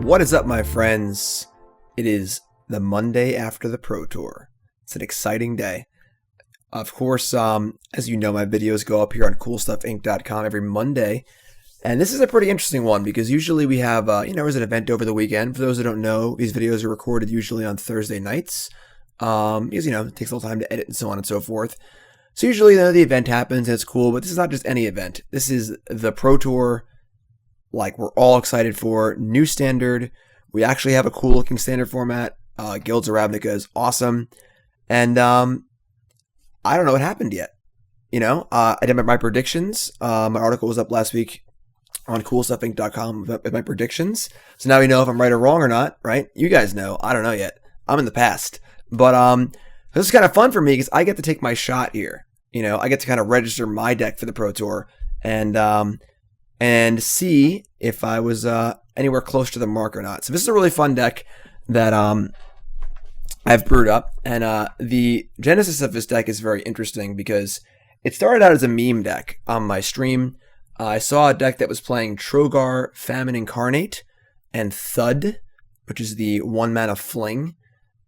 What is up, my friends? It is the Monday after the Pro Tour. It's an exciting day. Of course, as you know, my videos go up here on CoolStuffInc.com every Monday. And this is a pretty interesting one because usually we have, there's an event over the weekend. For those who don't know, these videos are recorded usually on Thursday nights. Because, it takes a little time to edit and so on and so forth. So usually, the event happens and it's cool, but this is not just any event. This is the Pro Tour, like we're all excited for. New standard. We actually have a cool looking standard format. Guilds of Ravnica is awesome. And I don't know what happened yet. I did my predictions. My article was up last week on CoolStuffInc.com with my predictions. So now we know if I'm right or wrong or not, right? You guys know. I don't know yet. I'm in the past. But this is kind of fun for me because I get to take my shot here. I get to kind of register my deck for the Pro Tour and see if I was anywhere close to the mark or not. So this is a really fun deck that I've brewed up. And the genesis of this deck is very interesting because it started out as a meme deck on my stream. I saw a deck that was playing Trogar, Famine Incarnate, and Thud, which is the 1-mana fling.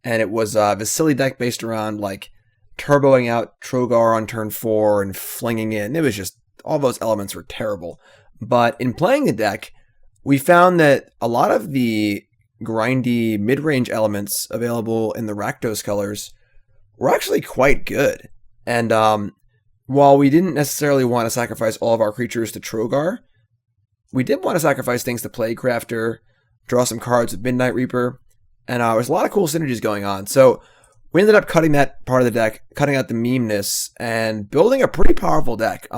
And it was a silly deck based around like turboing out Trogar on turn 4 and flinging in. It was just, all those elements were terrible. But in playing the deck, we found that a lot of the grindy mid-range elements available in the Rakdos colors were actually quite good. And while we didn't necessarily want to sacrifice all of our creatures to Trogar, we did want to sacrifice things to Plaguecrafter, draw some cards with Midnight Reaper, and there's a lot of cool synergies going on. So we ended up cutting that part of the deck, cutting out the memeness, and building a pretty powerful deck.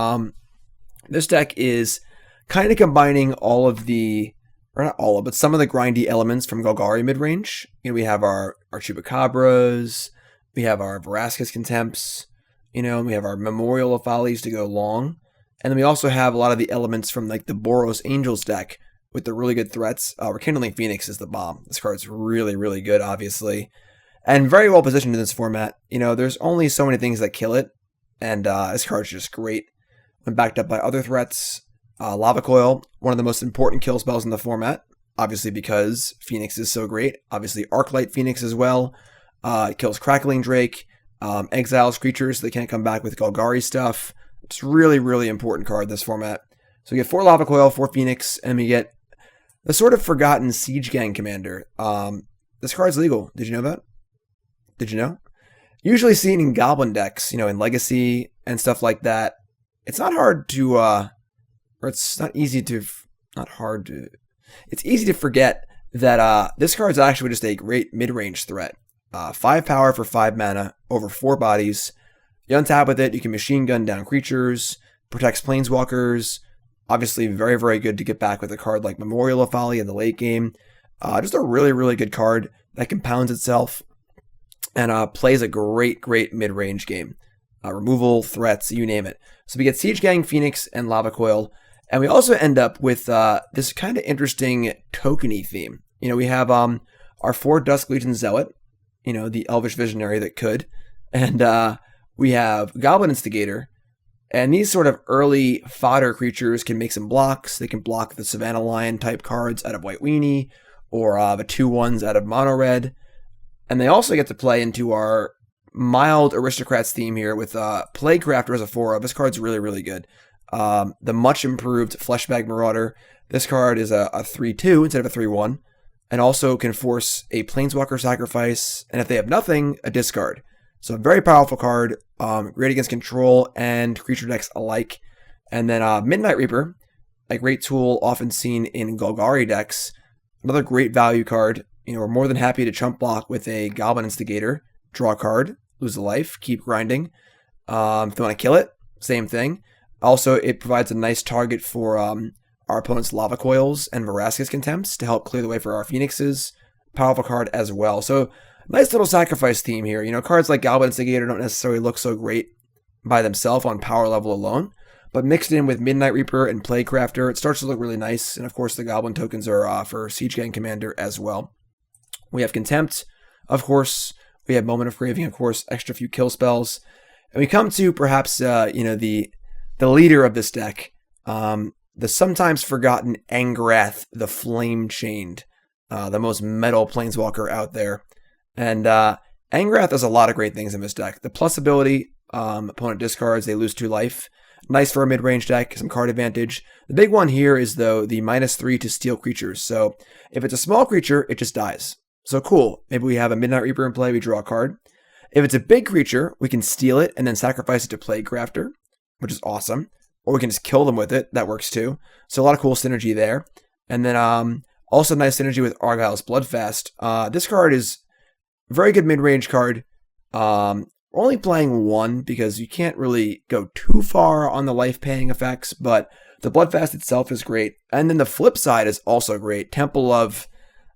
This deck is kind of combining all of the, or not all of, but some of the grindy elements from Golgari midrange. We have our Chupacabras, we have our Vraska's Contempts, we have our Memorial of Follies to go long. And then we also have a lot of the elements from like the Boros Angels deck with the really good threats. Rekindling Phoenix is the bomb. This card's really, really good, obviously. And very well positioned in this format. There's only so many things that kill it. And this card's just great when backed up by other threats. Lava Coil, one of the most important kill spells in the format. Obviously because Phoenix is so great. Obviously Arclight Phoenix as well. It kills Crackling Drake. Exiles creatures so they can't come back with Golgari stuff. It's really, really important card in this format. So we get 4 Lava Coil, 4 Phoenix, and we get the sort of forgotten Siege Gang Commander. This card's legal. Did you know that? Did you know? Usually seen in Goblin decks, in Legacy and stuff like that. It's not hard to, or it's not easy to, not hard to, it's easy to forget that this card's actually just a great mid-range threat. 5 power for 5 mana, over 4 bodies. You untap with it, you can machine gun down creatures, protects planeswalkers. Obviously very, very good to get back with a card like Memorial of Folly in the late game. Just a really, really good card that compounds itself and plays a great, great mid-range game. Removal, threats, you name it. So we get Siege Gang, Phoenix, and Lava Coil. And we also end up with this kind of interesting tokeny theme. We have our 4 Dusk Legion Zealot, the Elvish Visionary that could. And we have Goblin Instigator. And these sort of early fodder creatures can make some blocks. They can block the Savannah Lion type cards out of White Weenie, or the 2/1s out of Mono Red. And they also get to play into our mild Aristocrats theme here with Plaguecrafter as a 4-of. This card's really, really good. The much improved Fleshbag Marauder. This card is a 3/2 instead of a 3/1, and also can force a Planeswalker sacrifice, and if they have nothing, a discard. So a very powerful card, great against control and creature decks alike. And then Midnight Reaper, a great tool often seen in Golgari decks. Another great value card. We're more than happy to chump block with a Goblin Instigator. Draw a card, lose a life, keep grinding. If you want to kill it, same thing. Also, it provides a nice target for our opponent's Lava Coils and Vraska's Contempts to help clear the way for our Phoenixes. Powerful card as well. So nice little sacrifice theme here. Cards like Goblin Instigator don't necessarily look so great by themselves on power level alone, but mixed in with Midnight Reaper and Plaguecrafter, it starts to look really nice. And of course, the Goblin tokens are for Siege Gang Commander as well. We have Contempt, of course. We have Moment of Craving, of course, extra few kill spells. And we come to perhaps, the leader of this deck, the sometimes forgotten Angrath, the Flame Chained. the most metal planeswalker out there. And Angrath does a lot of great things in this deck. The plus ability, opponent discards, they lose 2 life. Nice for a mid-range deck, some card advantage. The big one here is, though, the -3 to steal creatures. So if it's a small creature, it just dies. So cool. Maybe we have a Midnight Reaper in play, we draw a card. If it's a big creature, we can steal it and then sacrifice it to Plaguecrafter, which is awesome. Or we can just kill them with it. That works too. So a lot of cool synergy there. And then also nice synergy with Arguel's Bloodfast. This card is a very good mid-range card. We're only playing 1 because you can't really go too far on the life-paying effects, but the Bloodfast itself is great. And then the flip side is also great. Temple of...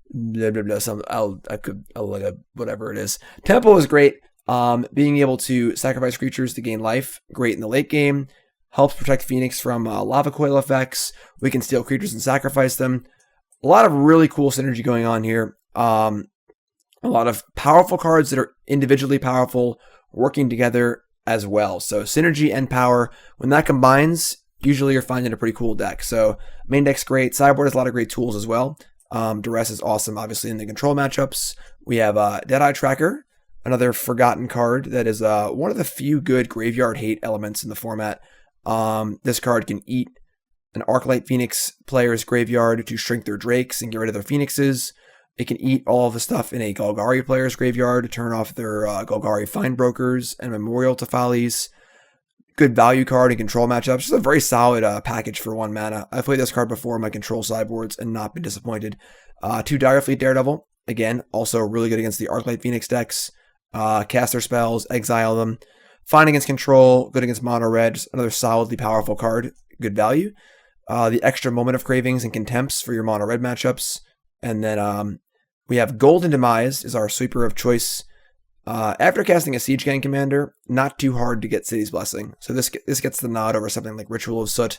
Blah, blah, blah, whatever it is. Temple is great. Being able to sacrifice creatures to gain life, great in the late game. Helps protect Phoenix from Lava Coil effects. We can steal creatures and sacrifice them. A lot of really cool synergy going on here. A lot of powerful cards that are individually powerful, working together as well. So synergy and power, when that combines, usually you're finding a pretty cool deck. So main deck's great. Sideboard has a lot of great tools as well. Duress is awesome, obviously, in the control matchups. We have Deadeye Tracker, another forgotten card that is one of the few good graveyard hate elements in the format. This card can eat an Arclight Phoenix player's graveyard to shrink their Drakes and get rid of their Phoenixes. It can eat all of the stuff in a Golgari player's graveyard to turn off their Golgari Finebrokers and Memorial to Follies. Good value card in control matchups. Just a very solid package for 1 mana. I've played this card before in my control sideboards and not been disappointed. 2 Direfleet Daredevil. Again, also really good against the Arclight Phoenix decks. Cast their spells, exile them. Fine against control, good against mono red. Just another solidly powerful card. Good value. The extra Moment of Cravings and Contempts for your mono red matchups. And then we have Golden Demise is our sweeper of choice. After casting a Siege Gang Commander, not too hard to get City's Blessing. So this gets the nod over something like Ritual of Soot.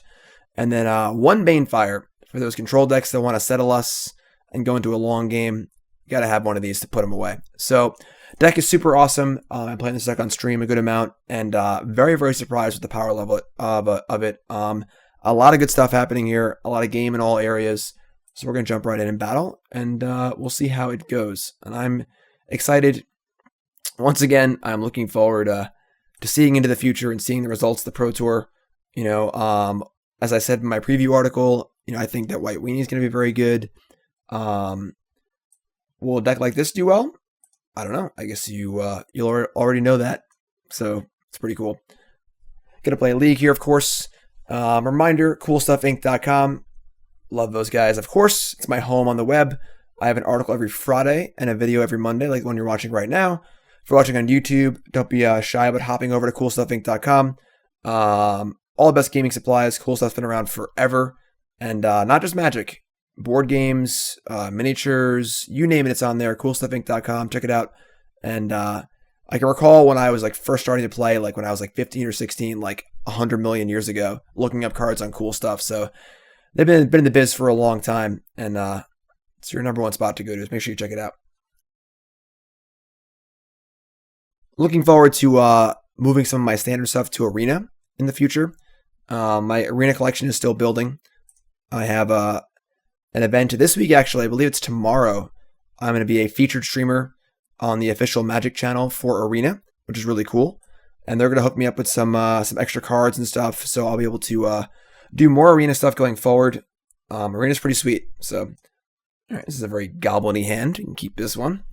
And then 1 Banefire for those control decks that want to settle us and go into a long game. You got to have one of these to put them away. So deck is super awesome. I'm playing this deck on stream a good amount, and very, very surprised with the power level of it. A lot of good stuff happening here. A lot of game in all areas. So we're going to jump right in and battle, and we'll see how it goes. And I'm excited. Once again, I'm looking forward to seeing into the future and seeing the results of the Pro Tour. You know, as I said in my preview article, you know, I think that White Weenie is going to be very good. Will a deck like this do well? I don't know. I guess you'll already know that. So it's pretty cool. Going to play a league here, of course. Reminder, CoolStuffInc.com. Love those guys. Of course, it's my home on the web. I have an article every Friday and a video every Monday, like the one you're watching right now. If you're watching on YouTube, don't be shy about hopping over to CoolStuffInc.com. All the best gaming supplies. Cool stuff's been around forever. And not just Magic. Board games, miniatures, you name it, it's on there. CoolStuffInc.com. Check it out. And I can recall when I was like first starting to play, like when I was like 15 or 16, like 100 million years ago, looking up cards on Cool Stuff. So they've been in the biz for a long time, and it's your number one spot to go to. Make sure you check it out. Looking forward to moving some of my standard stuff to Arena in the future. My Arena collection is still building. I have an event this week, actually. I believe it's tomorrow. I'm going to be a featured streamer on the official Magic channel for Arena, which is really cool. And they're going to hook me up with some extra cards and stuff, so I'll be able to do more Arena stuff going forward. Arena's pretty sweet. So, all right, this is a very goblin-y hand. You can keep this one.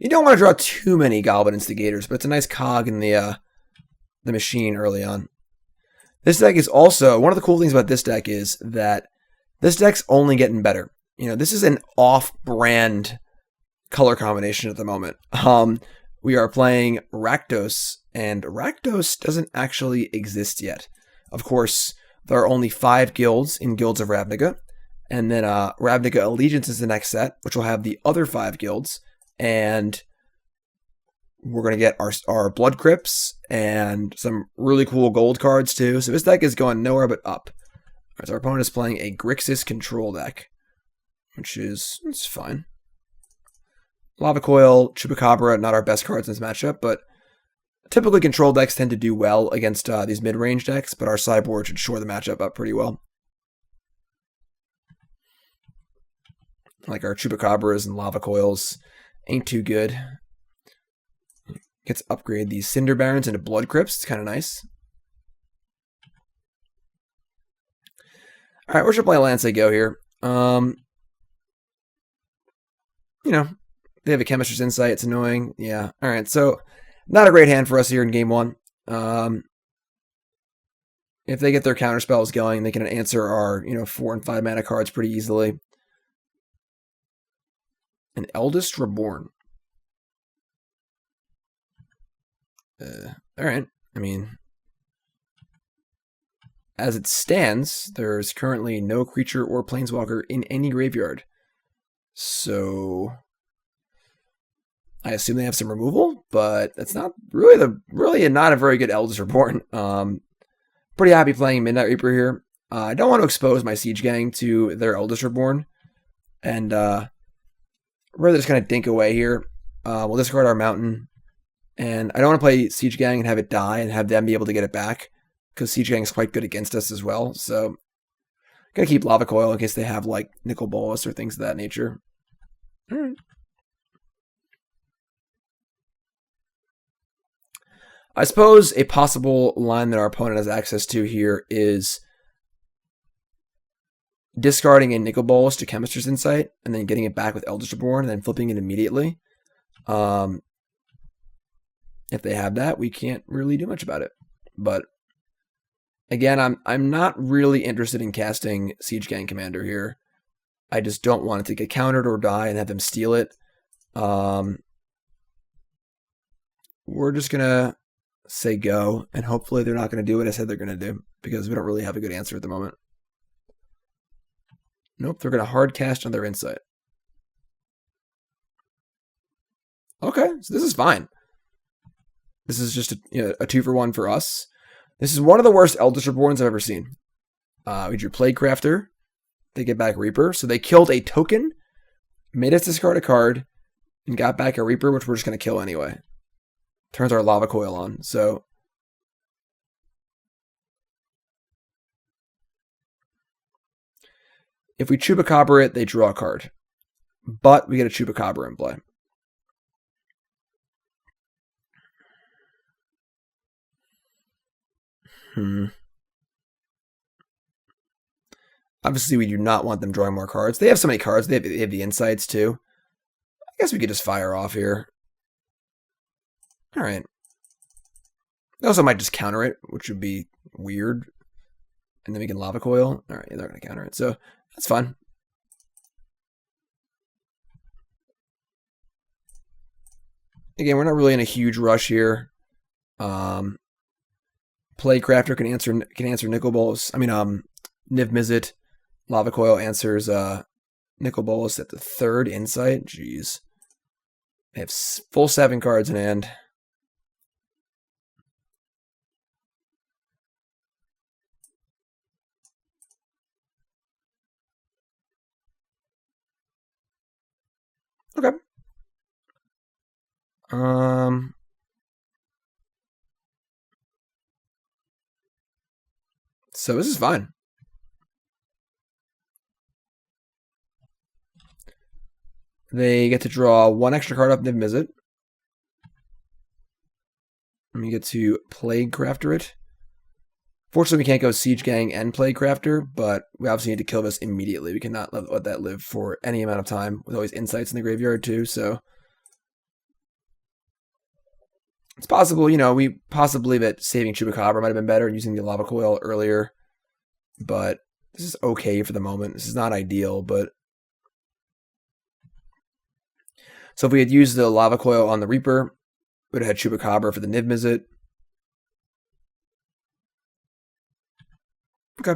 You don't want to draw too many Goblin Instigators, but it's a nice cog in the machine early on. This deck is also, one of the cool things about this deck is that this deck's only getting better. You know, this is an off-brand color combination at the moment. We are playing Rakdos, and Rakdos doesn't actually exist yet. Of course, there are only 5 guilds in Guilds of Ravnica, and then Ravnica Allegiance is the next set, which will have the other 5 guilds, and we're going to get our Blood Crypts and some really cool gold cards too. So this deck is going nowhere but up. All right, so our opponent is playing a Grixis control deck, which is, it's fine. Lava Coil, Chupacabra, not our best cards in this matchup, but typically control decks tend to do well against these mid-range decks, but our sideboard should shore the matchup up pretty well. Like our Chupacabras and Lava Coils ain't too good. Get to upgrade these Cinder Barrens into Blood Crypts. It's kind of nice. All right, where should my Lance go here? You know, they have a Chemist's Insight. It's annoying. Yeah. All right, so not a great hand for us here in game one. If they get their counter spells going, they can answer our 4 and 5 mana cards pretty easily. An Eldest Reborn. All right. I mean, as it stands, there's currently no creature or planeswalker in any graveyard. So I assume they have some removal, but that's not really not a very good Eldest Reborn. Pretty happy playing Midnight Reaper here. I don't want to expose my Siege Gang to their Eldest Reborn, and rather just kind of dink away here. We'll discard our Mountain, and I don't want to play Siege Gang and have it die and have them be able to get it back, because Siege Gang is quite good against us as well. So gotta keep Lava Coil in case they have like Nicol Bolas or things of that nature. All right. I suppose a possible line that our opponent has access to here is discarding a Nicol Bolas to Chemist's Insight and then getting it back with Eldest Reborn and then flipping it immediately. If they have that, we can't really do much about it. But again, I'm not really interested in casting Siege Gang Commander here. I just don't want it to get countered or die and have them steal it. We're just gonna say go, and hopefully they're not going to do what I said they're going to do, because we don't really have a good answer at the moment. Nope, they're going to hard cast on their Insight. Okay, so this is fine. This is just a 2-for-1 for us. This is one of the worst Eldest Reborns I've ever seen. We drew Plaguecrafter. They get back Reaper. So they killed a token, made us discard a card, and got back a Reaper, which we're just going to kill anyway. Turns our Lava Coil on. So if we Chupacabra it, they draw a card. But we get a Chupacabra in play. Obviously, we do not want them drawing more cards. They have so many cards. They have the Insights, too. I guess we could just fire off here. All right. They also might just counter it, which would be weird. And then we can Lava Coil. All right, they're going to counter it. So that's fine. Again, we're not really in a huge rush here. Plaguecrafter can answer Nicol Bolas. I mean, Niv Mizzet. Lava Coil answers Nicol Bolas at the 3rd Insight. Jeez. They have full 7 cards in hand. Okay. So this is fine. They get to draw 1 extra card off Niv Mizzet. And we get to Plaguecrafter it. Fortunately, we can't go Siege Gang and Plaguecrafter, but we obviously need to kill this immediately. We cannot let that live for any amount of time with always Insights in the graveyard too, so it's possible, we possibly that saving Chupacabra might have been better and using the Lava Coil earlier, but this is okay for the moment. This is not ideal, but so if we had used the Lava Coil on the Reaper, we would have had Chupacabra for the Niv Mizzet. Okay.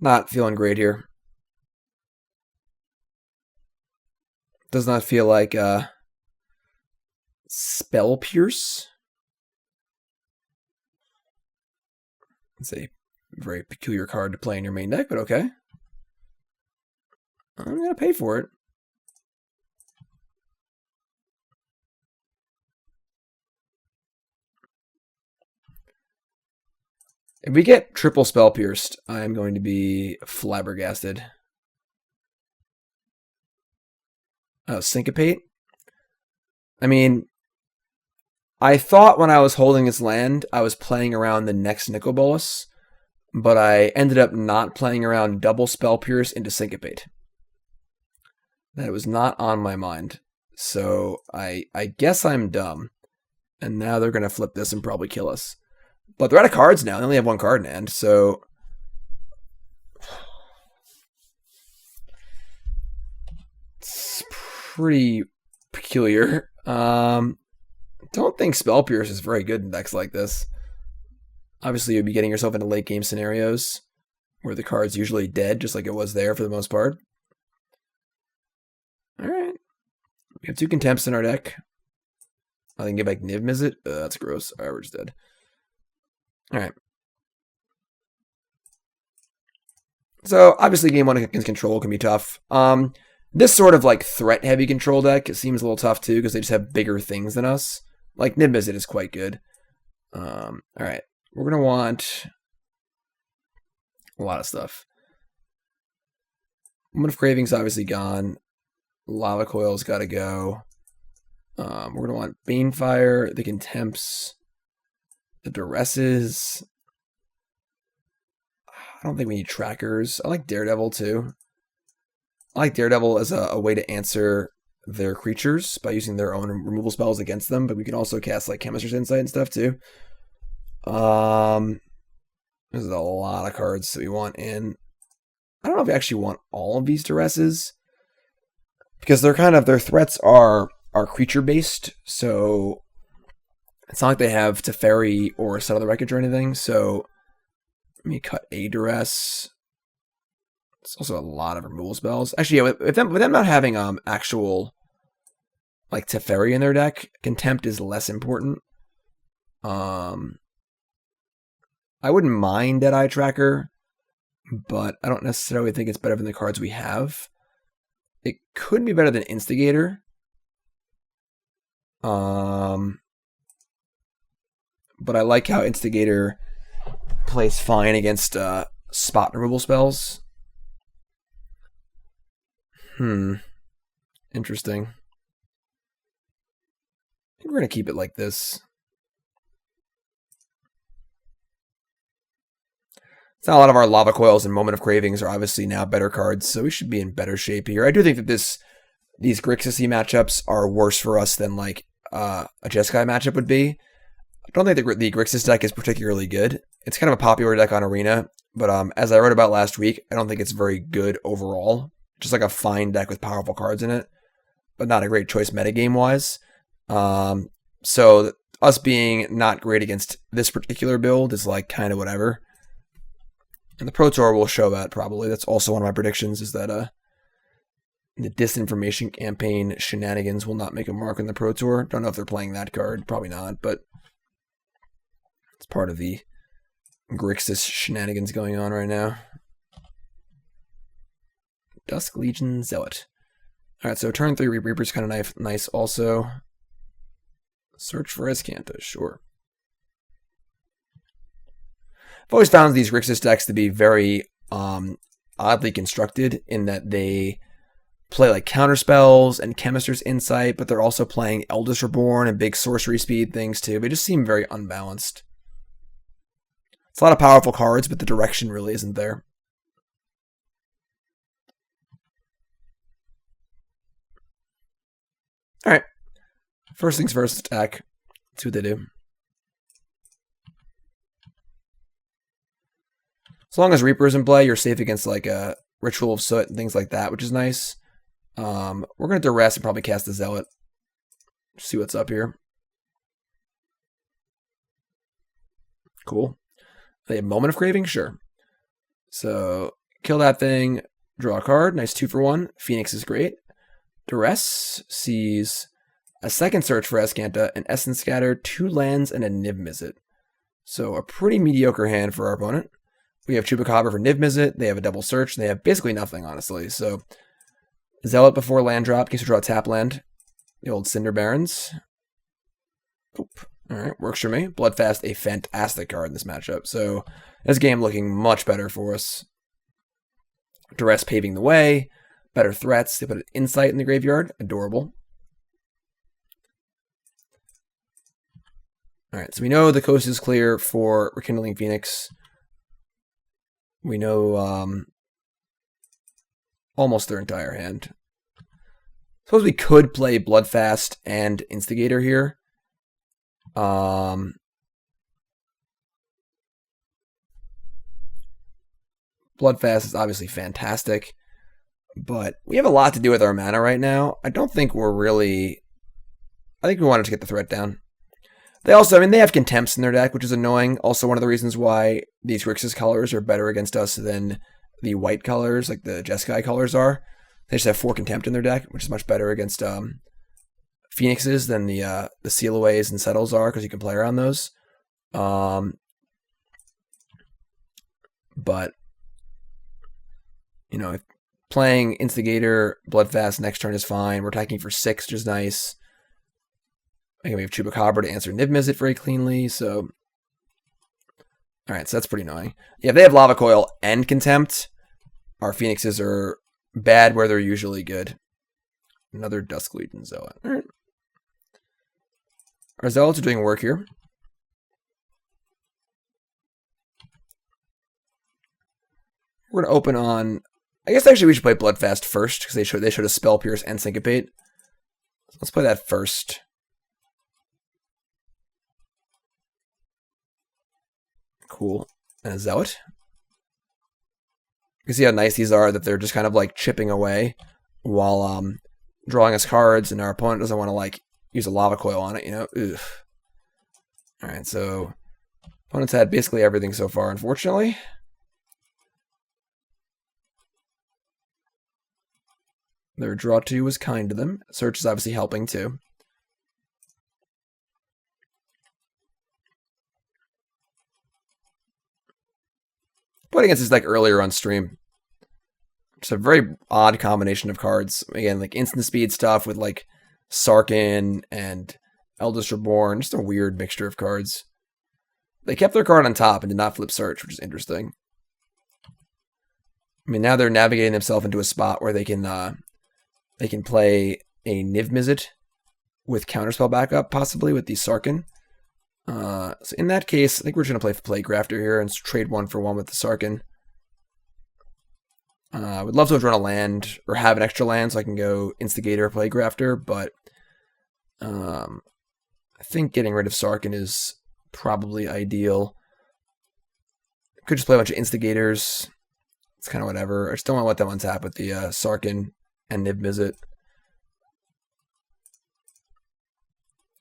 Not feeling great here. Does not feel like Spell Pierce. Let's see. Very peculiar card to play in your main deck, but okay. I'm going to pay for it. If we get triple Spell Pierced, I am going to be flabbergasted. Oh, Syncopate? I mean, I thought when I was holding this land, I was playing around the next Nicol Bolas, but I ended up not playing around double Spell Pierce into Syncopate. That was not on my mind. So I guess I'm dumb. And now they're going to flip this and probably kill us. But they're out of cards now. They only have one card in hand, so... It's pretty peculiar. Don't think Spell Pierce is very good in decks like this. Obviously, you'd be getting yourself into late game scenarios where the card's usually dead, just like it was there for the most part. Alright. We have 2 Contempts in our deck. I can get back Niv Mizzet. That's gross. Alright, we're just dead. Alright. So, obviously, game 1 against control can be tough. This sort of like threat-heavy control deck, it seems a little tough too, because they just have bigger things than us. Like, Niv Mizzet is quite good. Alright. We're going to want a lot of stuff. Moment of Craving's obviously gone. Lava Coil's got to go. We're going to want Banefire, the Contempts, the Duresses. I don't think we need Trackers. I like Daredevil too. I like Daredevil as a way to answer their creatures by using their own removal spells against them, but we can also cast like Chemist's Insight and stuff too. There's a lot of cards that we want in. I don't know if we actually want all of these Duresses, because they're kind of, their threats are creature based, so it's not like they have Teferi or Settle the Wreckage or anything. So let me cut a Duress. It's also a lot of removal spells. Actually, yeah, with them not having actual like Teferi in their deck, Contempt is less important. I wouldn't mind Dead Eye Tracker, but I don't necessarily think it's better than the cards we have. It could be better than Instigator. But I like how Instigator plays fine against spot removal spells. Interesting. I think we're going to keep it like this. It's not a lot of our Lava Coils and Moment of Cravings are obviously now better cards, so we should be in better shape here. I do think that these Grixis matchups are worse for us than like a Jeskai matchup would be. I don't think the Grixis deck is particularly good. It's kind of a popular deck on Arena, but as I wrote about last week, I don't think it's very good overall. Just like a fine deck with powerful cards in it, but not a great choice metagame-wise. So us being not great against this particular build is like kind of whatever. And the Pro Tour will show that probably. That's also one of my predictions, is that the disinformation campaign shenanigans will not make a mark on the Pro Tour. Don't know if they're playing that card. Probably not, but it's part of the Grixis shenanigans going on right now. Dusk, Legion, Zealot. Alright, so turn 3 Reaper's kind of nice also. Search for Azcanta, sure. I've always found these Grixis decks to be very oddly constructed in that they play like counterspells and Chemist's Insight, but they're also playing Eldest Reborn and big sorcery speed things too. They just seem very unbalanced. It's a lot of powerful cards, but the direction really isn't there. Alright. First things first, attack. Let's see what they do. As long as Reaper's in play, you're safe against like a Ritual of Soot and things like that, which is nice. We're going to Duress and probably cast the Zealot. See what's up here. Cool. They have Moment of Craving? Sure. So, kill that thing, draw a card. Nice 2-for-1. Phoenix is great. Duress sees a second search for Azcanta, an Essence Scatter, 2 lands, and a Niv Mizzet. So, a pretty mediocre hand for our opponent. We have Chupacabra for Niv Mizzet. They have a double search. And they have basically nothing, honestly. So Zealot before land drop in case we draw a tap land. The old Cinder Barrens. Oop. All right, works for me. Bloodfast, a fantastic card in this matchup. So this game looking much better for us. Duress paving the way. Better threats. They put an Insight in the graveyard. Adorable. All right, so we know the coast is clear for Rekindling Phoenix. We know almost their entire hand. Suppose we could play Bloodfast and Instigator here. Bloodfast is obviously fantastic, but we have a lot to do with our mana right now. I don't think we're really... I think we wanted to get the threat down. They also, I mean, they have Contempts in their deck, which is annoying. Also, one of the reasons why these Grixis colors are better against us than the white colors, like the Jeskai colors are. They just have 4 Contempt in their deck, which is much better against Phoenixes than the Sealaways and Settles are, because you can play around those. But, you know, if playing Instigator, Bloodfast next turn is fine. We're attacking for 6, which is nice. Again, we have Chupacabra to answer Niv Mizzet very cleanly, so... Alright, so that's pretty annoying. Yeah, if they have Lava Coil and Contempt, our Phoenixes are bad where they're usually good. Another Dusk Legion Zealot. Alright. Our Zealots are doing work here. We're going to open on... I guess actually we should play Bloodfast first, because they showed us Spell Pierce and Syncopate. So let's play that first. Cool. And a Zealot. You can see how nice these are, that they're just kind of like chipping away while drawing us cards, and our opponent doesn't want to like use a Lava Coil on it, you know? Ugh. Alright, so opponent's had basically everything so far, unfortunately. Their draw 2 was kind to them. Search is obviously helping too. Played against this deck earlier on stream. Just a very odd combination of cards. Again, like instant speed stuff with like Sarkhan and Eldest Reborn. Just a weird mixture of cards. They kept their card on top and did not flip Search, which is interesting. I mean, now they're navigating themselves into a spot where they can play a Niv Mizzet with Counterspell backup, possibly with the Sarkhan. So in that case, I think we're just going to play Plaguecrafter here and trade 1 for 1 with the Sarkhan. I would love to have drawn a land or have an extra land so I can go Instigator or Plaguecrafter, but I think getting rid of Sarkhan is probably ideal. Could just play a bunch of Instigators. It's kind of whatever. I just don't want to let them untap with the Sarkhan and Niv Mizzet.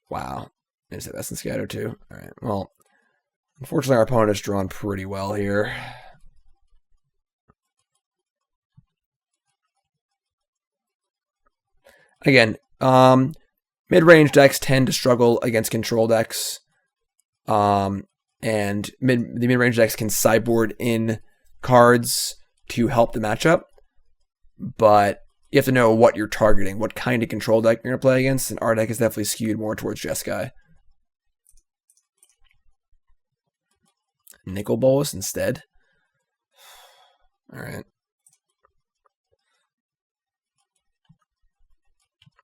Wow. Is it Essence Scatter too? Alright, well, unfortunately our opponent has drawn pretty well here. Again, mid-range decks tend to struggle against control decks. And the mid-range decks can sideboard in cards to help the matchup. But you have to know what you're targeting, what kind of control deck you're going to play against, and our deck is definitely skewed more towards Jeskai. Nicol Bolas instead. Alright.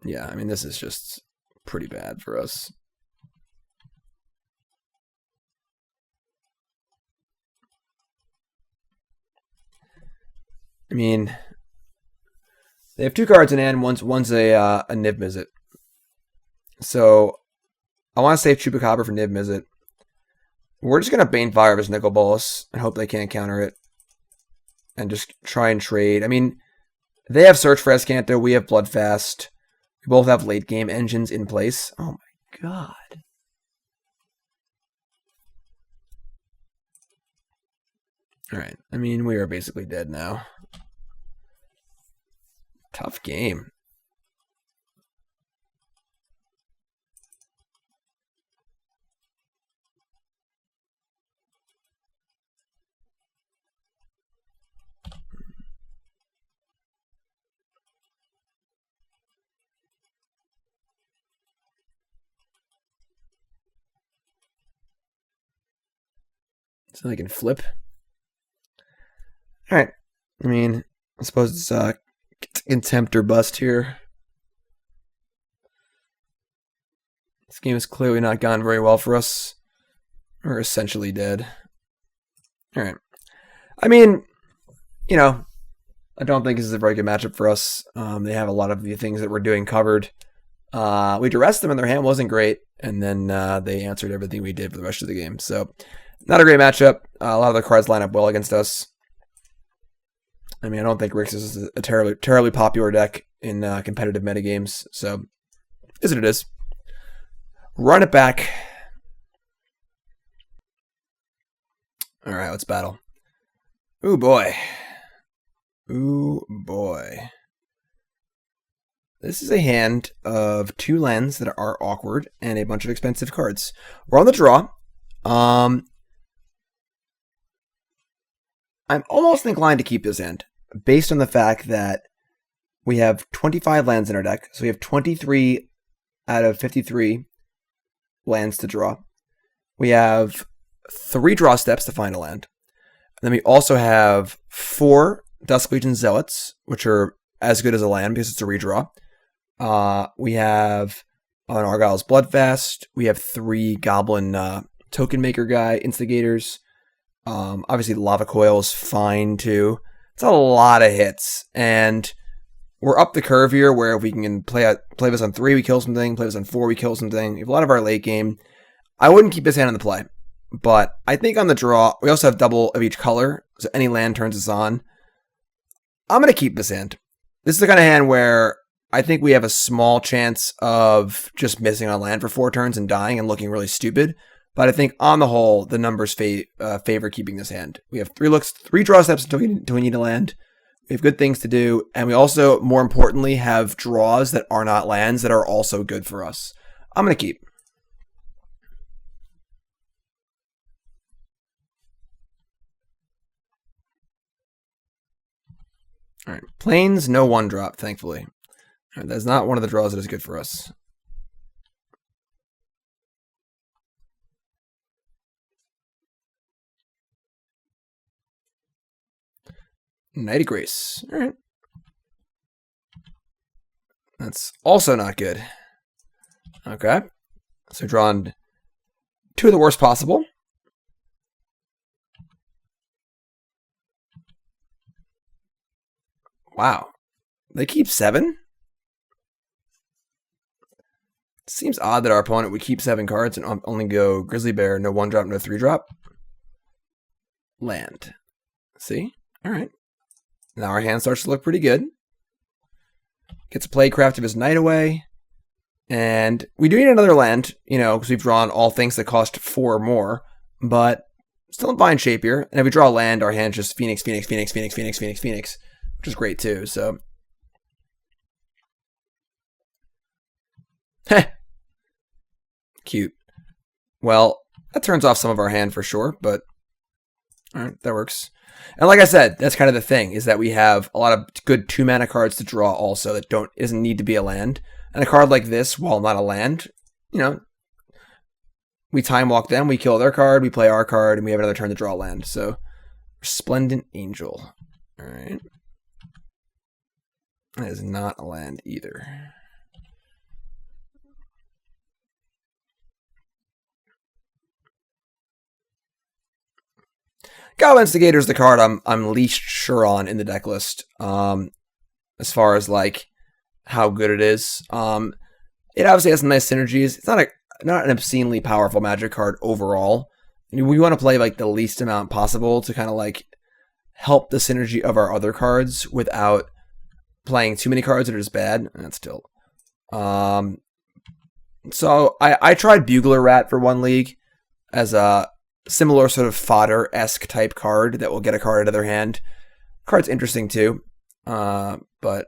Yeah, I mean, this is just pretty bad for us. I mean, they have 2 cards in hand. One's a Niv Mizzet. So, I want to save Chupacabra for Niv Mizzet. We're just going to Banefire his Nicol Bolas and hope they can't counter it. And just try and trade. I mean, they have Search for Escanto. We have Bloodfast. We both have late game engines in place. Oh my god. Alright, I mean, we are basically dead now. Tough game. So they can flip. Alright. I mean, I suppose it's Contempt or bust here. This game has clearly not gone very well for us. We're essentially dead. Alright. I mean, you know, I don't think this is a very good matchup for us. They have a lot of the things that we're doing covered. We duressed them and their hand wasn't great. And then they answered everything we did for the rest of the game. So, not a great matchup. A lot of the cards line up well against us. I mean, I don't think Rix is a terribly popular deck in competitive metagames. So, is what it is. Run it back. Alright, let's battle. Ooh, boy. Ooh, boy. This is a hand of 2 lands that are awkward and a bunch of expensive cards. We're on the draw. I'm almost inclined to keep this hand based on the fact that we have 25 lands in our deck. So we have 23 out of 53 lands to draw. We have 3 draw steps to find a land. And then we also have 4 Dusk Legion Zealots, which are as good as a land because it's a redraw. We have an Arguel's Bloodfast. We have 3 Goblin Token Maker guy Instigators. Obviously, Lava Coil is fine too. It's a lot of hits, and we're up the curve here. Where if we can play this on 3, we kill something. Play this on 4, we kill something. We have a lot of our late game. I wouldn't keep this hand in the play, but I think on the draw we also have double of each color, so any land turns us on. I'm gonna keep this hand. This is the kind of hand where I think we have a small chance of just missing on land for 4 turns and dying and looking really stupid. But I think on the whole, the numbers favor keeping this hand. We have 3 draw steps until we need to land. We have good things to do. And we also, more importantly, have draws that are not lands that are also good for us. I'm going to keep. All right. Plains, no 1-drop, thankfully. All right, that's not one of the draws that is good for us. Knight of Grace. All right. That's also not good. Okay. So drawn 2 of the worst possible. Wow. They keep 7? Seems odd that our opponent would keep 7 cards and only go Grizzly Bear, no 1-drop, no 3-drop. Land. See? All right. Now our hand starts to look pretty good. Gets a Plaguecrafter of his Knight away. And we do need another land, you know, because we've drawn all things that cost 4 or more. But still in fine shape here. And if we draw a land, our hand just Phoenix, Phoenix, Phoenix, Phoenix, Phoenix, Phoenix, Phoenix. Which is great too, so. Heh. Cute. Well, that turns off some of our hand for sure, but alright, that works. And like I said, that's kind of the thing, is that we have a lot of good 2-mana cards to draw also that doesn't need to be a land. And a card like this, while not a land, you know, we time walk them, we kill their card, we play our card, and we have another turn to draw a land. So, Resplendent Angel. Alright. That is not a land either. Goblin Instigator is the card I'm least sure on in the deck list. As far as like how good it is. It obviously has some nice synergies. It's not an obscenely powerful Magic card overall. We want to play like the least amount possible to kind of like help the synergy of our other cards without playing too many cards that are just bad. That's still. So I tried Bugler Rat for 1 league as a similar sort of fodder-esque type card that will get a card out of their hand. Card's interesting too, but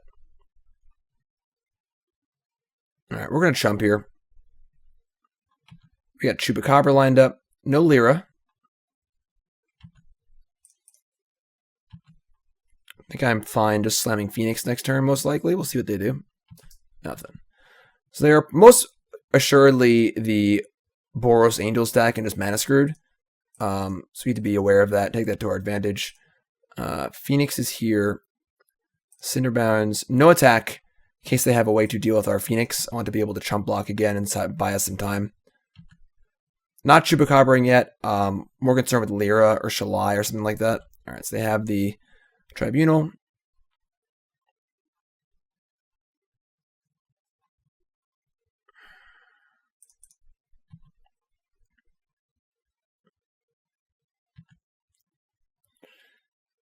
all right, we're gonna chump here. We got Chupacabra lined up. No Lyra. I think I'm fine just slamming Phoenix next turn, most likely. We'll see what they do. Nothing. So they are most assuredly the Boros Angels deck and just mana screwed. So we need to be aware of that. Take that to our advantage. Phoenix is here. Cinder Barrens. No attack in case they have a way to deal with our Phoenix. I want to be able to chump block again and buy us some time. Not Chupacabra yet. More concerned with Lyra or Shalai or something like that. Alright, so they have the Tribunal.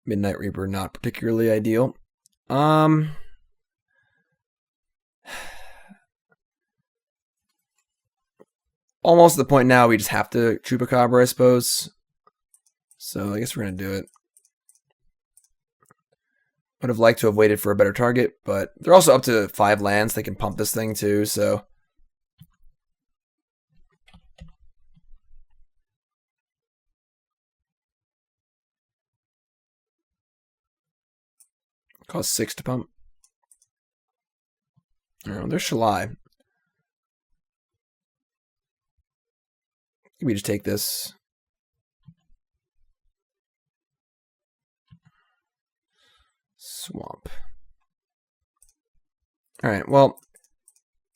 Midnight Reaper, not particularly ideal. Almost at the point now we just have to Chupacabra, I suppose. So I guess we're going to do it. Would have liked to have waited for a better target, but they're also up to 5 lands. They can pump this thing too, so... Cost 6 to pump. Oh, there's Shalai. We just take this. Swamp. Alright, well,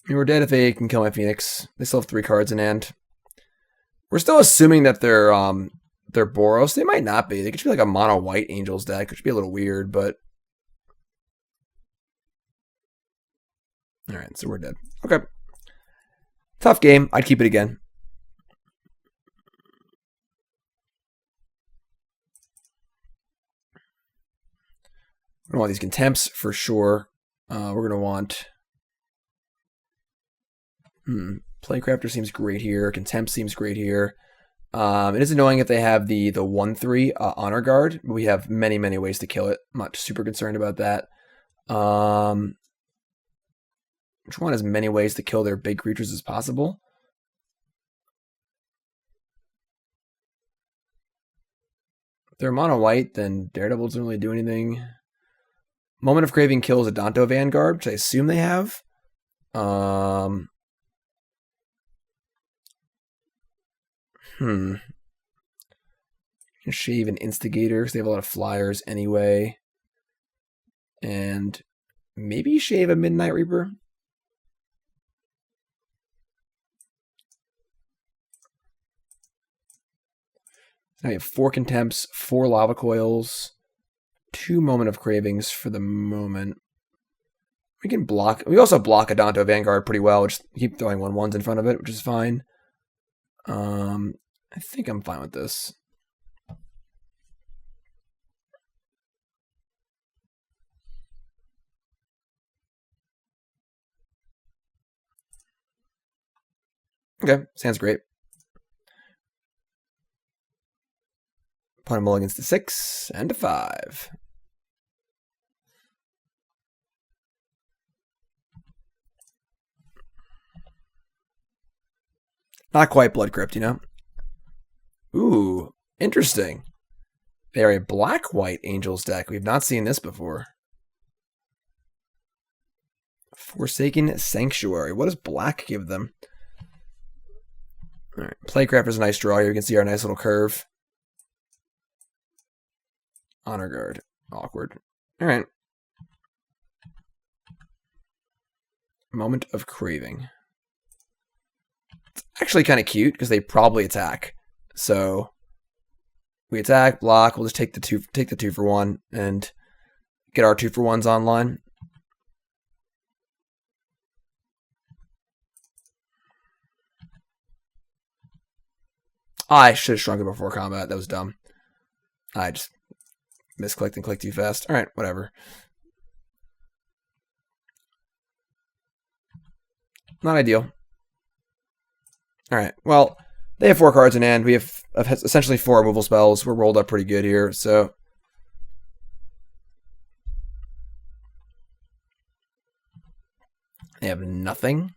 we're dead if they can kill my Phoenix. They still have 3 cards in hand. We're still assuming that they're Boros. They might not be. They could just be like a mono white Angels deck, which would be a little weird, but... Alright, so we're dead. Okay. Tough game. I'd keep it again. We're going to want these Contempts for sure. We're going to want... Plaguecrafter seems great here. Contempt seems great here. It is annoying if they have the 1/3 Honor Guard, but we have many, many ways to kill it. I'm not super concerned about that. Which one has many ways to kill their big creatures as possible? If they're mono white, then Daredevil doesn't really do anything. Moment of Craving kills a Danto Vanguard, which I assume they have. Shave an Instigator, because they have a lot of flyers anyway. And maybe shave a Midnight Reaper. Now you have 4 Contempts, 4 Lava Coils, 2 Moment of Cravings for the moment. We can block. We also block a Danto Vanguard pretty well. Just keep throwing 1/1s in front of it, which is fine. I think I'm fine with this. Okay, sounds great. Opponent mulligans to 6 and to 5. Not quite Blood Crypt, you know? Ooh, interesting. They are a black-white Angels deck. We've not seen this before. Forsaken Sanctuary. What does black give them? All right, Plaguecrafter is a nice draw here. You can see our nice little curve. Honor Guard. Awkward. All right. Moment of Craving. It's actually kind of cute because they probably attack. So we attack, block. We'll just take the 2 for 1 and get our 2 for 1s online. I should have shrunk it before combat. That was dumb. I just misclicked and clicked too fast. All right, whatever. Not ideal. All right, well, they have 4 cards in hand. We have essentially 4 removal spells. We're rolled up pretty good here, so... They have nothing.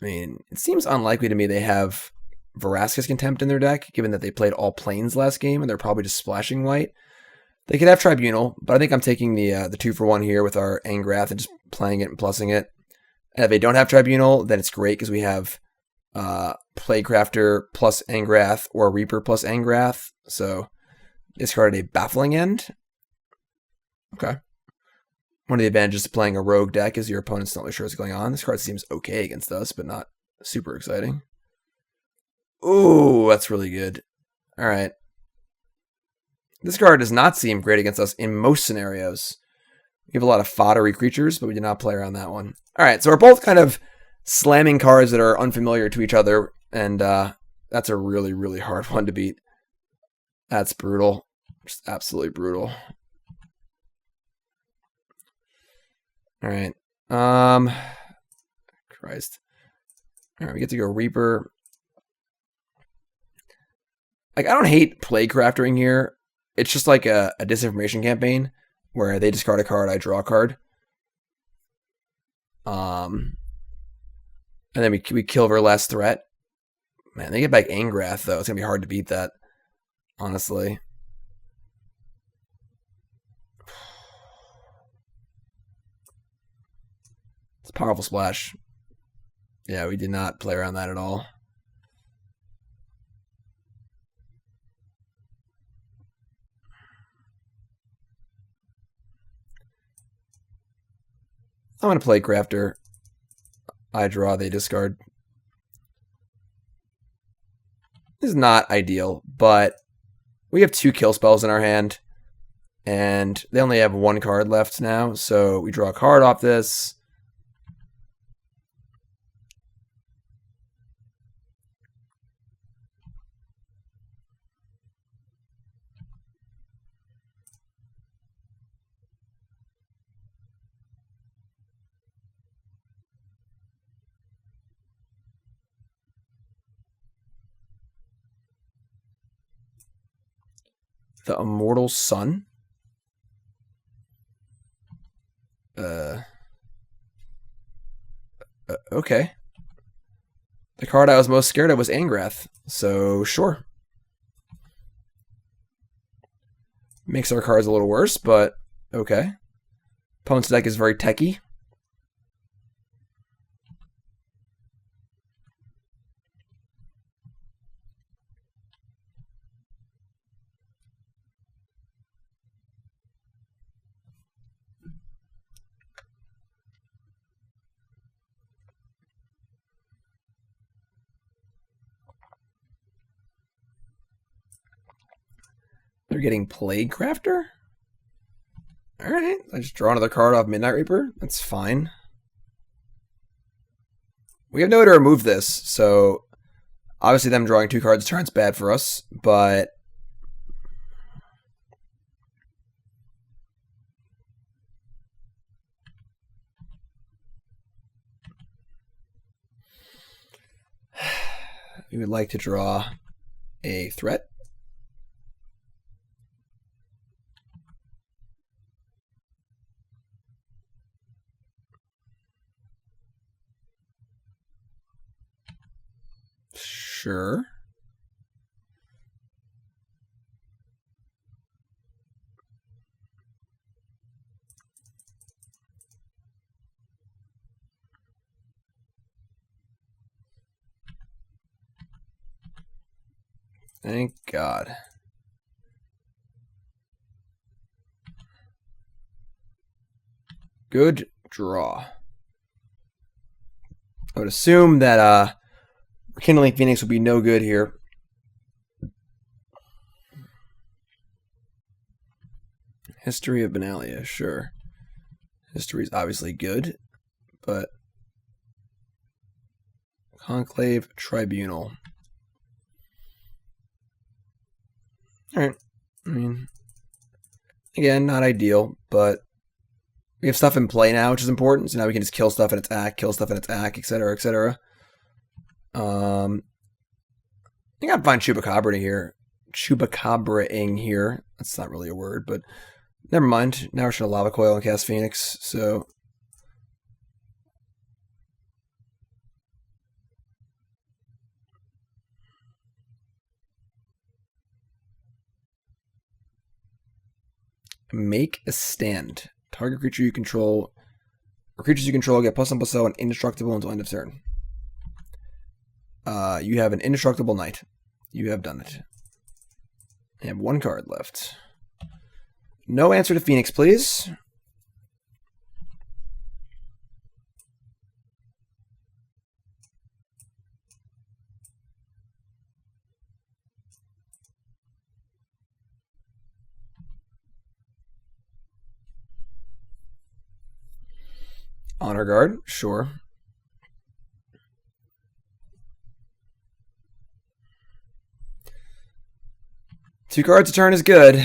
I mean, it seems unlikely to me they have Vraska's Contempt in their deck, given that they played all planes last game, and they're probably just splashing white. They could have Tribunal, but I think I'm taking the 2 for 1 here with our Angrath and just playing it and plussing it. And if they don't have Tribunal, then it's great because we have Plaguecrafter plus Angrath or Reaper plus Angrath. So discarded a Baffling End. Okay. One of the advantages of playing a rogue deck is your opponent's not really sure what's going on. This card seems okay against us, but not super exciting. Ooh, that's really good. All right. This card does not seem great against us in most scenarios. We have a lot of foddery creatures, but we did not play around that one. All right, so we're both kind of slamming cards that are unfamiliar to each other, and that's a really, really hard one to beat. That's brutal. Just absolutely brutal. All right. Christ. All right, we get to go Reaper. Like, I don't hate Plaguecrafting here. It's just like a disinformation campaign where they discard a card, I draw a card. And then we kill their last threat. Man, they get back Angrath, though. It's going to be hard to beat that, honestly. It's a powerful splash. Yeah, we did not play around that at all. I'm going to play Crafter. I draw, they discard. This is not ideal, but we have 2 kill spells in our hand, and they only have 1 card left now, so we draw a card off this. The Immortal Sun. Okay. The card I was most scared of was Angrath, so sure. Makes our cards a little worse, but okay. Opponent's deck is very techy. They're getting Plaguecrafter? Alright, I just draw another card off Midnight Reaper. That's fine. We have no way to remove this, so obviously them drawing 2 cards a turn's bad for us, but we would like to draw a threat. Sure. Thank God. Good draw. I would assume that Rekindling Phoenix would be no good here. History of Benalia, sure. History is obviously good, but Conclave Tribunal. Alright. I mean, again, not ideal, but we have stuff in play now, which is important. So now we can just kill stuff and attack, etc., etc. I think I'm fine Chupacabra here. Chupacabra-ing here. That's not really a word, but never mind. Now we're just going to Lava Coil and cast Phoenix, so make a stand. Target creature you control, or creatures you control get +1/+0 and indestructible until end of turn. You have an indestructible knight. You have done it. I have 1 card left. No answer to Phoenix, please. Honor Guard, sure. Two cards a turn is good.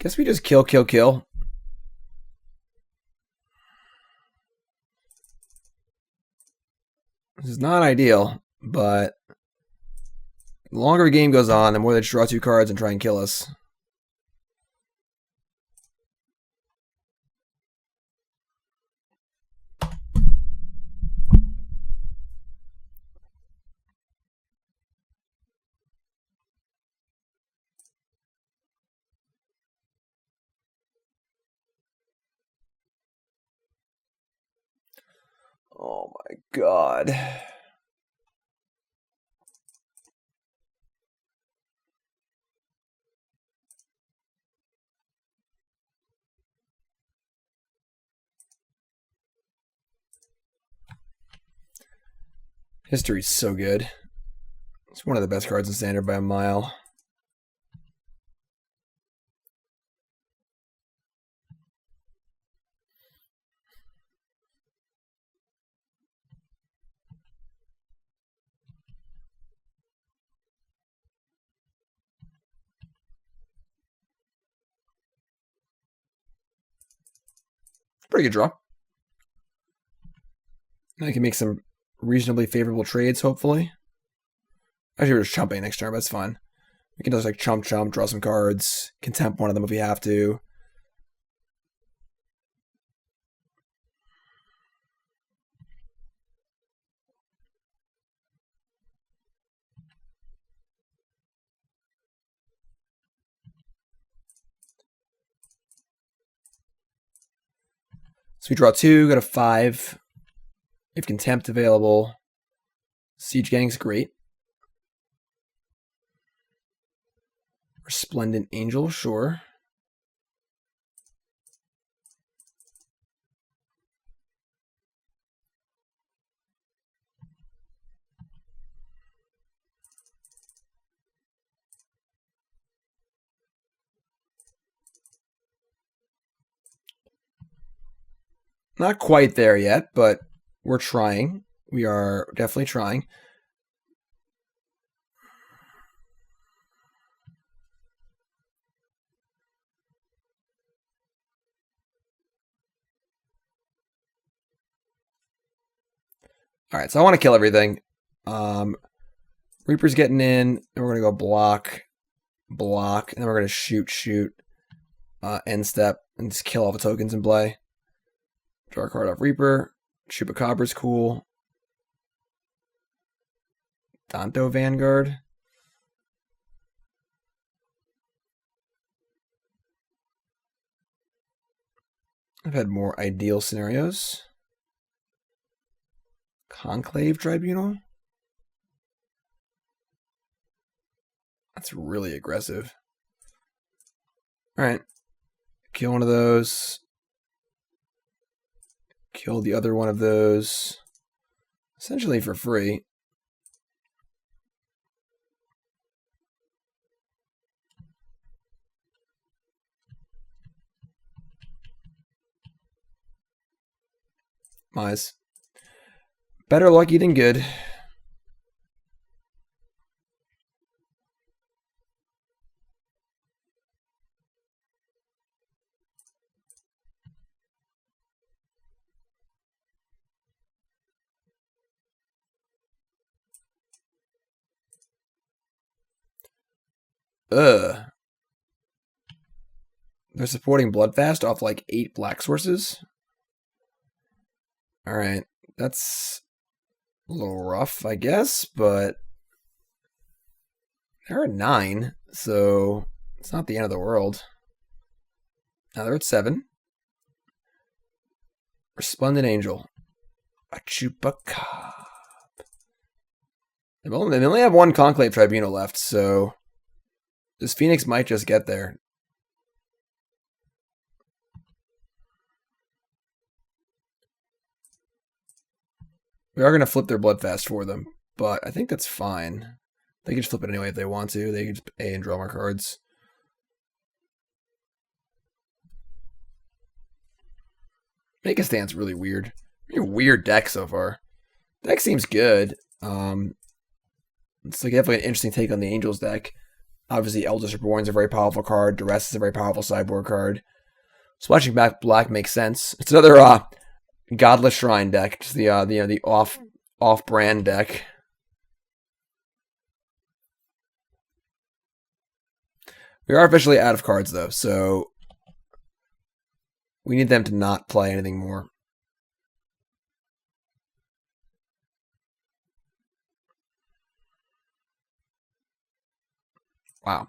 Guess we just kill. This is not ideal, but the longer the game goes on, the more they draw 2 cards and try and kill us. Oh my god. History's so good. It's one of the best cards in Standard by a mile. Pretty good draw. I can make some reasonably favorable trades, hopefully. Actually, we're just chumping next turn, but that's fine. We can just like chump, draw some cards, contempt one of them if we have to. So we draw 2, got a 5. We have Contempt available. Siege Gang's great. Resplendent Angel, sure. Not quite there yet, but we're trying. We are definitely trying. All right, so I want to kill everything. Reaper's getting in, and we're going to go block, and then we're going to shoot, end step, and just kill all the tokens in play. Draw a card off Reaper. Chupacabra's cool. Danto Vanguard. I've had more ideal scenarios. Conclave Tribunal. That's really aggressive. Alright. Kill one of those. Kill the other one of those. Essentially for free. Mize. Better lucky than good. Ugh. They're supporting Bloodfast off like 8 black sources. Alright, that's a little rough, I guess, but they're at 9, so it's not the end of the world. Now they're at 7. Resplendent Angel. A Chupacabra. They only have 1 Conclave Tribunal left, so this Phoenix might just get there. We are going to flip their Bloodfast for them, but I think that's fine. They can just flip it anyway if they want to. They can just pay and draw more cards. Make a Stand's really weird. Really weird deck so far. Deck seems good. It's like definitely an interesting take on the Angels deck. Obviously, Eldest Reborn is a very powerful card. Duress is a very powerful sideboard card. Splashing back black makes sense. It's another Godless Shrine deck, just the off-brand deck. We are officially out of cards though, so we need them to not play anything more. Wow.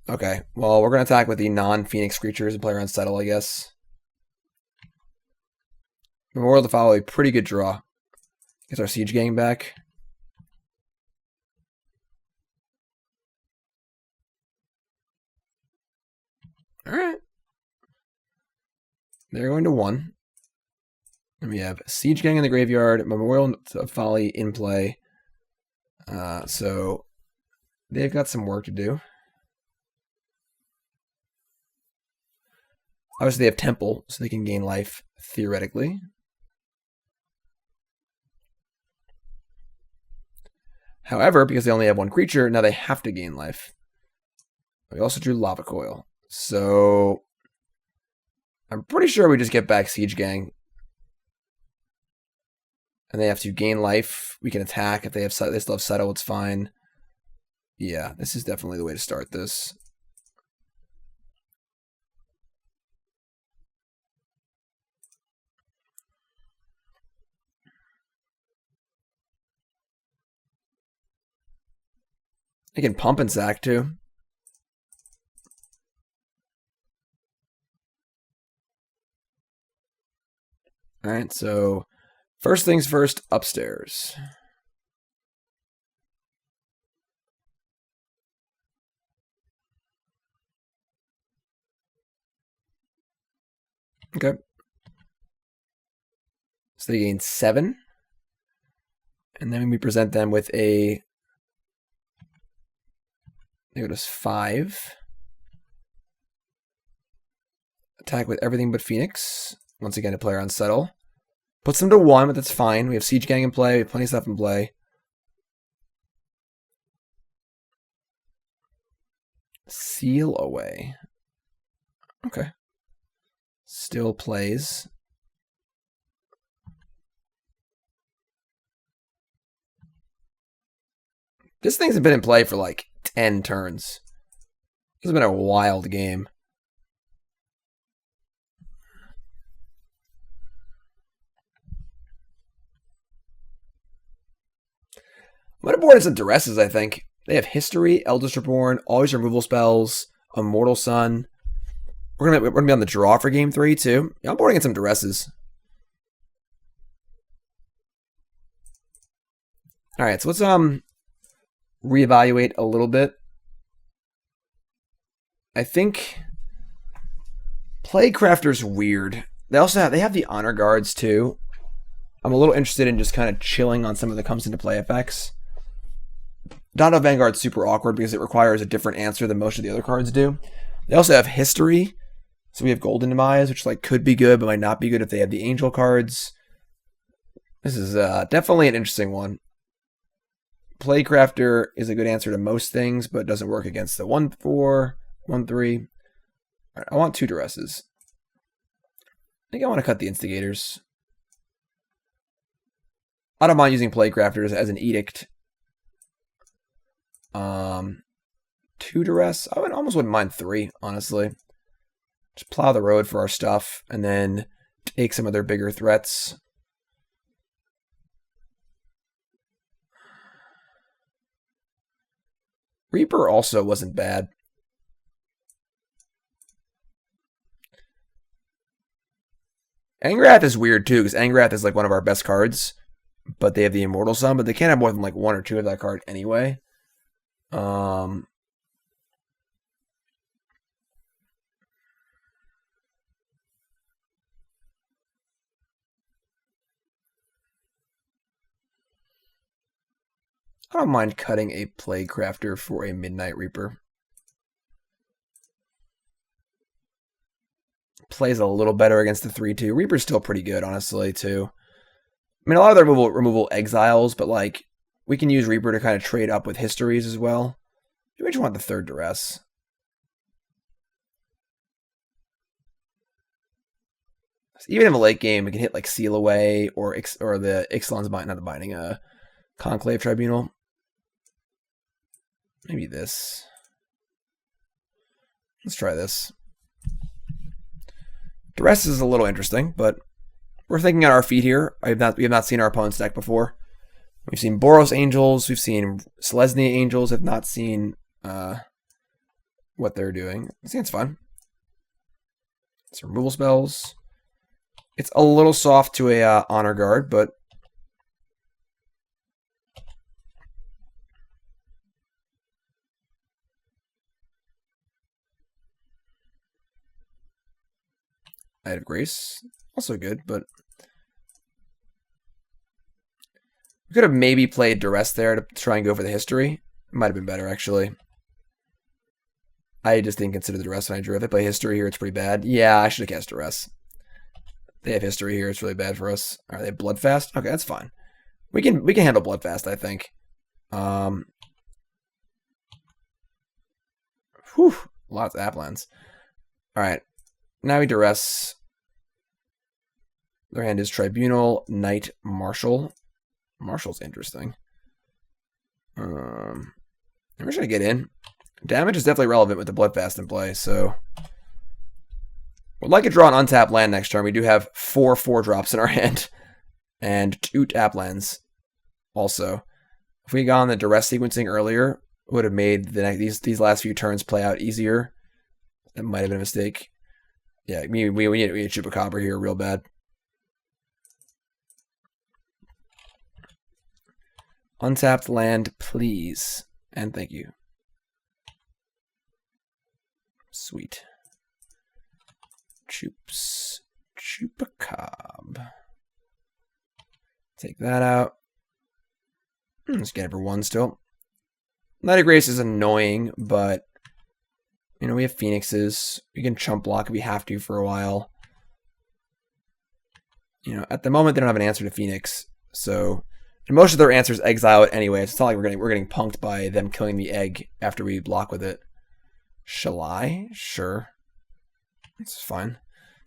Okay, well, we're going to attack with the non-Phoenix creatures and play around Settle, I guess. Memorial to Folly, pretty good draw. Gets our Siege Gang back. Alright. They're going to 1. And we have Siege Gang in the graveyard, Memorial to Folly in play. So they've got some work to do. Obviously, they have Temple, so they can gain life, theoretically. However, because they only have 1 creature, now they have to gain life. We also drew Lava Coil. So I'm pretty sure we just get back Siege Gang. And they have to gain life. We can attack. If they still have Settle, it's fine. Yeah, this is definitely the way to start this. They can pump and sack too. Alright, so first things first, upstairs. Okay. So they gain 7. And then we present them with a... They go to 5. Attack with everything but Phoenix. Once again, to play around Settle. Puts them to 1, but that's fine. We have Siege Gang in play. We have plenty of stuff in play. Seal away. Okay. Still plays. This thing's been in play for like 10 turns. This has been a wild game. I'm going to board in some Duresses, I think. They have History, Eldest Reborn, Always Removal Spells, Immortal Sun. We're gonna be on the draw for game 3 too. Yeah, I'm boarding in some Duresses. Alright, so let's reevaluate a little bit. I think Plaguecrafter's weird. They have the Honor Guards too. I'm a little interested in just kind of chilling on some of the comes into play effects. Dino Vanguard's super awkward because it requires a different answer than most of the other cards do. They also have History. So we have Golden Demise, which like could be good, but might not be good if they have the Angel cards. This is definitely an interesting one. Plaguecrafter is a good answer to most things, but doesn't work against the 1/4, 1/3. Right, I want 2 Duresses. I think I want to cut the Instigators. I don't mind using Plaguecrafters as an edict. 2 duress. I almost wouldn't mind 3, honestly. Just plow the road for our stuff, and then take some of their bigger threats. Reaper also wasn't bad. Angrath is weird too, because Angrath is like one of our best cards, but they have the Immortal Sun, but they can't have more than like 1 or 2 of that card anyway. I don't mind cutting a Plaguecrafter for a Midnight Reaper. Plays a little better against the 3/2. Reaper's still pretty good, honestly, too. I mean, a lot of their removal exiles, but like we can use Reaper to kind of trade up with histories as well. Maybe we just want the 3rd duress. Even in a late game, we can hit like Seal Away or the Ixalan's Bind, not the Binding, Conclave Tribunal. Maybe this. Let's try this. Duress is a little interesting, but we're thinking on our feet here. We have not seen our opponent's deck before. We've seen Boros Angels, we've seen Selesnya Angels, have not seen what they're doing. I think it's fun. Some removal spells. It's a little soft to a Honor Guard, but Knight of Grace, also good, but we could have maybe played Duress there to try and go for the history. It might have been better, actually. I just didn't consider the Duress when I drew. If they play history here, it's pretty bad. Yeah, I should have cast Duress. They have history here. It's really bad for us. Are they Bloodfast? Okay, that's fine. We can handle Bloodfast, I think. Whew, lots of Applands. All right, now we Duress. Their hand is Tribunal, Knight, Marshal. Marshal's interesting. We're just gonna get in. Damage is definitely relevant with the Bloodfast in play, so would like to draw an untapped land next turn. We do have 4 4-drops in our hand and 2 tap lands. Also, if we got on the Duress sequencing earlier, it would have made these last few turns play out easier. That might have been a mistake. Yeah, we need Chupacabra here real bad. Untapped land, please. And thank you. Sweet. Chupacabra. Take that out. Let's get it for 1 still. Knight of Grace is annoying, but you know, we have Phoenixes. We can chump block if we have to for a while. You know, at the moment they don't have an answer to Phoenix, so and most of their answers exile it anyway. It's not like we're getting punked by them killing the egg after we block with it. Shall I? Sure. It's fine.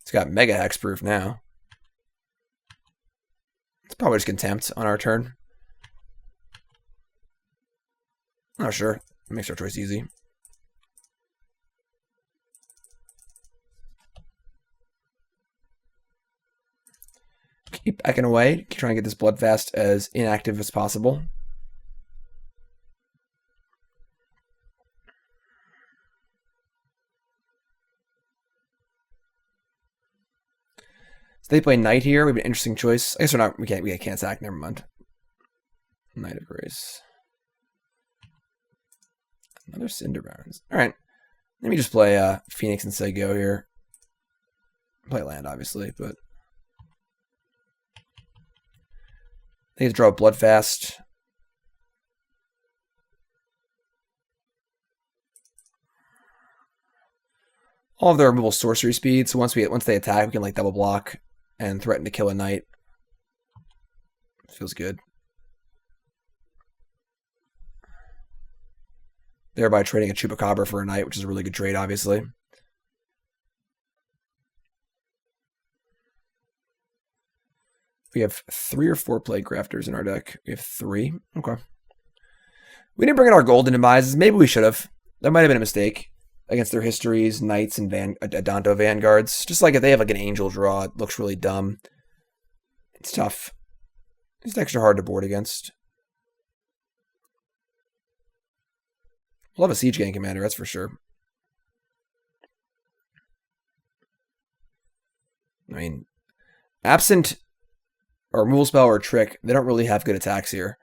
It's got Mega Hexproof now. It's probably just Contempt on our turn. Oh, sure. It makes our choice easy. Keep backing away. Keep trying to get this Bloodfast as inactive as possible. So they play Knight here. We have an interesting choice. I guess we're not. We can't sack. Never mind. Knight of Grace. Another Cinder Barrens. All right. Let me just play Phoenix and say go here. Play land, obviously, but they have to draw a Bloodfast. All of their removal sorcery speed. So once they attack, we can like double block and threaten to kill a knight. Feels good. Thereby trading a Chupacabra for a knight, which is a really good trade, obviously. We have 3 or 4 Plaguecrafters in our deck. We have 3. Okay. We didn't bring in our golden demises. Maybe we should have. That might have been a mistake against their histories, knights and Adanto vanguards. Just like if they have like an angel draw, it looks really dumb. It's tough. It's extra hard to board against. We'll have a siege gang commander, that's for sure. I mean, absent a removal spell or a trick, they don't really have good attacks here.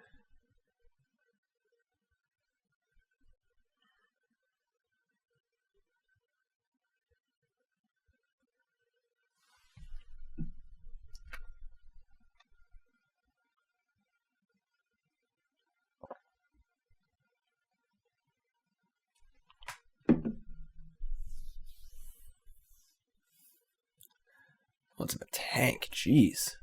What's in the tank? Jeez.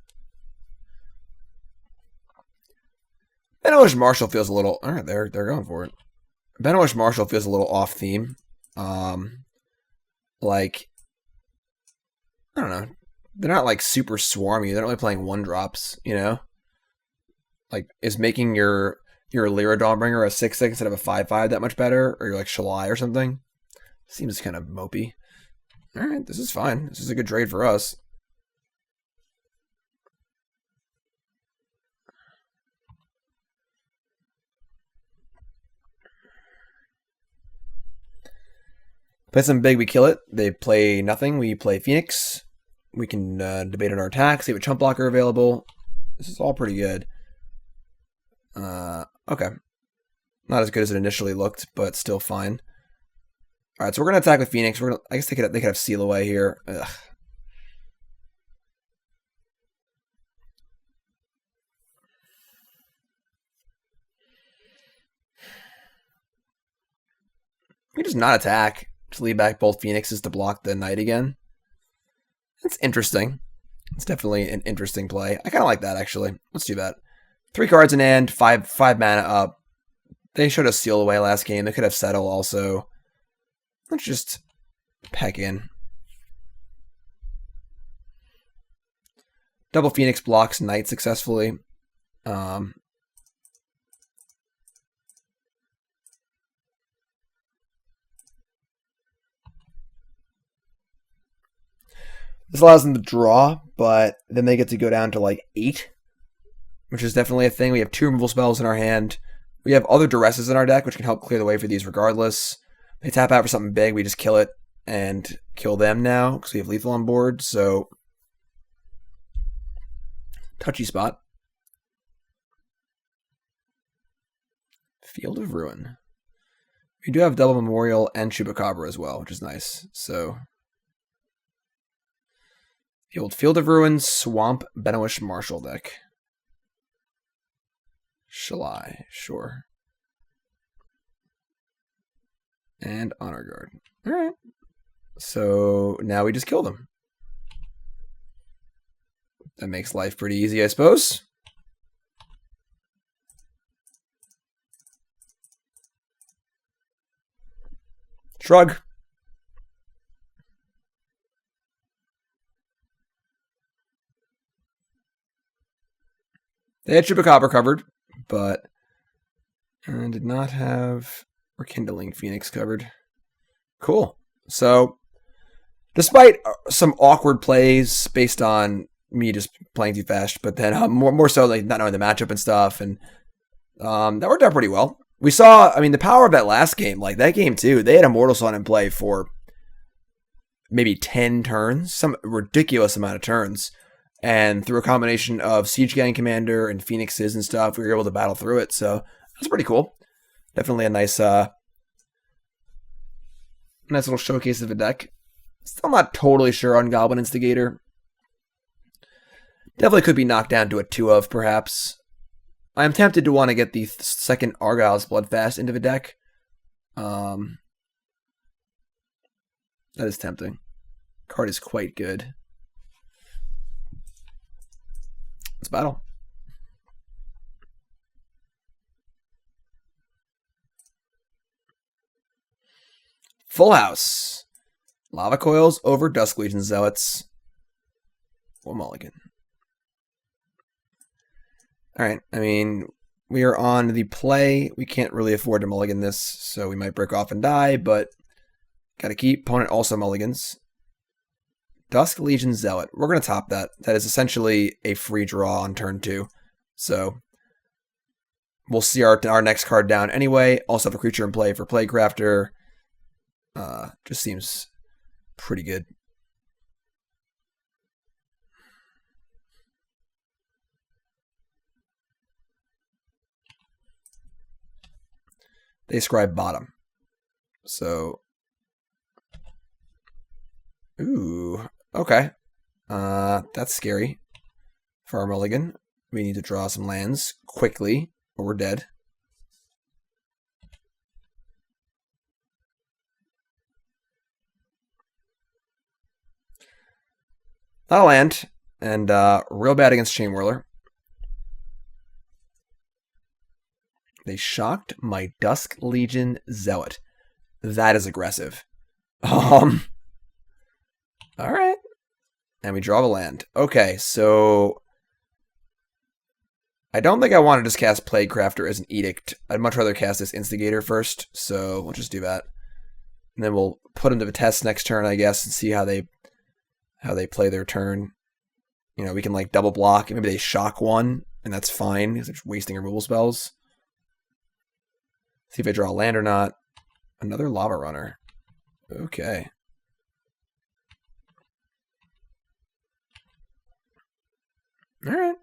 Benowish Marshal feels a little... Alright, they're going for it. Benowish Marshal feels a little off theme. Like... I don't know. They're not like super swarmy. They're not really playing 1-drops, you know? Like, is making your Lyra Dawnbringer a 6/6 instead of a 5/5 that much better? Or you're like Shalai or something? Seems kind of mopey. Alright, this is fine. This is a good trade for us. Play something big, we kill it. They play nothing, we play Phoenix. We can debate on our attacks, save a chump blocker available. This is all pretty good. Okay. Not as good as it initially looked, but still fine. Alright, so we're going to attack with Phoenix. I guess they could have Seal Away here. Ugh. We just not attack. Just leave back both Phoenixes to block the Knight again. That's interesting. It's definitely an interesting play. I kind of like that, actually. Let's do that. 3 cards in hand, 5 mana up. They showed us Seal Away last game. They could have Settle also. Let's just peck in. Double Phoenix blocks Knight successfully. This allows them to draw, but then they get to go down to like 8, which is definitely a thing. We have 2 removal spells in our hand. We have other Duresses in our deck, which can help clear the way for these regardless. They tap out for something big, we just kill it and kill them now, because we have lethal on board, so... touchy spot. Field of Ruin. We do have Double Memorial and Chupacabra as well, which is nice, so... The old Field of Ruins, Swamp, Benowish Marshal deck. Shalai, sure. And Honor Guard. Alright. So now we just kill them. That makes life pretty easy, I suppose. Shrug. They had Chupacabra covered, but did not have Rekindling Phoenix covered. Cool. So, despite some awkward plays based on me just playing too fast, but then more so like not knowing the matchup and stuff, and that worked out pretty well. We saw, I mean, the power of that last game, like that game too, they had Immortal Sun in play for maybe 10 turns, some ridiculous amount of turns. And through a combination of Siege Gang Commander and Phoenixes and stuff, we were able to battle through it. So that's pretty cool. Definitely a nice little showcase of a deck. Still not totally sure on Goblin Instigator. Definitely could be knocked down to a 2 of, perhaps. I'm tempted to want to get the second Arguel's Bloodfast into the deck. That is tempting. Card is quite good. Let's battle. Full house. Lava Coils over Dusk Legion Zealots. One mulligan. Alright, I mean, We are on the play. We can't really afford to mulligan this, so we might break off and die, but gotta keep. Opponent also mulligans. Dusk, Legion, Zealot. We're going to top that. That is essentially a free draw on turn 2. So we'll see our next card down anyway. Also have a creature in play for Plaguecrafter. Just seems pretty good. They scribe bottom. So, ooh, okay. That's scary. For our mulligan, we need to draw some lands quickly, or we're dead. Not a land, and real bad against Chainwhirler. They shocked my Dusk Legion Zealot. That is aggressive. All right. And we draw the land. Okay, so I don't think I want to just cast Plaguecrafter as an edict. I'd much rather cast this Instigator first, so we'll just do that. And then we'll put them to the test next turn, I guess, and see how they play their turn. You know, we can like double block. Maybe they shock one, and that's fine because they're just wasting removal spells. See if I draw a land or not. Another Lava Runner. Okay. Alright.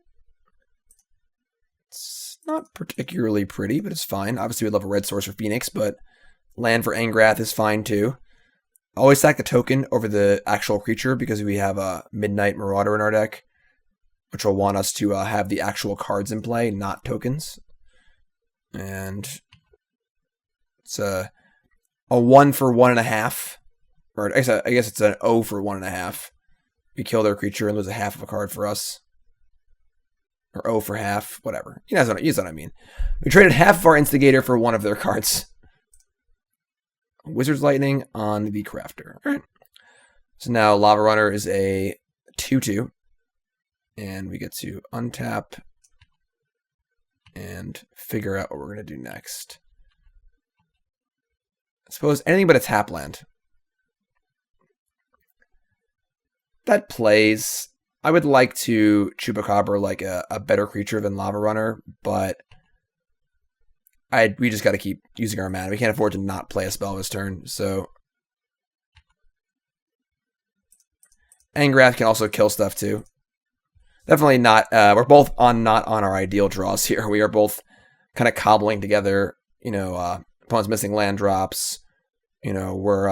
It's not particularly pretty, but it's fine. Obviously, we'd love a red source for Phoenix, but land for Angrath is fine too. Always sack the token over the actual creature because we have a Midnight Marauder in our deck, which will want us to have the actual cards in play, not tokens. And it's a 1 for 1.5. Or I guess it's an 0 for 1.5. We kill their creature and lose a half of a card for us. Or 0 for half, whatever. You know what I mean. We traded half of our Instigator for one of their cards. Wizard's Lightning on the Crafter. Alright. So now Lava Runner is a 2/2. And we get to untap and figure out what we're going to do next. I suppose anything but a tap land. That plays. I would like to Chupacabra like a better creature than Lava Runner, but we just got to keep using our mana. We can't afford to not play a spell this turn, so Angrath can also kill stuff too. Definitely not. We're both not on our ideal draws here. We are both kind of cobbling together. You know, opponent's missing land drops. You know, we're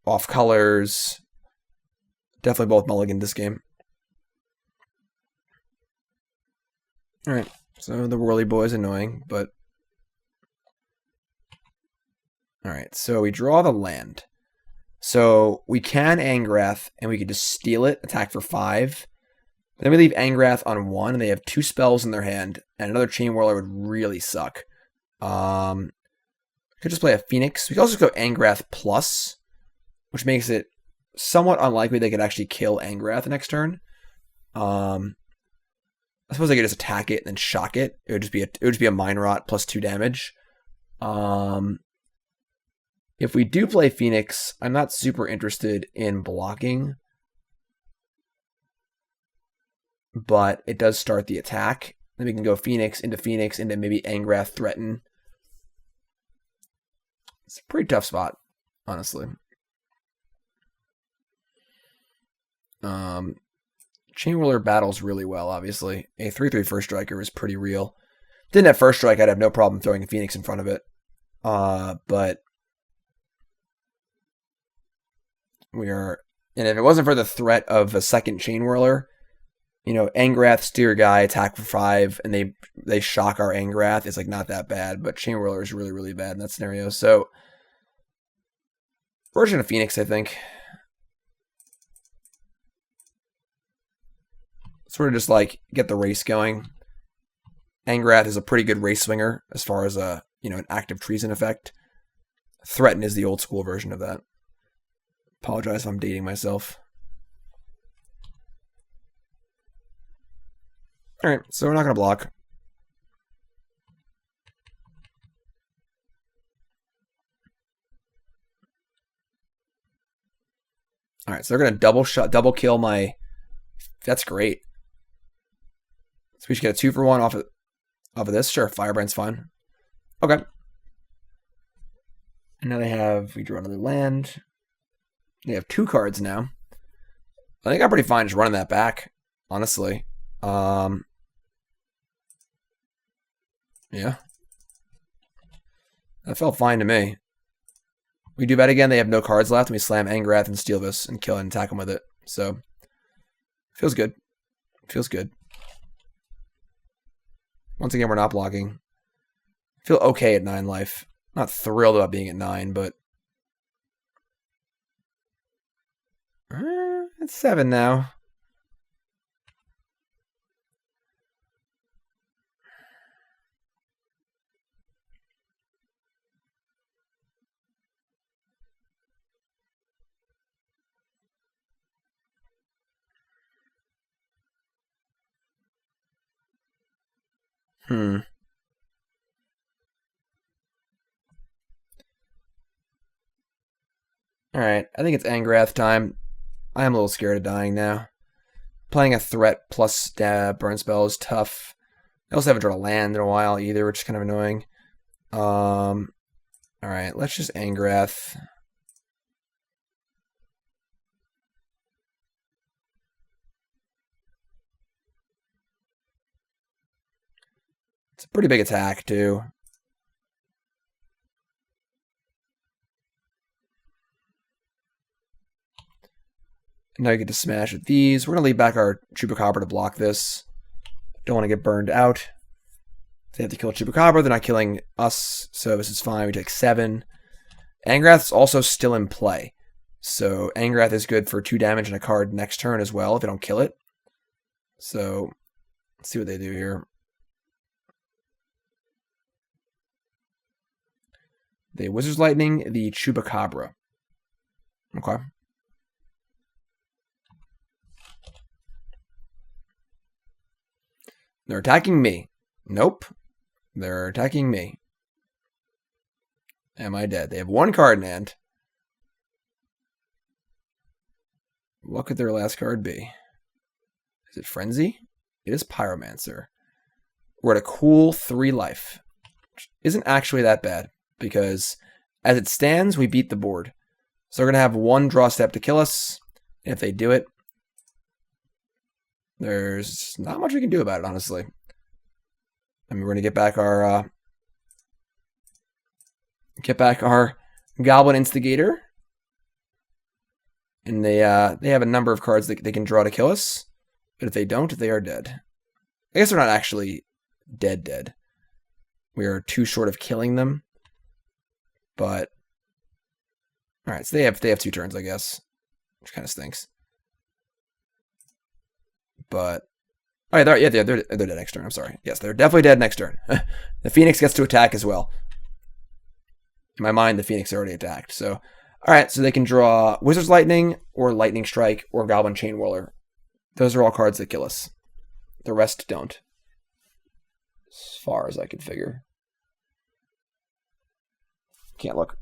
off colors. Definitely both mulligan this game. Alright, so the Whirly Boy is annoying, but... Alright, so we draw the land. So we can Angrath, and we could just steal it, attack for 5. Then we leave Angrath on 1, and they have 2 spells in their hand, and another Chainwhirler would really suck. Could just play a Phoenix. We could also go Angrath plus, which makes it somewhat unlikely they could actually kill Angrath next turn. I suppose I could just attack it and then shock it. It would just be a Mind Rot plus 2 damage. If we do play Phoenix, I'm not super interested in blocking, but it does start the attack. Then we can go Phoenix into maybe Angrath threaten. It's a pretty tough spot, honestly. Chainwhirler battles really well, obviously. A 3/3 first striker is pretty real. Didn't have first strike, I'd have no problem throwing a Phoenix in front of it. But we are, and if it wasn't for the threat of a second Chainwhirler, you know, Angrath, steer guy, attack for 5, and they shock our Angrath, it's like not that bad, but Chainwhirler is really, really bad in that scenario. So, version of Phoenix, I think. Sort of just like get the race going. Angrath is a pretty good race swinger as far as an active treason effect. Threaten is the old school version of that. Apologize if I'm dating myself. Alright, so we're not going to block. All right, so they're gonna double kill my. That's great. So we should get a 2-for-1 off of this. Sure, Firebrand's fine. Okay. And now we draw another land. They have 2 cards now. I think I'm pretty fine just running that back, honestly. Yeah. That felt fine to me. We do that again, they have no cards left, and we slam Angrath and steal this and kill it and attack them with it. So, feels good. Feels good. Once again, we're not blocking. Feel okay at 9 life. Not thrilled about being at 9, but... It's 7 now. Alright, I think it's Angrath time. I am a little scared of dying now. Playing a threat plus burn spell is tough. I also haven't drawn a land in a while either, which is kind of annoying. Alright, let's just Angrath. It's a pretty big attack, too. Now you get to smash with these. We're going to leave back our Chupacabra to block this. Don't want to get burned out. If they have to kill Chupacabra, they're not killing us, so this is fine. We take 7. Angrath's also still in play. So Angrath is good for 2 damage and a card next turn as well if they don't kill it. So let's see what they do here. They Wizard's Lightning the Chupacabra. Okay. They're attacking me. Nope. They're attacking me. Am I dead? They have 1 card in hand. What could their last card be? Is it Frenzy? It is Pyromancer. We're at a cool 3 life. Which isn't actually that bad, because as it stands, we beat the board. So they're going to have 1 draw step to kill us. And if they do it, there's not much we can do about it, honestly. I mean, we're going to get back our Goblin Instigator. And they have a number of cards that they can draw to kill us. But if they don't, they are dead. I guess they're not actually dead. We are too short of killing them. But alright, so they have 2 turns, I guess. Which kind of stinks. But alright, they're dead next turn. I'm sorry. Yes, they're definitely dead next turn. The Phoenix gets to attack as well. In my mind, the Phoenix already attacked. So alright, so they can draw Wizard's Lightning or Lightning Strike or Goblin Chain Whirler. Those are all cards that kill us. The rest don't. As far as I can figure. Can't look.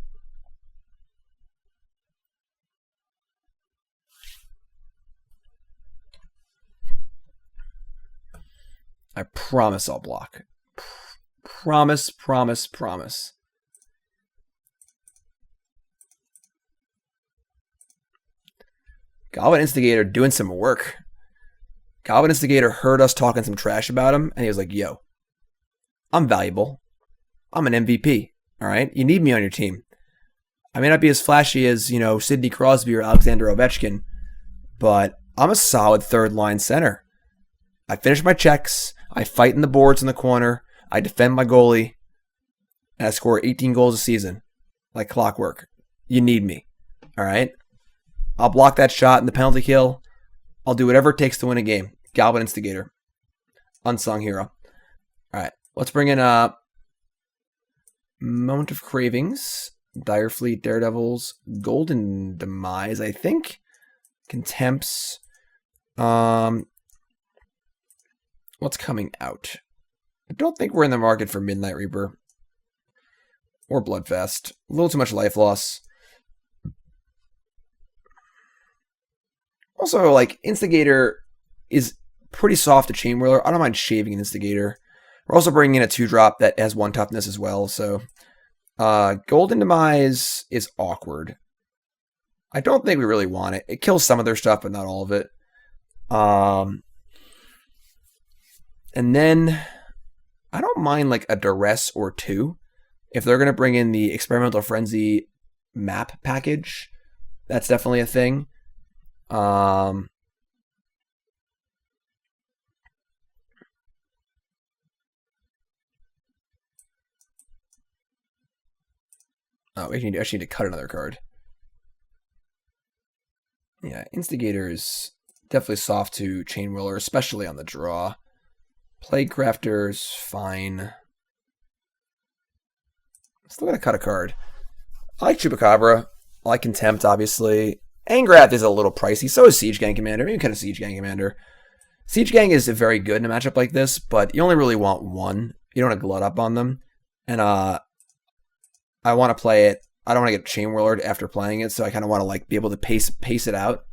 I promise I'll block. Promise. Goblin Instigator doing some work. Goblin Instigator heard us talking some trash about him, and he was like, yo, I'm valuable. I'm an MVP. All right? You need me on your team. I may not be as flashy as, Sidney Crosby or Alexander Ovechkin, but I'm a solid 3rd-line center. I finish my checks. I fight in the boards in the corner. I defend my goalie. And I score 18 goals a season. Like clockwork. You need me. All right? I'll block that shot in the penalty kill. I'll do whatever it takes to win a game. Goblin Instigator. Unsung hero. All right. Let's bring in Moment of Cravings. Direfleet, Daredevils. Golden Demise, I think. Contempts. What's coming out? I don't think we're in the market for Midnight Reaper. Or Bloodfest. A little too much life loss. Also, like, Instigator is pretty soft to Chain Whirler. I don't mind shaving an Instigator. We're also bringing in a 2-drop that has 1 toughness as well, so... Golden Demise is awkward. I don't think we really want it. It kills some of their stuff, but not all of it. And then I don't mind like a Duress or 2. If they're going to bring in the Experimental Frenzy map package, that's definitely a thing. Oh, we actually need to cut another card. Yeah, Instigator is definitely soft to Chain Whirler, especially on the draw. Plaguecrafter's fine. Still gotta cut a card. I like Chupacabra. I like Contempt, obviously. Angrath is a little pricey. So is Siege Gang Commander. Maybe kind of Siege Gang Commander. Siege Gang is very good in a matchup like this, but you only really want one. You don't want to glut up on them. And I want to play it. I don't want to get Chain Whirlered after playing it, so I kind of want to like be able to pace it out.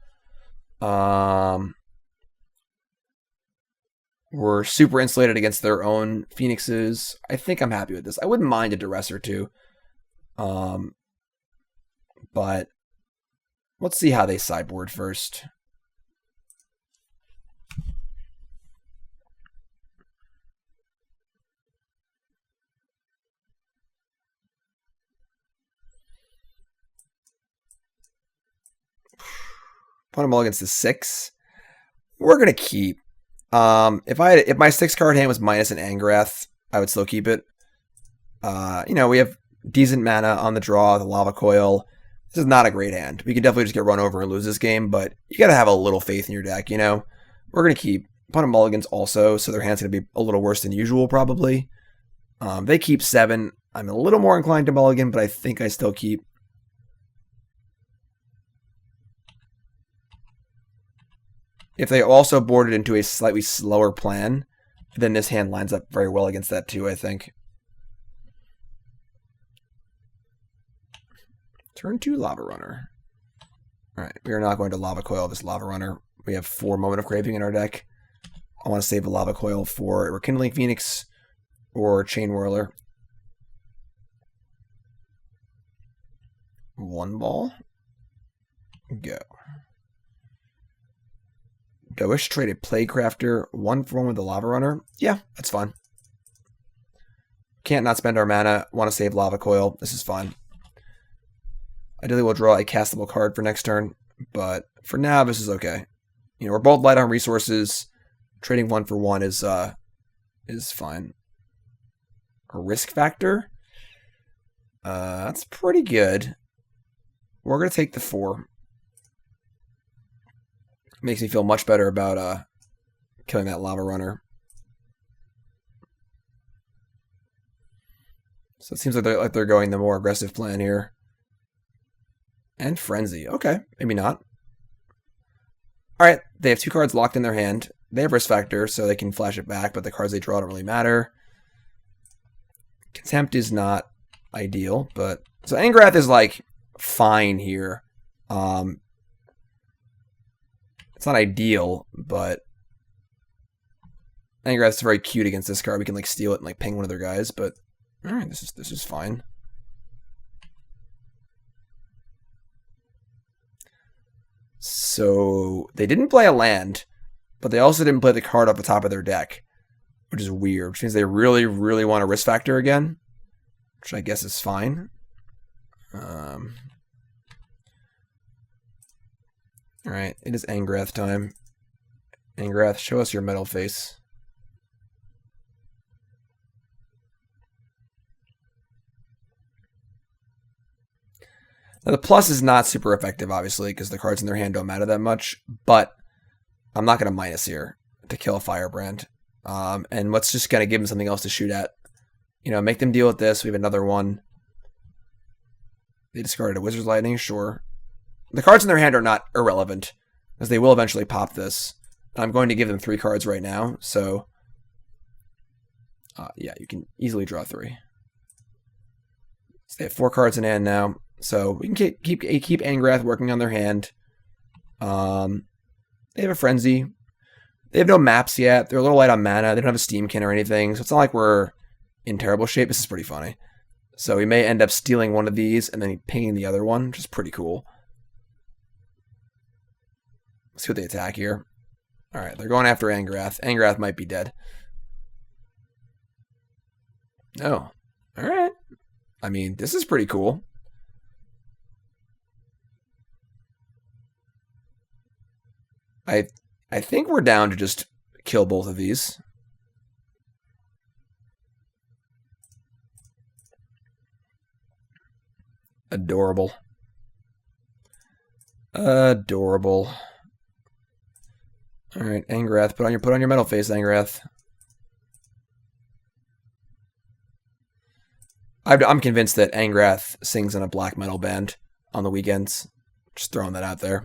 We're super insulated against their own Phoenixes. I think I'm happy with this. I wouldn't mind a Duress or 2. But let's see how they sideboard first. Put them all against the 6. We're gonna keep. If my 6-card hand was minus an Angrath, I would still keep it. We have decent mana on the draw, the Lava Coil. This is not a great hand. We could definitely just get run over and lose this game, but you gotta have a little faith in your deck, We're gonna keep. Opponent mulligans also, so their hand's gonna be a little worse than usual, probably. They keep 7. I'm a little more inclined to mulligan, but I think I still keep. If they also boarded into a slightly slower plan, then this hand lines up very well against that too, I think. Turn 2 Lava Runner. Alright, we are not going to Lava Coil this Lava Runner. We have 4 Moment of Craving in our deck. I want to save the Lava Coil for Rekindling Phoenix or Chain Whirler. 1 ball. Go. Do I wish to trade a Plaguecrafter 1-for-1 with the Lava Runner? Yeah, that's fine. Can't not spend our mana. Want to save Lava Coil. This is fine. Ideally, we'll draw a castable card for next turn, but for now, this is okay. We're both light on resources. Trading 1-for-1 is fine. A risk factor? That's pretty good. We're going to take the 4. Makes me feel much better about killing that Lava Runner. So it seems like they're going the more aggressive plan here. And Frenzy. Okay, maybe not. Alright, they have 2 cards locked in their hand. They have Risk Factor, so they can flash it back, but the cards they draw don't really matter. Contempt is not ideal, but... So Angrath is, like, fine here. It's not ideal, but Angrath's very cute against this card. We can like steal it and like ping one of their guys, but alright, this is fine. So they didn't play a land, but they also didn't play the card off the top of their deck, which is weird, which means they really, really want a Risk Factor again, which I guess is fine. Alright, it is Angrath time. Angrath, show us your metal face. Now the plus is not super effective, obviously, because the cards in their hand don't matter that much, but I'm not going to minus here to kill a Firebrand. And let's just kind of give them something else to shoot at. Make them deal with this. We have another one. They discarded a Wizard's Lightning, sure. The cards in their hand are not irrelevant, as they will eventually pop this. I'm going to give them 3 cards right now, so... yeah, you can easily draw 3. So they have 4 cards in hand now, so we can keep Angrath working on their hand. They have a Frenzy. They have no maps yet. They're a little light on mana. They don't have a Steamkin or anything, so it's not like we're in terrible shape. This is pretty funny. So we may end up stealing one of these and then pinging the other one, which is pretty cool. Let's see what they attack here. All right, they're going after Angrath. Angrath might be dead. Oh, all right. I mean, this is pretty cool. I think we're down to just kill both of these. Adorable. Adorable. All right, Angrath, put on your metal face, Angrath. I'm convinced that Angrath sings in a black metal band on the weekends. Just throwing that out there.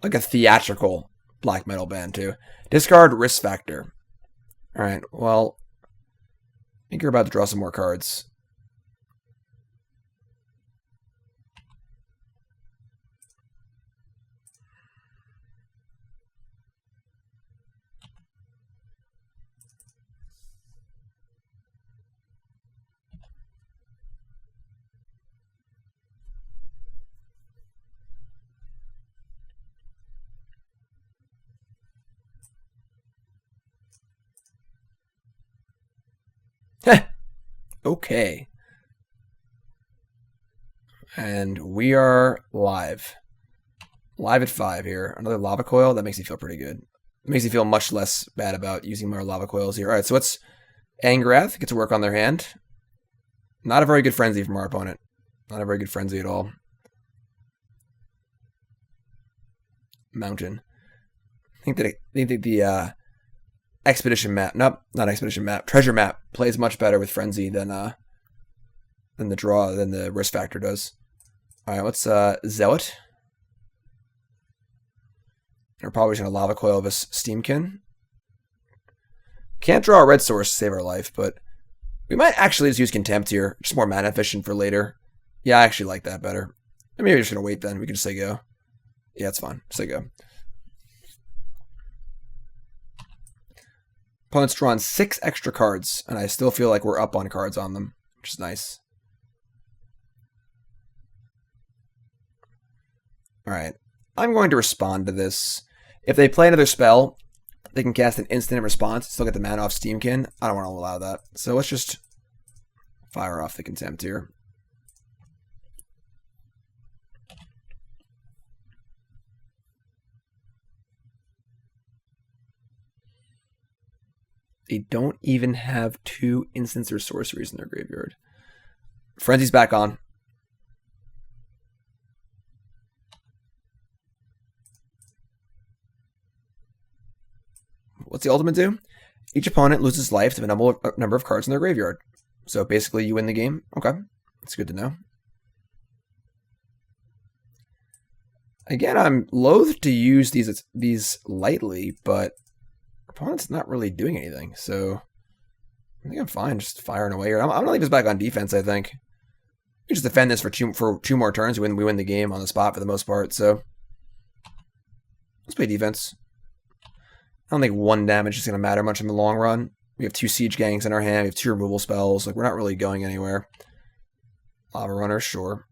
Like a theatrical black metal band, too. Discard Risk Factor. Alright, well, I think you're about to draw some more cards. Okay. And we are live. Live at 5 here. Another Lava Coil. That makes me feel pretty good. It makes me feel much less bad about using more Lava Coils here. Alright, so it's Angrath. Get to work on their hand. Not a very good Frenzy from our opponent. Not a very good Frenzy at all. Mountain. I think that the Expedition map. Nope, not Expedition map. Treasure map plays much better with Frenzy than the Risk Factor does. Alright, what's Zealot? We're probably just gonna Lava Coil this Steamkin. Can't draw a red source to save our life, but we might actually just use Contempt here. Just more mana efficient for later. Yeah, I actually like that better. Maybe we're just gonna wait then. We can just say go. Yeah, it's fine. Say go. Opponent's drawn 6 extra cards, and I still feel like we're up on cards on them, which is nice. Alright, I'm going to respond to this. If they play another spell, they can cast an instant response, still get the mana off Steamkin. I don't want to allow that. So let's just fire off the Contempt here. They don't even have 2 instants or sorceries in their graveyard. Frenzy's back on. What's the ultimate do? Each opponent loses life to the number of cards in their graveyard. So basically you win the game. Okay, that's good to know. Again, I'm loath to use these lightly, but opponent's not really doing anything, so I think I'm fine just firing away here. I'm going to leave this back on defense, I think. We just defend this for two more turns. We win the game on the spot for the most part, so let's play defense. I don't think 1 damage is going to matter much in the long run. We have 2 Siege Gangs in our hand. We have 2 removal spells. Like, we're not really going anywhere. Lava Runner, sure.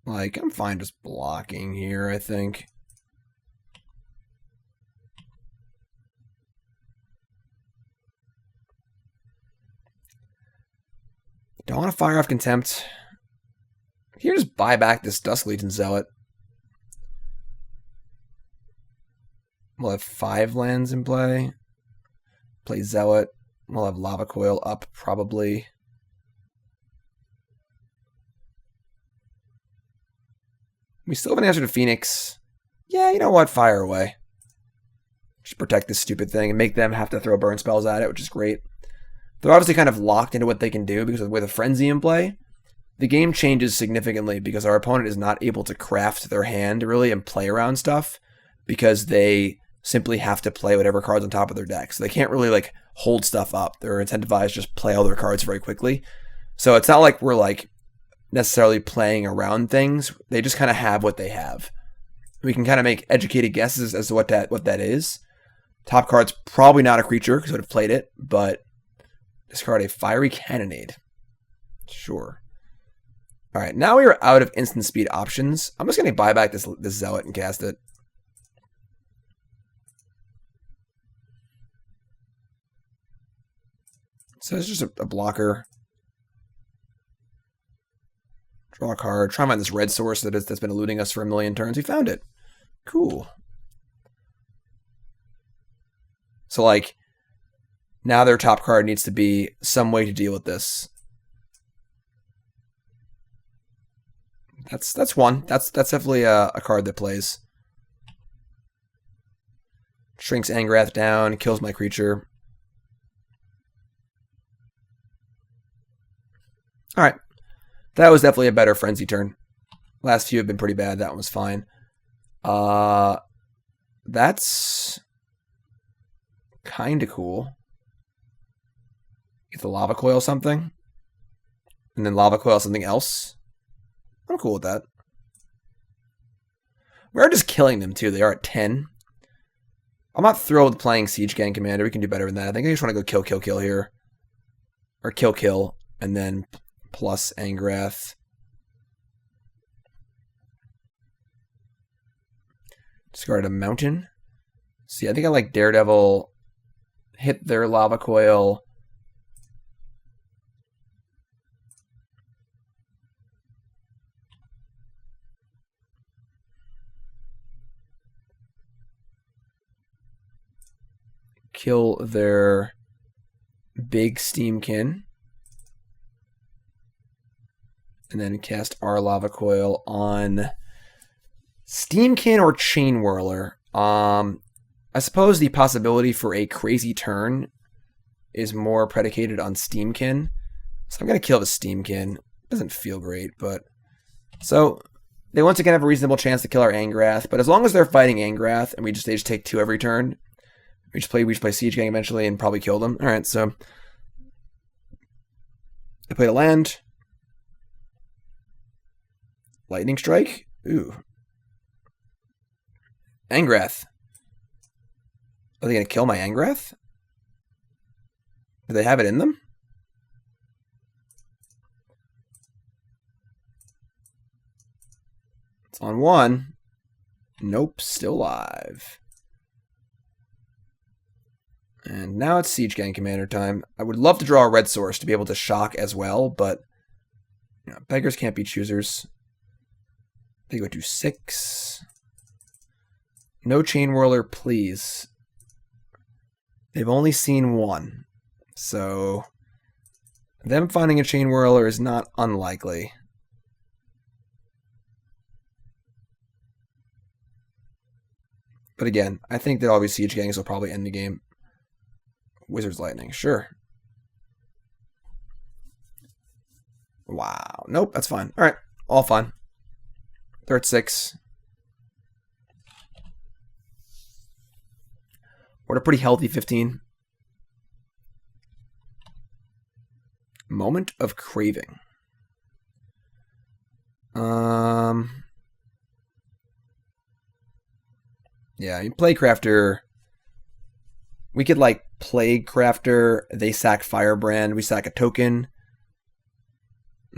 Like, I'm fine just blocking here, I think. Don't want to fire off Contempt. Here, just buy back this Dusk Legion Zealot. We'll have 5 lands in play. Play Zealot. We'll have Lava Coil up, probably. We still have an answer to Phoenix. Yeah, you know what? Fire away. Just protect this stupid thing and make them have to throw burn spells at it, which is great. They're obviously kind of locked into what they can do because with a Frenzy in play, the game changes significantly because our opponent is not able to craft their hand really and play around stuff because they simply have to play whatever cards on top of their deck. So they can't really like hold stuff up. They're incentivized to just play all their cards very quickly. So it's not like we're like necessarily playing around things. They just kind of have what they have. We can kind of make educated guesses as to what that is. Top card's probably not a creature because I would have played it, but discard a Fiery Cannonade. Sure. All right, now we are out of instant speed options. I'm just going to buy back this Zealot and cast it. So it's just a blocker. Draw a card. Try and find this red source that's been eluding us for a million turns. We found it. Cool. So, like, now their top card needs to be some way to deal with this. That's one. That's definitely a card that plays. Shrinks Angrath down, kills my creature. All right. That was definitely a better Frenzy turn. Last few have been pretty bad. That one was fine. That's kind of cool. Get the Lava Coil something. And then Lava Coil something else. I'm cool with that. We're just killing them, too. They are at 10. I'm not thrilled with playing Siege Gang Commander. We can do better than that. I think I just want to go kill here. Or kill. And then plus Angrath. Discard a Mountain. See, I think I like Daredevil. Hit their Lava Coil. Kill their big Steamkin. And then cast our Lava Coil on Steamkin or Chain Whirler. I suppose the possibility for a crazy turn is more predicated on Steamkin. So I'm going to kill the Steamkin. Doesn't feel great, but... So, they once again have a reasonable chance to kill our Angrath, but as long as they're fighting Angrath, and they just take 2 every turn, we just play Siege Gang eventually and probably kill them. Alright, so... I played a land. Lightning Strike? Ooh. Angrath. Are they going to kill my Angrath? Do they have it in them? It's on 1. Nope, still alive. And now it's Siege Gang Commander time. I would love to draw a red source to be able to shock as well, but beggars can't be choosers. They go to 6. No Chain Whirler, please. They've only seen 1. So, them finding a Chain Whirler is not unlikely. But again, I think that all these Siege Gangs will probably end the game. Wizard's Lightning, sure. Wow. Nope, that's fine. All right, all fine. They're at 6. What a pretty healthy 15. Moment of Craving. Yeah, I mean, Plaguecrafter. We could like Plaguecrafter. They sack Firebrand. We sack a token.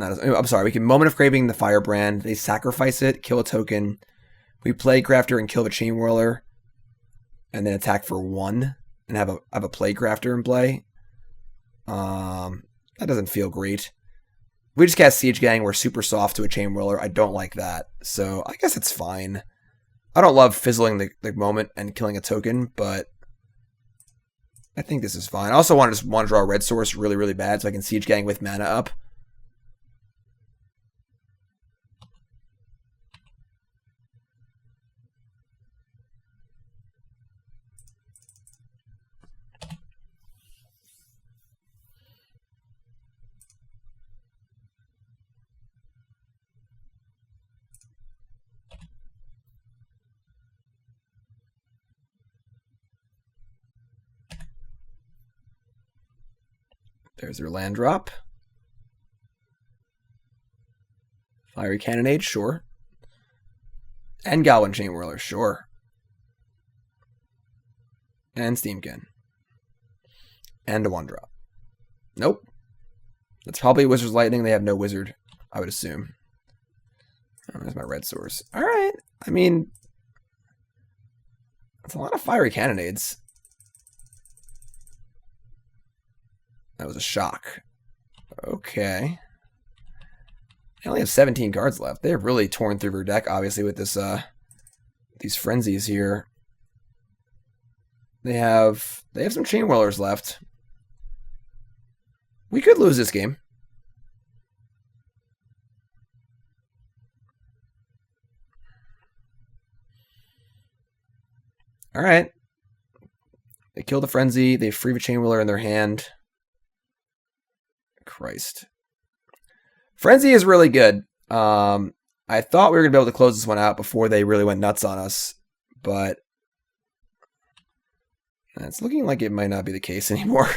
I'm sorry. We can Moment of Craving the Firebrand. They sacrifice it, kill a token. We Plaguecrafter and kill the Chain Whirler, and then attack for 1 and have a Plaguecrafter in play. That doesn't feel great. We just cast Siege Gang. We're super soft to a Chain Whirler. I don't like that, so I guess it's fine. I don't love fizzling the moment and killing a token, but I think this is fine. I also want to draw a red source really, really bad so I can Siege Gang with mana up. There's their land drop. Fiery Cannonade, sure. And Goblin Chain Whirler, sure. And Steamkin. And a 1-drop. Nope. That's probably Wizard's Lightning. They have no wizard, I would assume. Oh, there's my red source. Alright. I mean, that's a lot of Fiery Cannonades. That was a shock. Okay. They only have 17 cards left. They've really torn through their deck, obviously, with this these frenzies here. They have some Chain Whirlers left. We could lose this game. All right. They kill the frenzy. They free the Chain Whirler in their hand. Christ. Frenzy is really good. I thought we were going to be able to close this one out before they really went nuts on us, but it's looking like it might not be the case anymore.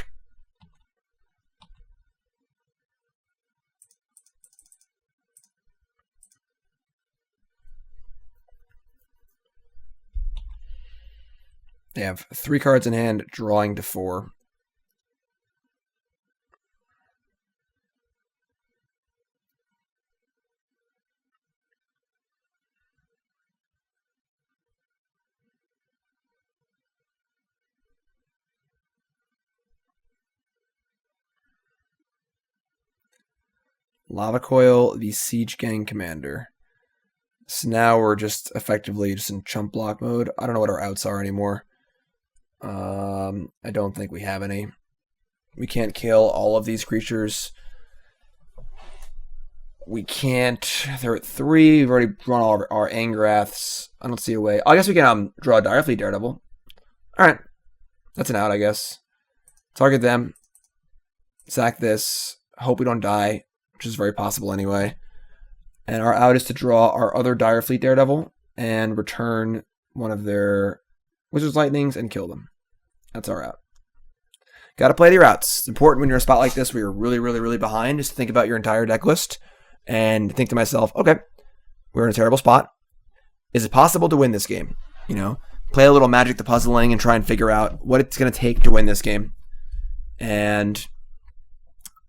They have 3 cards in hand, drawing to 4. Lava Coil, the Siege Gang Commander. So now we're just effectively just in chump block mode. I don't know what our outs are anymore. I don't think we have any. We can't kill all of these creatures. We can't. They're at 3. We've already drawn all of our Angraths. I don't see a way. I guess we can draw a Direfleet Daredevil. Alright. That's an out, I guess. Target them. Sack this. Hope we don't die, which is very possible anyway. And our out is to draw our other Direfleet Daredevil and return one of their Wizard's Lightnings and kill them. That's our out. Got to play your outs. It's important when you're in a spot like this where you're really, really, really behind, is to think about your entire deck list and think to myself, okay, we're in a terrible spot. Is it possible to win this game? You know, play a little Magic the Puzzling and try and figure out what it's going to take to win this game. And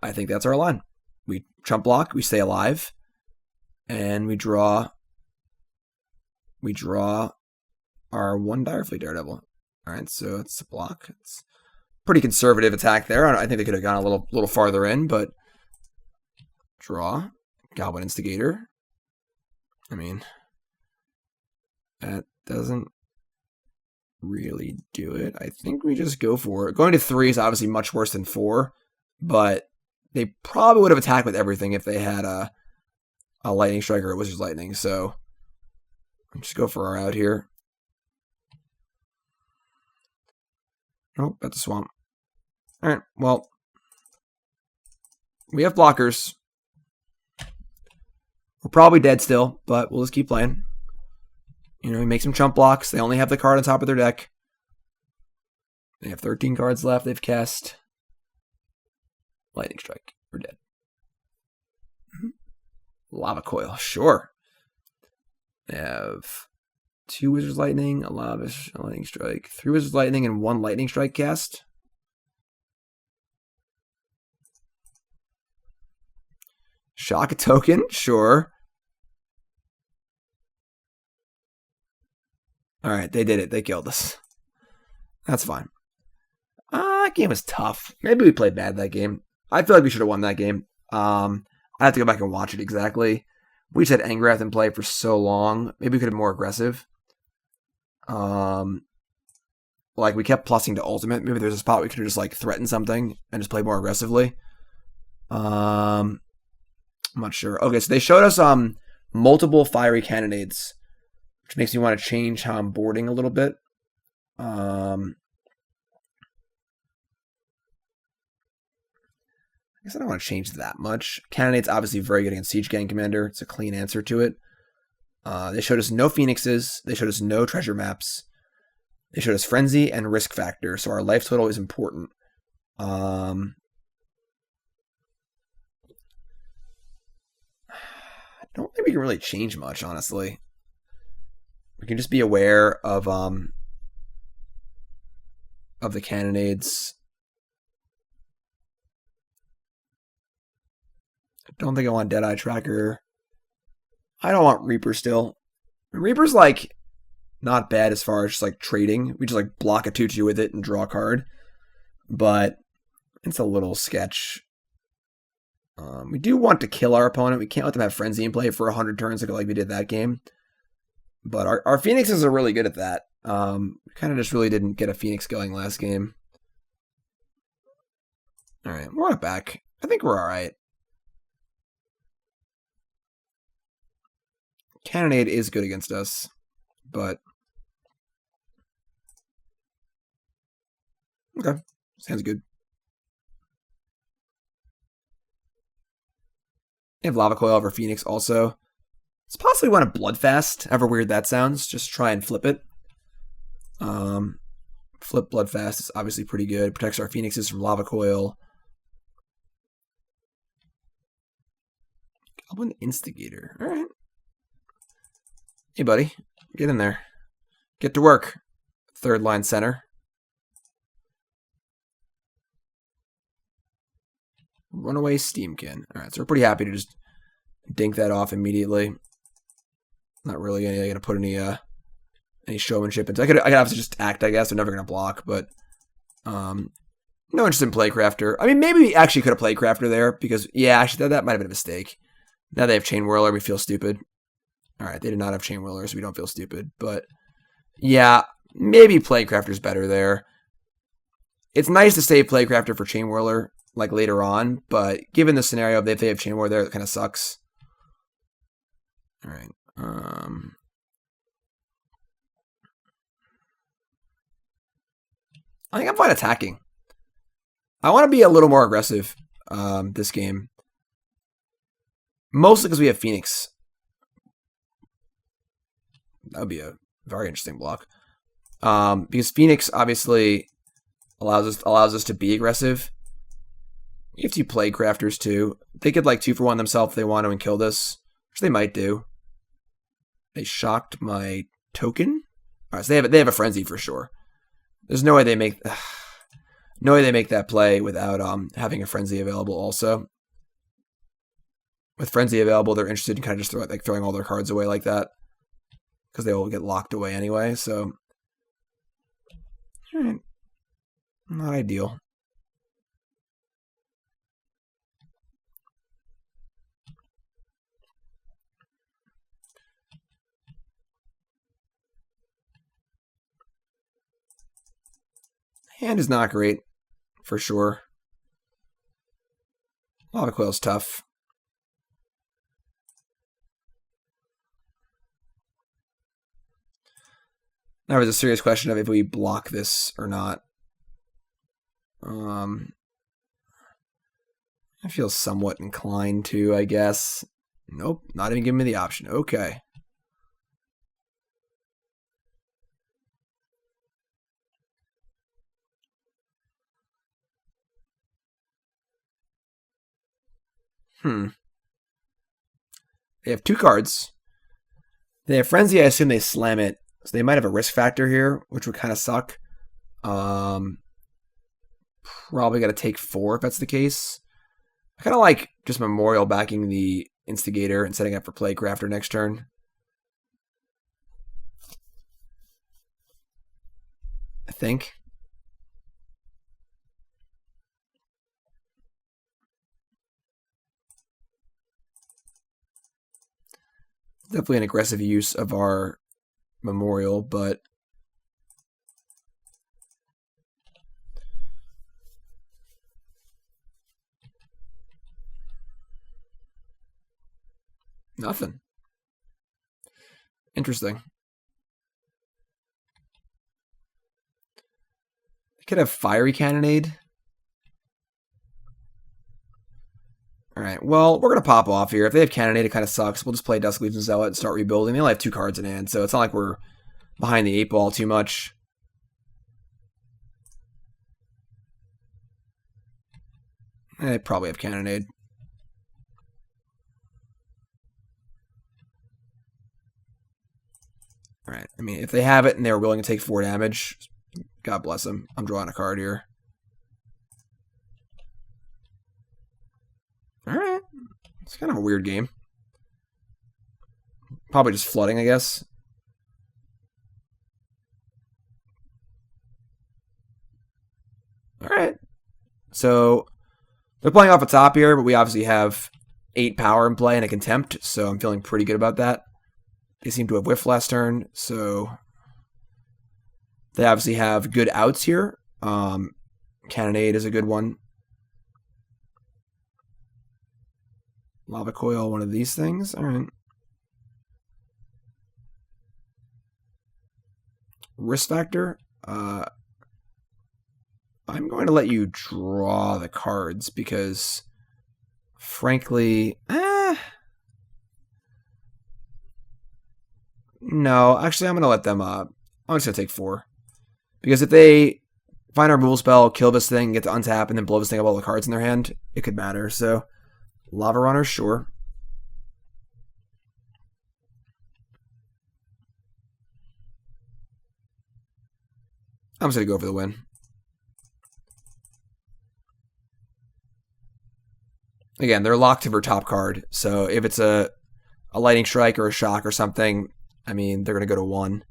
I think that's our line. We chump block, we stay alive, and we draw our 1 Direfleet Daredevil. All right, so it's a block. It's a pretty conservative attack there. I think they could have gone a little farther in, but draw Goblin Instigator. I mean, that doesn't really do it. I think we just go for it. Going to 3 is obviously much worse than 4, but they probably would have attacked with everything if they had a Lightning Strike or a Wizard's Lightning. So just go for our out here. Nope, that's a swamp. Alright, well, we have blockers. We're probably dead still, but we'll just keep playing. You know, we make some chump blocks. They only have the card on top of their deck. They have 13 cards left. They've cast Lightning Strike. We're dead. Lava Coil, sure. They have 2 Wizard's Lightning, a Lightning Strike, 3 Wizard's Lightning, and 1 Lightning Strike cast. Shock a token, sure. Alright, they did it. They killed us. That's fine. That game was tough. Maybe we played bad that game. I feel like we should have won that game. I have to go back and watch it exactly. We just had Angrath in play for so long. Maybe we could have been more aggressive. Like we kept plussing to ultimate. Maybe there's a spot we could have just like threatened something and just played more aggressively. I'm not sure. Okay, so they showed us multiple fiery cannonades, which makes me want to change how I'm boarding a little bit. I guess I don't want to change that much. Cannonade's obviously very good against Siege Gang Commander. It's a clean answer to it. They showed us no Phoenixes. They showed us no treasure maps. They showed us Frenzy and Risk Factor, so our life total is important. don't think we can really change much, honestly. We can just be aware of the cannonades. I don't think I want Deadeye Tracker. I don't want Reaper still. Reaper's like not bad as far as just like trading. We just like block a 2/2 with it and draw a card. But it's a little sketch. We do want to kill our opponent. We can't let them have Frenzy in play for 100 turns like we did that game. But our Phoenixes are really good at that. We kind of just really didn't get a Phoenix going last game. Alright, we're not back. I think we're alright. Cannonade is good against us, but... Okay, sounds good. They have Lava Coil over Phoenix also. It's possibly one of Bloodfast, however weird that sounds. Just try and flip it. Flip Bloodfast is obviously pretty good. It protects our Phoenixes from Lava Coil. Goblin Instigator. Alright. Hey, buddy. Get in there. Get to work. Third line center. Runaway Steamkin. Alright, so we're pretty happy to just dink that off immediately. Not really going to put any showmanship into. I could have to just act, I guess. They're never going to block, but no interest in Plaguecrafter. I mean, maybe we actually could have Plaguecrafter there because, yeah, actually that might have been a mistake. Now they have Chain Whirler, we feel stupid. All right, they did not have Chain Whirler, so we don't feel stupid. But yeah, maybe Plaguecrafter's better there. It's nice to save Plaguecrafter for Chain Whirler like later on, but given the scenario, if they have Chain Whirler there, it kind of sucks. All right. I think I'm fine attacking. I want to be a little more aggressive this game. Mostly because we have Phoenix. That would be a very interesting block. Because Phoenix obviously allows us to be aggressive. You have two Plaguecrafters too. They could like 2-for-1 themselves if they want to and kill this, which they might do. They shocked my token. All right, so they have a frenzy for sure. There's no way they make that play without having a frenzy available. Also, with frenzy available, they're interested in kind of just throwing all their cards away like that because they will get locked away anyway. So, all right, not ideal. Hand is not great, for sure. Lava Coil's tough. Now there's a serious question of if we block this or not. I feel somewhat inclined to, I guess. Nope, not even giving me the option. Okay. They have 2 cards. They have Frenzy. I assume they slam it. So they might have a risk factor here, which would kind of suck. Probably got to take 4 if that's the case. I kind of like just Memorial backing the Instigator and setting up for Plaguecrafter next turn. I think. Definitely an aggressive use of our Memorial, but nothing. Interesting. They could have Fiery Cannonade. Alright, well, we're going to pop off here. If they have Cannonade, it kind of sucks. We'll just play Dusk, Legion, Zealot and start rebuilding. They only have 2 cards in hand, so it's not like we're behind the 8 ball too much. They probably have Cannonade. Alright, I mean, if they have it and they're willing to take 4 damage, God bless them. I'm drawing a card here. Alright. It's kind of a weird game. Probably just flooding, I guess. Alright. So, they're playing off the top here, but we obviously have 8 power in play and a Contempt, so I'm feeling pretty good about that. They seem to have whiffed last turn, so they obviously have good outs here. Cannonade is a good one. Lava Coil, one of these things. All right. Risk Factor. I'm going to let you draw the cards because, frankly, no, actually, I'm going to let them, I'm just going to take 4. Because if they find our removal spell, kill this thing, get to untap, and then blow this thing up all the cards in their hand, it could matter. So, Lava Runner, sure. I'm just going to go for the win. Again, they're locked to their top card, so if it's a Lightning Strike or a Shock or something, I mean, they're going to go to 1.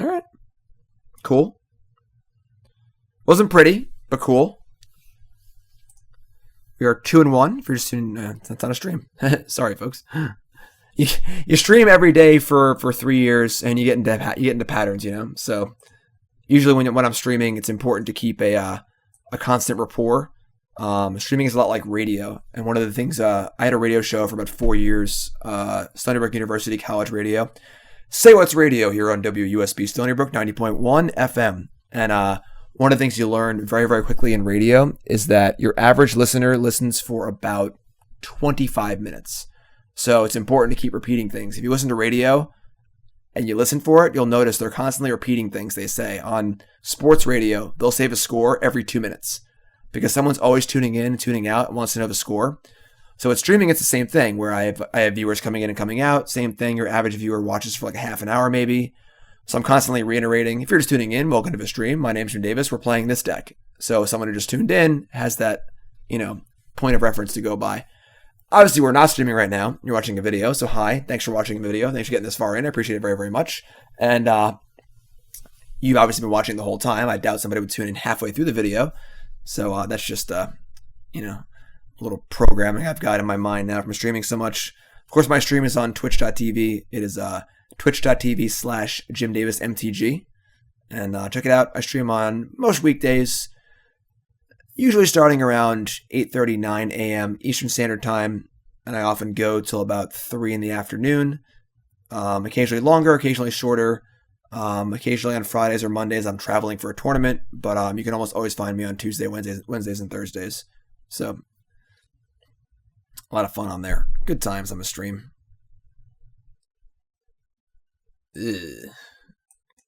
All right. Cool. Wasn't pretty, but cool. We are 2-1. If you're just tuning, that's on a stream. Sorry, folks. You stream every day for 3 years, and you get into patterns, you know. So usually when I'm streaming, it's important to keep a constant rapport. Streaming is a lot like radio, and one of the things I had a radio show for about 4 years, Stony Brook University College Radio. Say What's Radio here on WUSB Stony Brook 90.1 FM. And one of the things you learn very, very quickly in radio is that your average listener listens for about 25 minutes. So it's important to keep repeating things. If you listen to radio and you listen for it, you'll notice they're constantly repeating things they say. On sports radio, they'll save a score every 2 minutes because someone's always tuning in and tuning out and wants to know the score. So with streaming, it's the same thing where I have viewers coming in and coming out. Same thing. Your average viewer watches for like a half an hour maybe. So I'm constantly reiterating. If you're just tuning in, welcome to the stream. My name's Jim Davis. We're playing this deck. So someone who just tuned in has that, point of reference to go by. Obviously, we're not streaming right now. You're watching a video. So hi. Thanks for watching the video. Thanks for getting this far in. I appreciate it very, very much. And you've obviously been watching the whole time. I doubt somebody would tune in halfway through the video. So that's just, a little programming I've got in my mind now from streaming so much. Of course, my stream is on twitch.tv. It is twitch.tv/JimDavisMTG. And check it out. I stream on most weekdays, usually starting around 8:30, 9 a.m. Eastern Standard Time. And I often go till about 3 in the afternoon. Occasionally longer, occasionally shorter. Occasionally on Fridays or Mondays, I'm traveling for a tournament. But you can almost always find me on Tuesday, Wednesdays, and Thursdays. So a lot of fun on there. Good times on the stream. Ugh.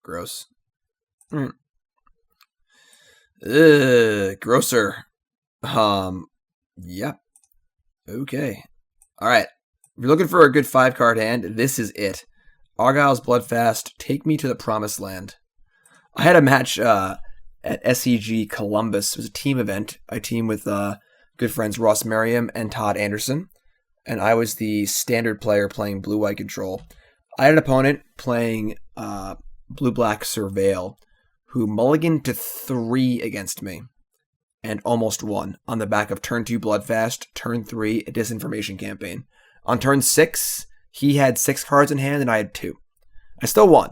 Gross. Ugh. Grosser. Yeah. Okay. All right. If you're looking for a good 5-card hand, this is it. Arguel's Bloodfast, Take Me to the Promised Land. I had a match at SEG Columbus. It was a team event. I teamed with good friends Ross Merriam and Todd Anderson, and I was the standard player playing blue-white control. I had an opponent playing blue-black Surveil, who mulliganed to 3 against me, and almost won on the back of turn 2 Bloodfast, turn 3 a Disinformation Campaign. On turn 6, he had 6 cards in hand, and I had 2. I still won,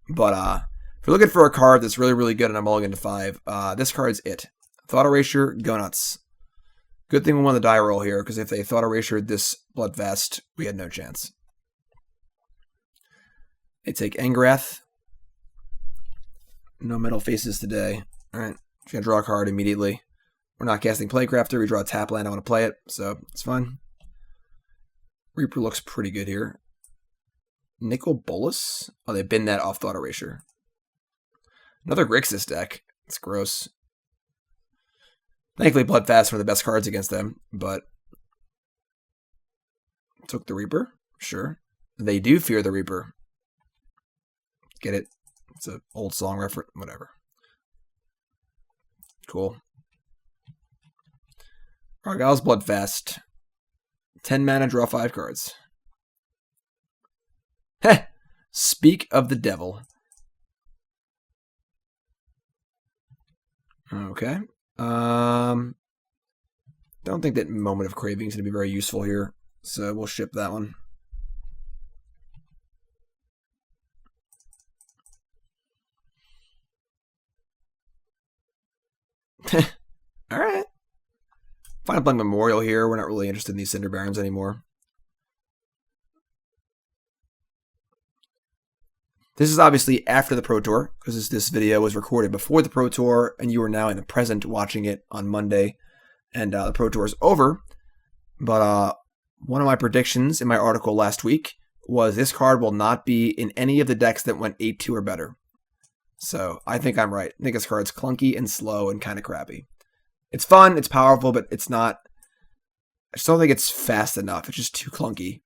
but if you're looking for a card that's really, really good and I'm mulligan to 5, this card's it. Thought Erasure, go nuts. Good thing we won the die roll here, because if they Thought Erasure this Bloodfast, we had no chance. They take Angrath. No metal faces today. Alright, just gonna draw a card immediately. We're not casting Plaguecrafter, we draw a tap land, I want to play it, so it's fine. Reaper looks pretty good here. Nicol Bolas? Oh, they bin that off Thought Erasure. Another Grixis deck. It's gross. Thankfully, Bloodfast one of the best cards against them, but took the Reaper. Sure, they do fear the Reaper. Get it? It's an old song reference. Whatever. Cool. Arguel's Bloodfast. 10 mana, draw 5 cards. Heh! Speak of the devil. Okay. Don't think that Moment of Craving is going to be very useful here, so we'll ship that one. All right. Final Blank Memorial here. We're not really interested in these Cinder Barrens anymore. This is obviously after the Pro Tour, because this video was recorded before the Pro Tour, and you are now in the present watching it on Monday, and the Pro Tour is over. But one of my predictions in my article last week was this card will not be in any of the decks that went 8-2 or better. So I think I'm right. I think this card's clunky and slow and kind of crappy. It's fun, it's powerful, but it's not... I just don't think it's fast enough. It's just too clunky.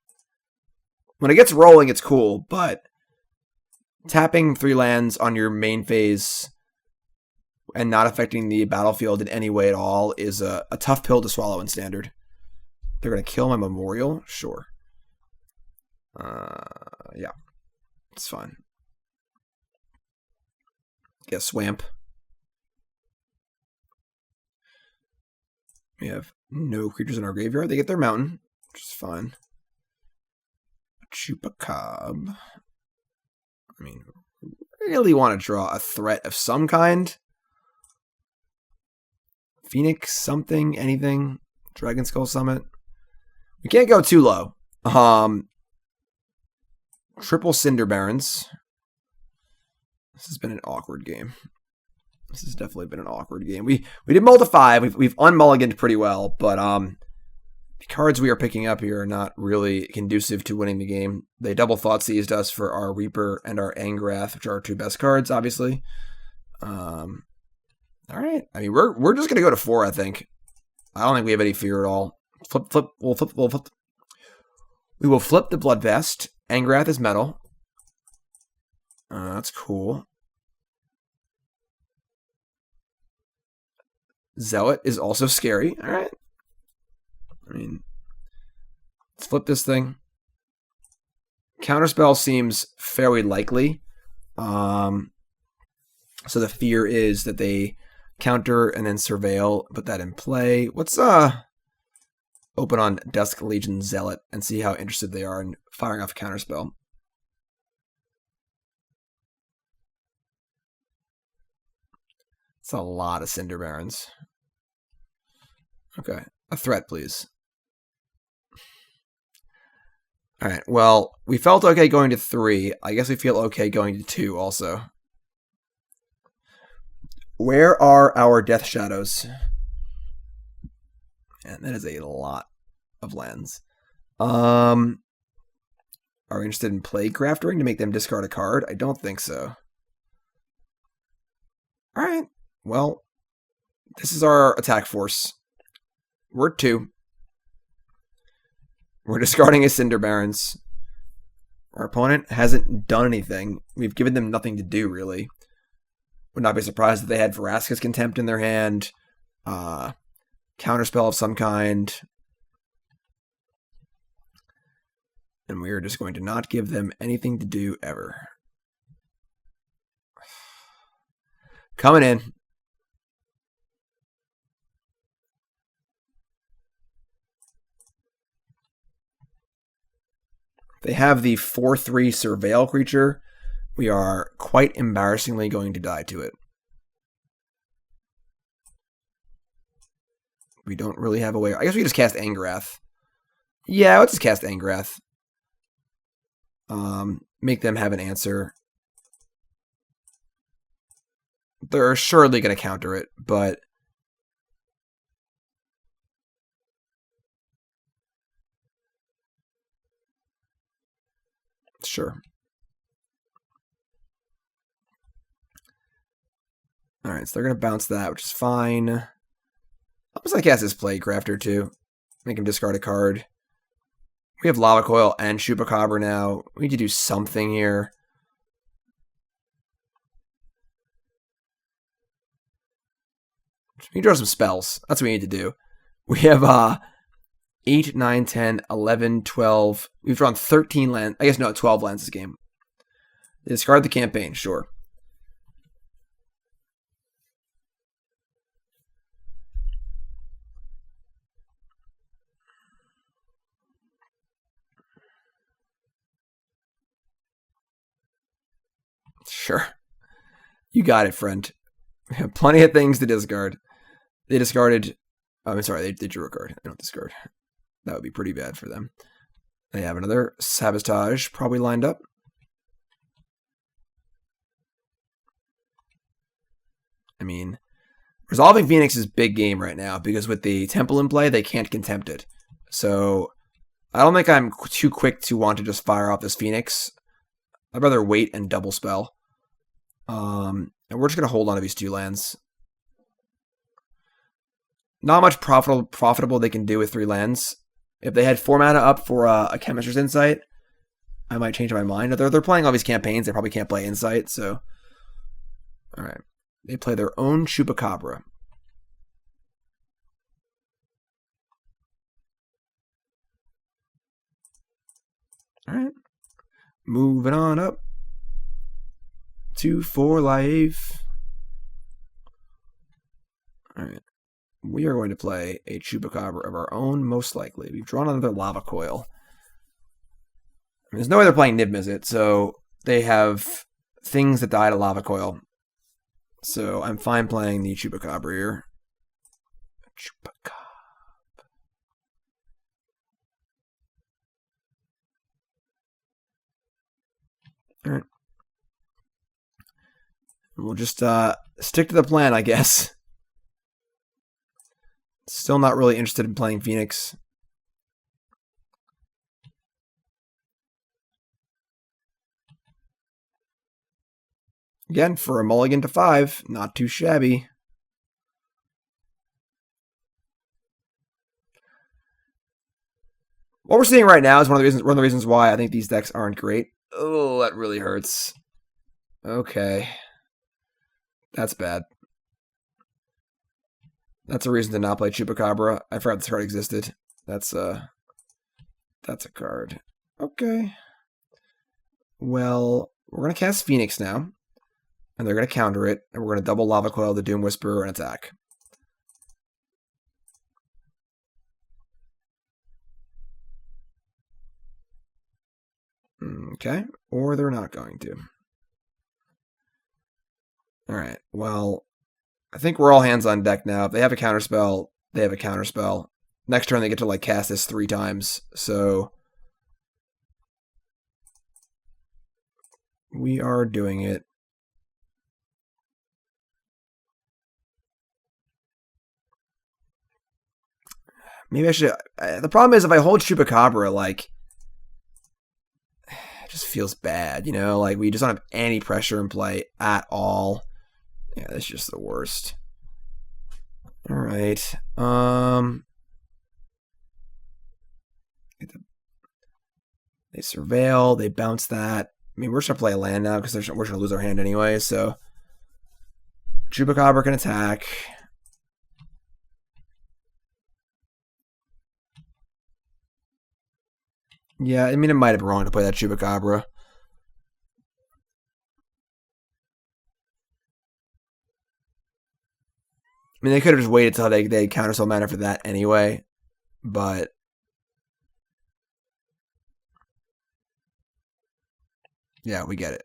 When it gets rolling, it's cool, but tapping 3 lands on your main phase and not affecting the battlefield in any way at all is a tough pill to swallow in Standard. They're going to kill my Memorial? Sure. Yeah. It's fine. Get Swamp. We have no creatures in our graveyard. They get their mountain, which is fine. Chupacabra. I mean, really want to draw a threat of some kind. Phoenix, something, anything. Dragonskull Summit. We can't go too low. Triple Cinder Barrens. This has been an awkward game. This has definitely been an awkward game. We did mull to 5. We've unmulliganed pretty well, but the cards we are picking up here are not really conducive to winning the game. They double thought seized us for our Reaper and our Angrath, which are our 2 best cards, obviously. All right. I mean, we're just gonna go to 4. I think. I don't think we have any fear at all. Flip. We'll flip. We will flip the Bloodfast. Angrath is metal. That's cool. Zealot is also scary. All right. I mean, let's flip this thing. Counterspell seems fairly likely. So the fear is that they counter and then surveil, put that in play. Let's open on Dusk Legion Zealot and see how interested they are in firing off a counterspell. It's a lot of Cinder Barrens. Okay. A threat, please. Alright, well, we felt okay going to 3. I guess we feel okay going to 2 also. Where are our Death Shadows? And that is a lot of lands. Are we interested in Plaguecrafter to make them discard a card? I don't think so. Alright. Well, this is our attack force. We're 2. We're discarding a Cinder Barrens. Our opponent hasn't done anything. We've given them nothing to do, really. Would not be surprised if they had Vraska's Contempt in their hand. Counterspell of some kind. And we are just going to not give them anything to do ever. Coming in. They have the 4/3 Surveil creature. We are quite embarrassingly going to die to it. We don't really have a way. I guess we just cast Angrath. Yeah, let's just cast Angrath. Make them have an answer. They're surely going to counter it, but sure. All right, so they're going to bounce that, which is fine. Let's like cast this Plaguecrafter too. Make him discard a card. We have Lava Coil and Chupacabra now. We need to do something here. We need to draw some spells. That's what we need to do. We have 8, 9, 10, 11, 12. We've drawn 13 lands. I guess no, 12 lands this game. Discard the campaign, sure. Sure. You got it, friend. We have plenty of things to discard. They discarded... I'm sorry, they drew a card. They don't discard. That would be pretty bad for them. They have another Sabotage probably lined up. I mean, Resolving Phoenix is big game right now because with the Temple in play, they can't Contempt it. So I don't think I'm too quick to want to just fire off this Phoenix. I'd rather wait and double spell. And we're just going to hold on to these 2 lands. Not much profitable they can do with 3 lands. If they had 4 mana up for a Chemist's Insight, I might change my mind. They're playing all these campaigns. They probably can't play Insight, so... Alright. They play their own Chupacabra. Alright. Moving on up. 2 for life. Alright. We are going to play a Chupacabra of our own, most likely. We've drawn another Lava Coil. There's no way they're playing Niv Mizzet, so they have things that die to Lava Coil. So I'm fine playing the Chupacabra here. Chupacabra. Alright. We'll just stick to the plan, I guess. Still not really interested in playing Phoenix. Again, for a mulligan to 5, not too shabby. What we're seeing right now is one of the reasons why I think these decks aren't great. Oh, that really hurts. Okay. That's bad. That's a reason to not play Chupacabra. I forgot this card existed. That's a card. Okay. Well, we're going to cast Phoenix now. And they're going to counter it. And we're going to double Lava Coil the Doom Whisperer and attack. Okay. Or they're not going to. Alright. Well, I think we're all hands on deck now. If they have a counterspell, they have a counterspell. Next turn, they get to like cast this 3 times. So we are doing it. Maybe I should... The problem is if I hold Chupacabra, like... It just feels bad, you know? Like, we just don't have any pressure in play at all. Yeah, that's just the worst. Alright. They Surveil. They bounce that. I mean, we're just going to play a land now because we're going to lose our hand anyway, so... Chupacabra can attack. Yeah, I mean, it might have been wrong to play that Chupacabra. I mean, they could have just waited till they counterspell mana for that anyway, but... Yeah, we get it.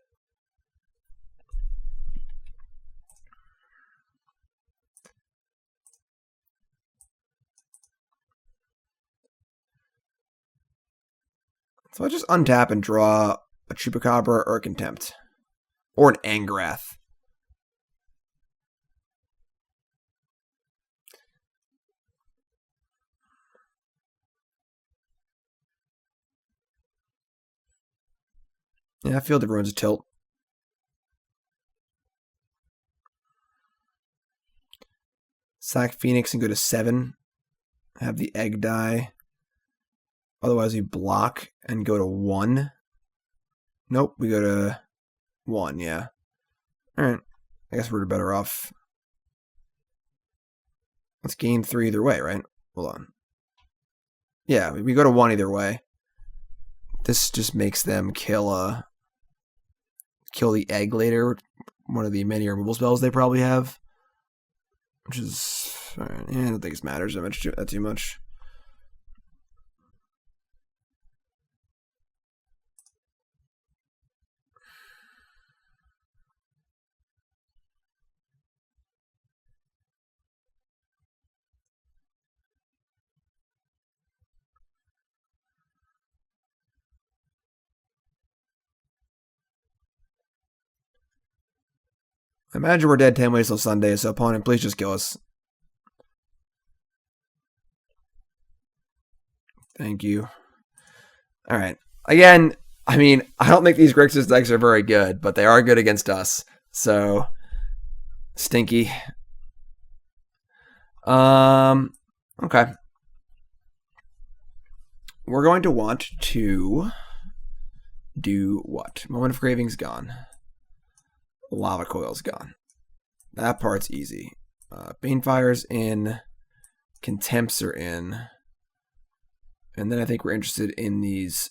So I just untap and draw a Chupacabra or a Contempt. Or an Angrath. Yeah, Field of Ruins a tilt. Sack Phoenix and go to 7. Have the egg die. Otherwise, we block and go to 1. Nope, we go to 1, yeah. Alright, I guess we're better off. Let's gain 3 either way, right? Hold on. Yeah, we go to 1 either way. This just makes them kill the egg later. One of the many removal spells they probably have. Which is... Right, yeah, I don't think it matters that too much. I imagine we're dead 10 ways till Sunday, so opponent, please just kill us. Thank you. Alright. Again, I mean, I don't think these Grixis decks are very good, but they are good against us. So, stinky. Okay. We're going to want to do what? Moment of Craving's gone. Lava Coil's gone. That part's easy. Banefire's in. Contempts are in. And then I think we're interested in these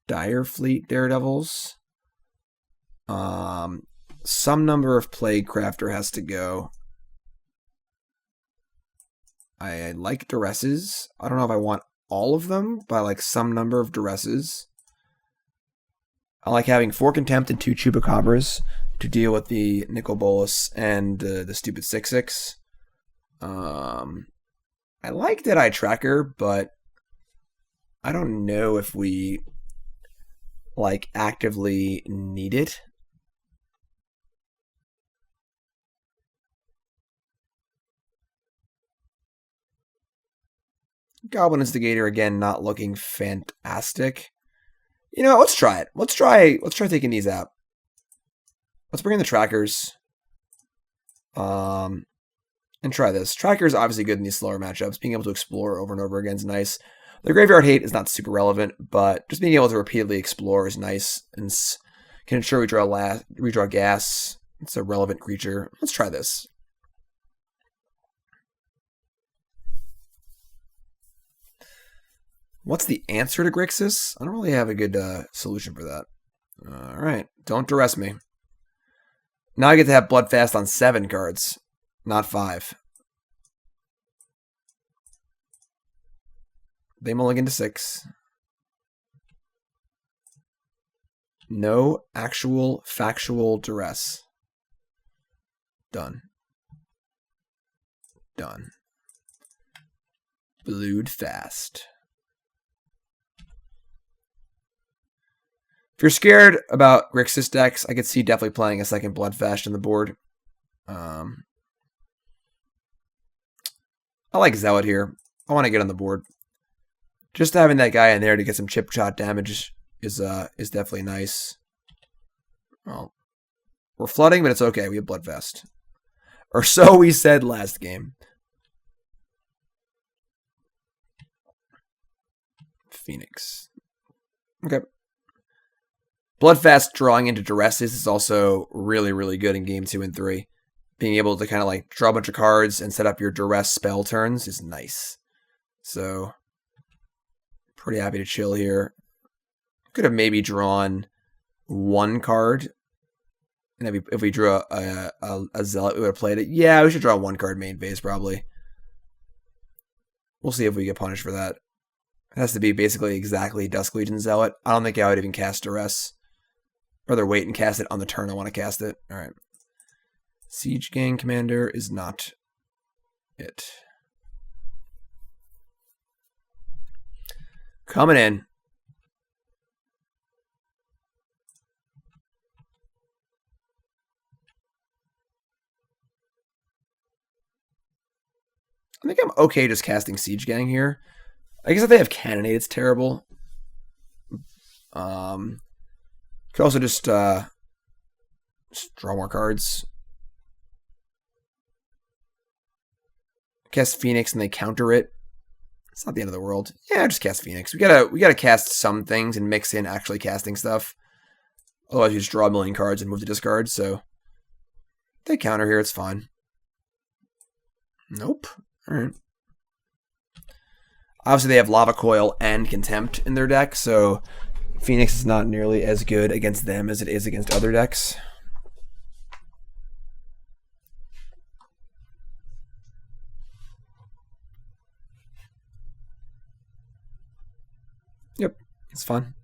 Dire Fleet Daredevils. Some number of Plaguecrafter has to go. I like Duresses. I don't know if I want all of them, but I like some number of Duresses. I like having 4 Contempt and 2 Chupacabras to deal with the Nicol Bolas and the stupid 6/6. I like Deadeye Tracker, but I don't know if we like actively need it. Goblin Instigator again, not looking fantastic. You know, let's try it. Let's try taking these out. Let's bring in the trackers. And try this. Tracker is obviously good in these slower matchups. Being able to explore over and over again is nice. The Graveyard Hate is not super relevant, but just being able to repeatedly explore is nice and can ensure we redraw gas. It's a relevant creature. Let's try this. What's the answer to Grixis? I don't really have a good solution for that. Alright, don't duress me. Now I get to have Bloodfast on 7 cards, not 5. They mulligan to 6. No actual factual duress. Done. Done. Blued fast. If you're scared about Grixis decks, I could see definitely playing a second Bloodfast on the board. I like Zealot here. I want to get on the board. Just having that guy in there to get some chip shot damage is definitely nice. Well, we're flooding, but it's okay. We have Bloodfast. Or so we said last game. Phoenix. Okay. Bloodfast drawing into Duresses is also really, really good in game 2 and 3. Being able to kind of like draw a bunch of cards and set up your Duress spell turns is nice. So, pretty happy to chill here. Could have maybe drawn 1 card. And if we drew a Zealot, we would have played it. Yeah, we should draw 1 card main phase, probably. We'll see if we get punished for that. It has to be basically exactly Dusk Legion Zealot. I don't think I would even cast Duress. Rather wait and cast it on the turn I want to cast it. Alright. Siege Gang Commander is not it. Coming in. I think I'm okay just casting Siege Gang here. I guess if they have Cannonade, it's terrible. Could also just draw more cards. cast Phoenix and they counter it. It's not the end of the world. Yeah, just cast Phoenix. We gotta cast some things and mix in actually casting stuff. Otherwise, you just draw a million cards and move to discard. So they counter here. It's fine. Nope. All right. Obviously, they have Lava Coil and Contempt in their deck, so Phoenix is not nearly as good against them as it is against other decks. Yep, it's fun.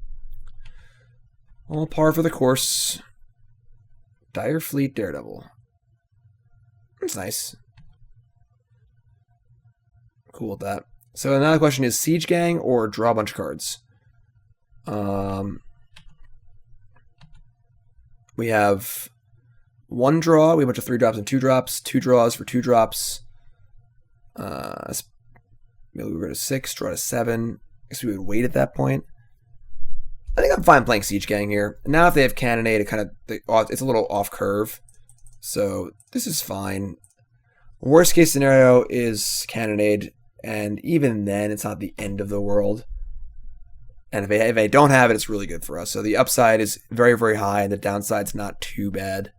All par for the course. Dire Fleet Daredevil. That's nice. Cool with that. So another question is Siege Gang or draw a bunch of cards? We have 1 draw. We have a bunch of 3 drops and 2 drops. 2 draws for 2 drops. Maybe we go to 6, draw to 7. I guess we would wait at that point. I think I'm fine playing Siege Gang here. Now if they have Cannonade, it's a little off curve. So this is fine. Worst case scenario is Cannonade. And even then, it's not the end of the world. And if they don't have it, it's really good for us. So the upside is very, very high, and the downside's not too bad.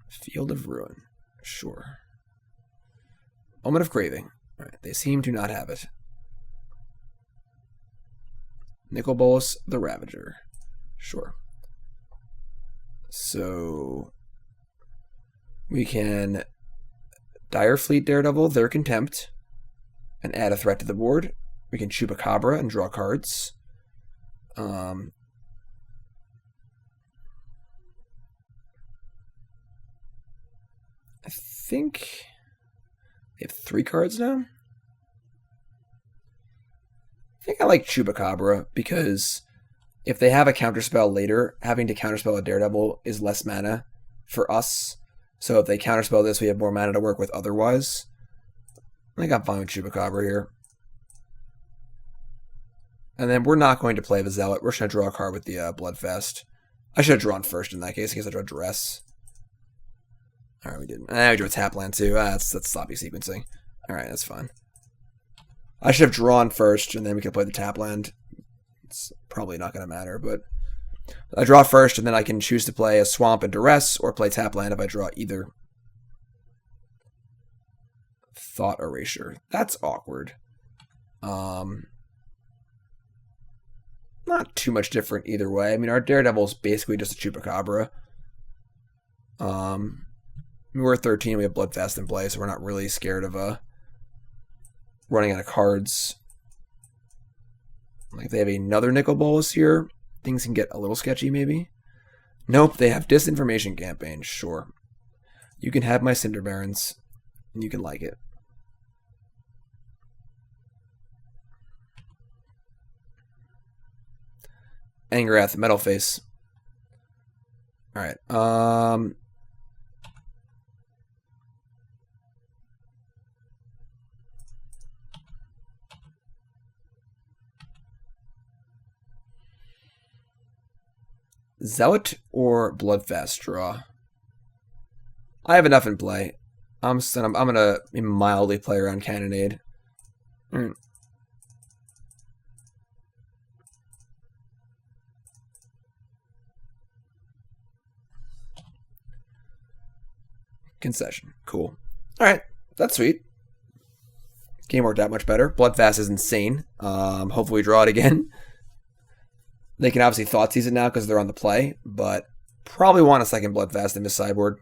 Field of Ruin. Sure. Moment of Craving. All right, they seem to not have it. Nicol Bolas, the Ravager. Sure. So we can Dire Fleet Daredevil, their Contempt, and add a threat to the board. We can Chupacabra and draw cards. I think they have 3 cards now. I think I like Chupacabra because if they have a counterspell later, having to counterspell a Daredevil is less mana for us. So if they counterspell this, we have more mana to work with otherwise. I think I'm fine with Chupacabra here. And then we're not going to play the Zealot. We're just going to draw a card with the Bloodfest. I should have drawn first in that case. I guess I drew Duress. Alright, we didn't. We drew a Tapland too. That's sloppy sequencing. Alright, that's fine. I should have drawn first, and then we could play the Tapland. It's probably not going to matter, but I draw first, and then I can choose to play a Swamp and Duress, or play Tapland if I draw either. Thought Erasure. That's awkward. Not too much different either way. I mean, our Daredevil is basically just a Chupacabra. We're 13, we have Bloodfast in play, so we're not really scared of running out of cards. Like, they have another Nicol Bolas here. Things can get a little sketchy, maybe. Nope, they have Disinformation Campaign. Sure. You can have my Cinder Barrens, and you can like it. Angrath, Metal Face. Alright, Zealot or Bloodfast draw? I have enough in play. I'm gonna mildly play around Cannonade. Concession. Cool. Alright, that's sweet. Game worked out much better. Bloodfast is insane. Hopefully we draw it again. They can obviously Thoughtseize it now because they're on the play, but probably want a second Bloodfast in this sideboard.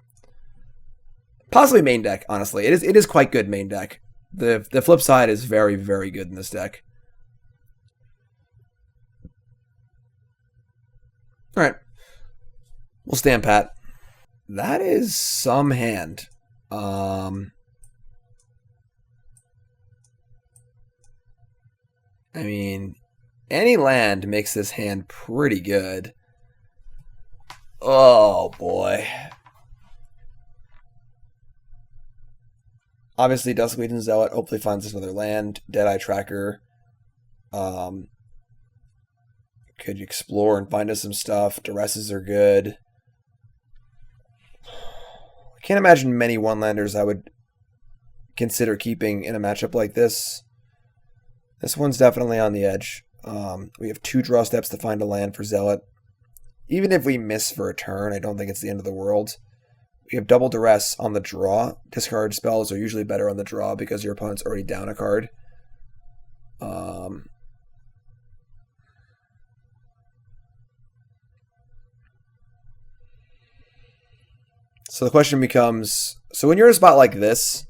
Possibly main deck, honestly. It is quite good main deck. The flip side is very, very good in this deck. Alright. We'll stand pat. That is some hand. I mean, any land makes this hand pretty good. Oh, boy. Obviously, Dusk and Zealot hopefully finds us another land. Deadeye Tracker. Could you explore and find us some stuff? Duresses are good. I can't imagine many one-landers I would consider keeping in a matchup like this. This one's definitely on the edge. We have 2 draw steps to find a land for Zealot. Even if we miss for a turn, I don't think it's the end of the world. We have double duress on the draw. Discard spells are usually better on the draw because your opponent's already down a card. So the question becomes, so when you're in a spot like this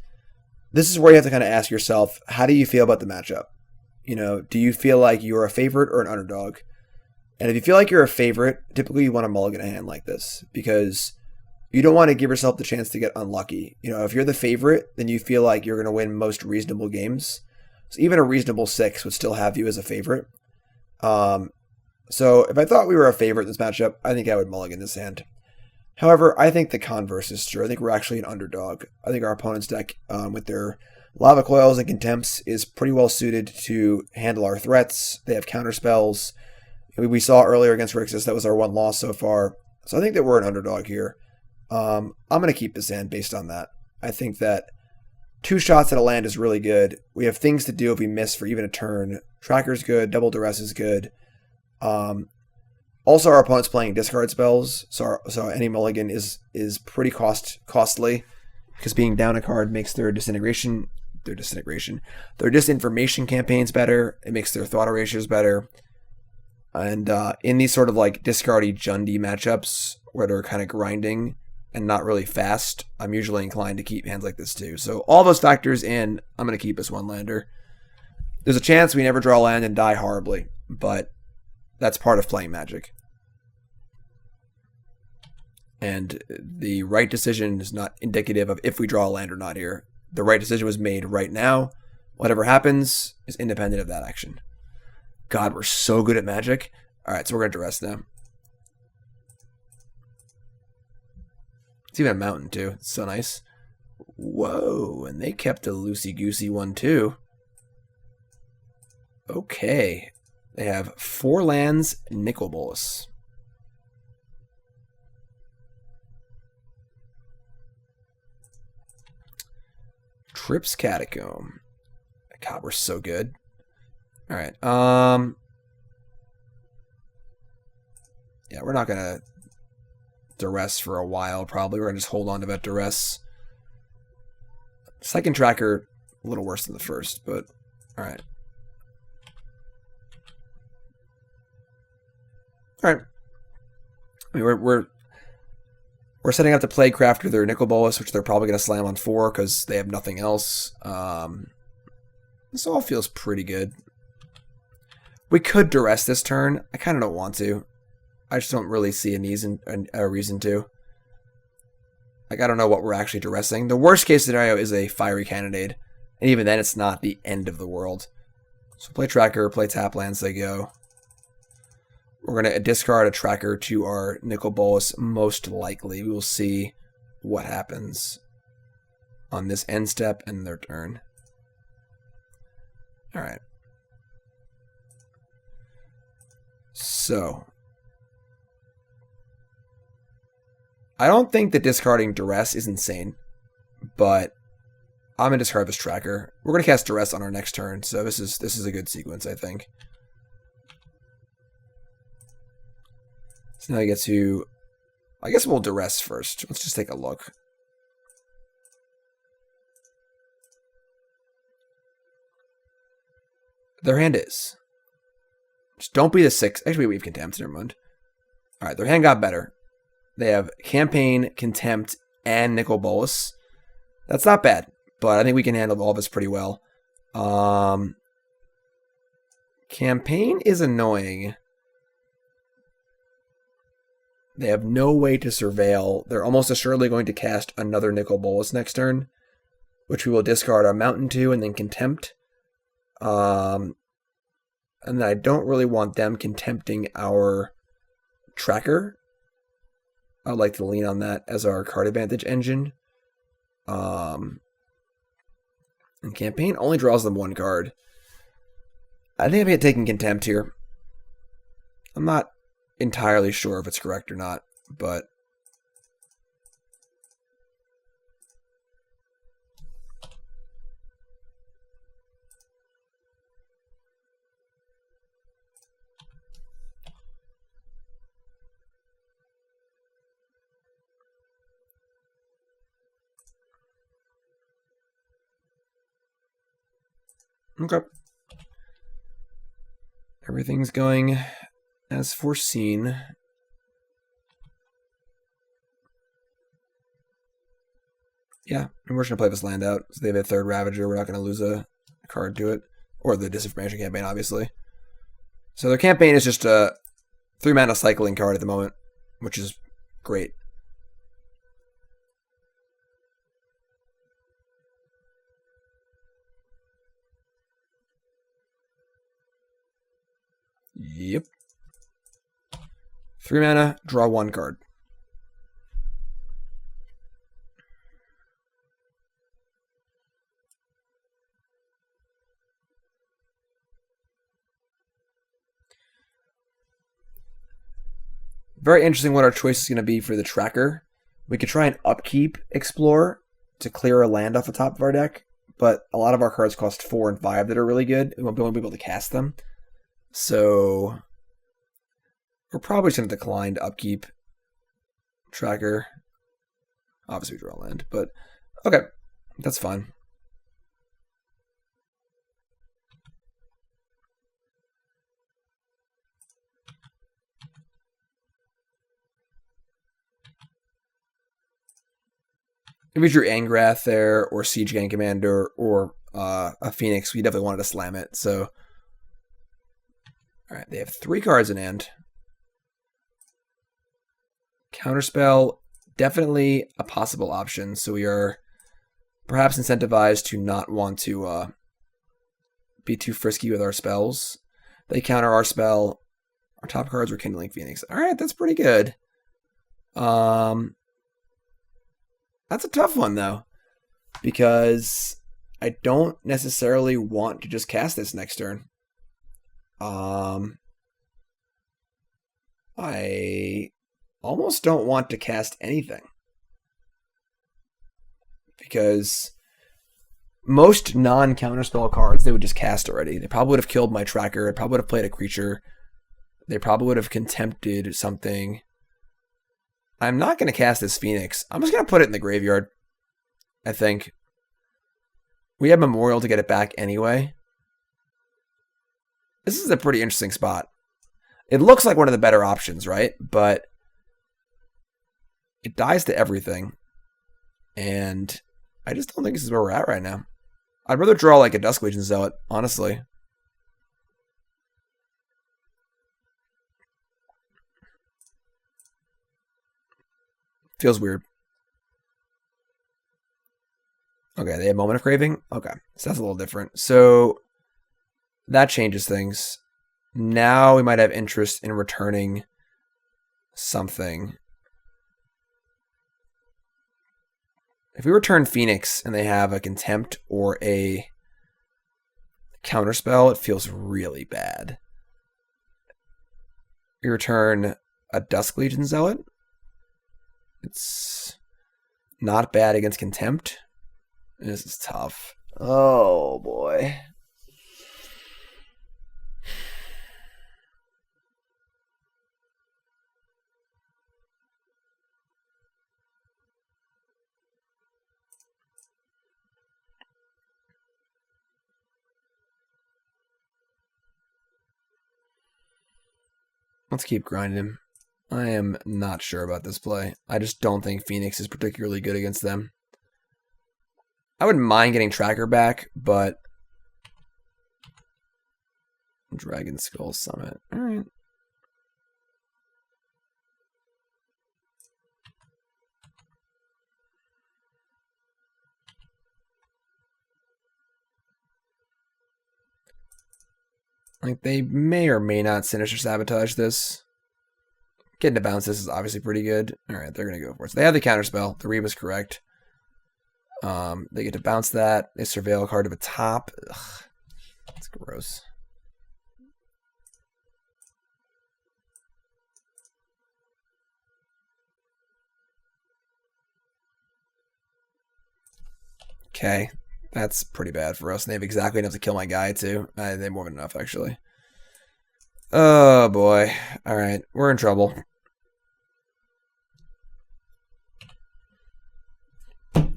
is where you have to kind of ask yourself, how do you feel about the matchup? You know, do you feel like you're a favorite or an underdog? And if you feel like you're a favorite, typically you want to mulligan a hand like this because you don't want to give yourself the chance to get unlucky. You know, if you're the favorite, then you feel like you're going to win most reasonable games. So even a reasonable 6 would still have you as a favorite. So if I thought we were a favorite in this matchup, I think I would mulligan this hand. However, I think the converse is true. I think we're actually an underdog. I think our opponent's deck, with their Lava Coils and Contempts, is pretty well suited to handle our threats. They have counter spells. We saw earlier against Rixus, that was our 1 loss so far. So I think that we're an underdog here. I'm going to keep this hand based on that. I think that 2 shots at a land is really good. We have things to do if we miss for even a turn. Tracker's good. Double duress is good. Also, our opponent's playing discard spells, so any mulligan is pretty costly because being down a card makes their disinformation campaigns better. It makes their thought erasures better. And in these sort of like discardy Jundy matchups where they're kind of grinding and not really fast, I'm usually inclined to keep hands like this too. So all those factors in, I'm going to keep this 1-lander. There's a chance we never draw land and die horribly, but that's part of playing Magic. And the right decision is not indicative of if we draw a land or not here. The right decision was made right now. Whatever happens is independent of that action. God, we're so good at Magic. All right, so we're going to duress now. It's even a mountain, too. It's so nice. Whoa, and they kept a loosey-goosey one, too. Okay. They have 4 lands, Nicol Bolas. Trips Catacomb. God, we're so good. All right. Yeah, we're not going to duress for a while, probably. We're going to just hold on to that duress. Second tracker, a little worse than the first, but all right. All right. I mean, we're setting up to Plaguecrafter their Nicol Bolas, which they're probably going to slam on 4 because they have nothing else. This all feels pretty good. We could duress this turn. I kind of don't want to. I just don't really see a reason to. Like, I don't know what we're actually duressing. The worst case scenario is a Fiery Cannonade. And even then, it's not the end of the world. So play Tracker, play tap lands, they go. We're going to discard a Tracker to our Nicol Bolas, most likely. We will see what happens on this end step and their turn. All right. So, I don't think that discarding Duress is insane, but I'm going to discard this Tracker. We're going to cast Duress on our next turn, so this is a good sequence, I think. So now I get to, I guess we'll Duress first. Let's just take a look. Their hand is. Just don't be the 6. Actually, we have Contempt. Never mind. All right, their hand got better. They have Campaign, Contempt, and Nicol Bolas. That's not bad, but I think we can handle all this pretty well. Campaign is annoying. They have no way to surveil. They're almost assuredly going to cast another Nicol Bolas next turn, which we will discard our Mountain to and then Contempt. And I don't really want them contempting our Tracker. I would like to lean on that as our card advantage engine. And Campaign only draws them 1 card. I think I'm taking Contempt here. I'm not entirely sure if it's correct or not, but Okay. Everything's going as foreseen. Yeah, and we're just going to play this land out. So they have a third Ravager. We're not going to lose a card to it. Or the Disinformation campaign, obviously. So their campaign is just a 3-mana cycling card at the moment, which is great. Yep. 3 mana, draw 1 card. Very interesting what our choice is going to be for the tracker. We could try and upkeep Explore to clear a land off the top of our deck, but a lot of our cards cost 4 and 5 that are really good. We won't be able to cast them. So we're probably just going to decline to upkeep tracker. Obviously we draw land, but okay, that's fine. If we drew Angrath there, or Siege Gang Commander, or a Phoenix, we definitely wanted to slam it. So, all right, they have 3 cards in hand. Counterspell, definitely a possible option. So we are perhaps incentivized to not want to be too frisky with our spells. They counter our spell. Our top cards are Rekindling Phoenix. All right, that's pretty good. That's a tough one, though, because I don't necessarily want to just cast this next turn. I almost don't want to cast anything, because most non-counterspell cards they would just cast already. They probably would have killed my tracker. They probably would have played a creature. They probably would have contempted something. I'm not going to cast this Phoenix. I'm just going to put it in the graveyard, I think. We have Memorial to get it back anyway. This is a pretty interesting spot. It looks like one of the better options, right? But it dies to everything. And I just don't think this is where we're at right now. I'd rather draw like a Dusk Legion Zealot, honestly. Feels weird. Okay, they have Moment of Craving. Okay, so that's a little different. So that changes things. Now we might have interest in returning something. If we return Phoenix and they have a Contempt or a Counterspell, it feels really bad. We return a Dusk Legion Zealot. It's not bad against Contempt. This is tough. Oh, boy. Let's keep grinding him. I am not sure about this play. I just don't think Phoenix is particularly good against them. I wouldn't mind getting Tracker back, but Dragonskull Summit. All right. Like, they may or may not Sinister Sabotage this. Getting to bounce this is obviously pretty good. Alright, they're going to go for it. So they have the counterspell. The read was correct. They get to bounce that. They surveil a card to the top. Ugh, that's gross. Okay, that's pretty bad for us. And they have exactly enough to kill my guy, too. They have more than enough, actually. Oh, boy. Alright, we're in trouble.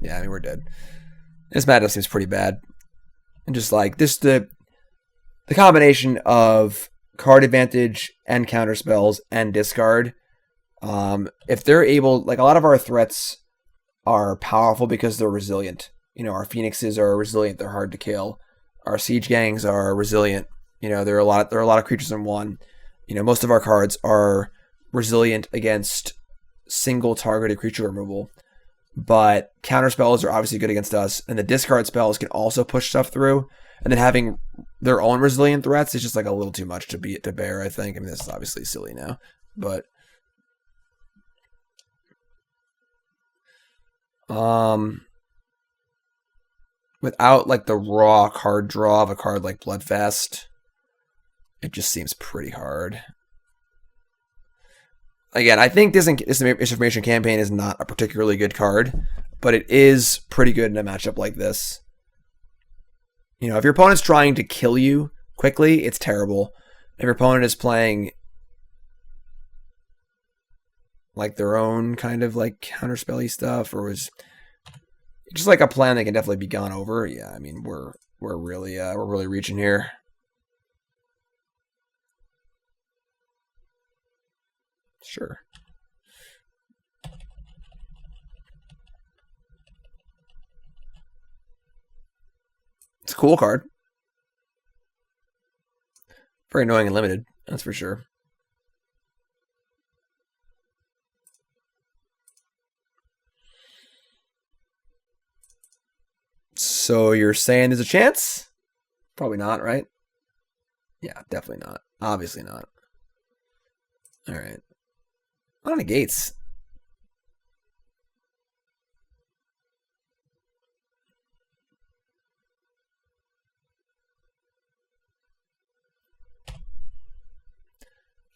Yeah, I mean, we're dead. This matchup seems pretty bad. And just like this, the combination of card advantage and counter spells and discard. If they're able, like a lot of our threats are powerful because they're resilient. You know, our phoenixes are resilient; they're hard to kill. Our siege gangs are resilient. You know, there are a lot of creatures in one. You know, most of our cards are resilient against single targeted creature removal. But counter spells are obviously good against us, and the discard spells can also push stuff through. And then having their own resilient threats is just like a little too much to bear, I think. I mean, this is obviously silly now, but without like the raw card draw of a card like Bloodfast, it just seems pretty hard. Again, I think this information campaign is not a particularly good card, but it is pretty good in a matchup like this. You know, if your opponent's trying to kill you quickly, it's terrible. If your opponent is playing like their own kind of like counterspelly stuff, or was just like a plan that can definitely be gone over, yeah, I mean we're really reaching here. Sure. It's a cool card. Very annoying and limited, that's for sure. So you're saying there's a chance? Probably not, right? Yeah, definitely not. Obviously not. All right. A lot of negates.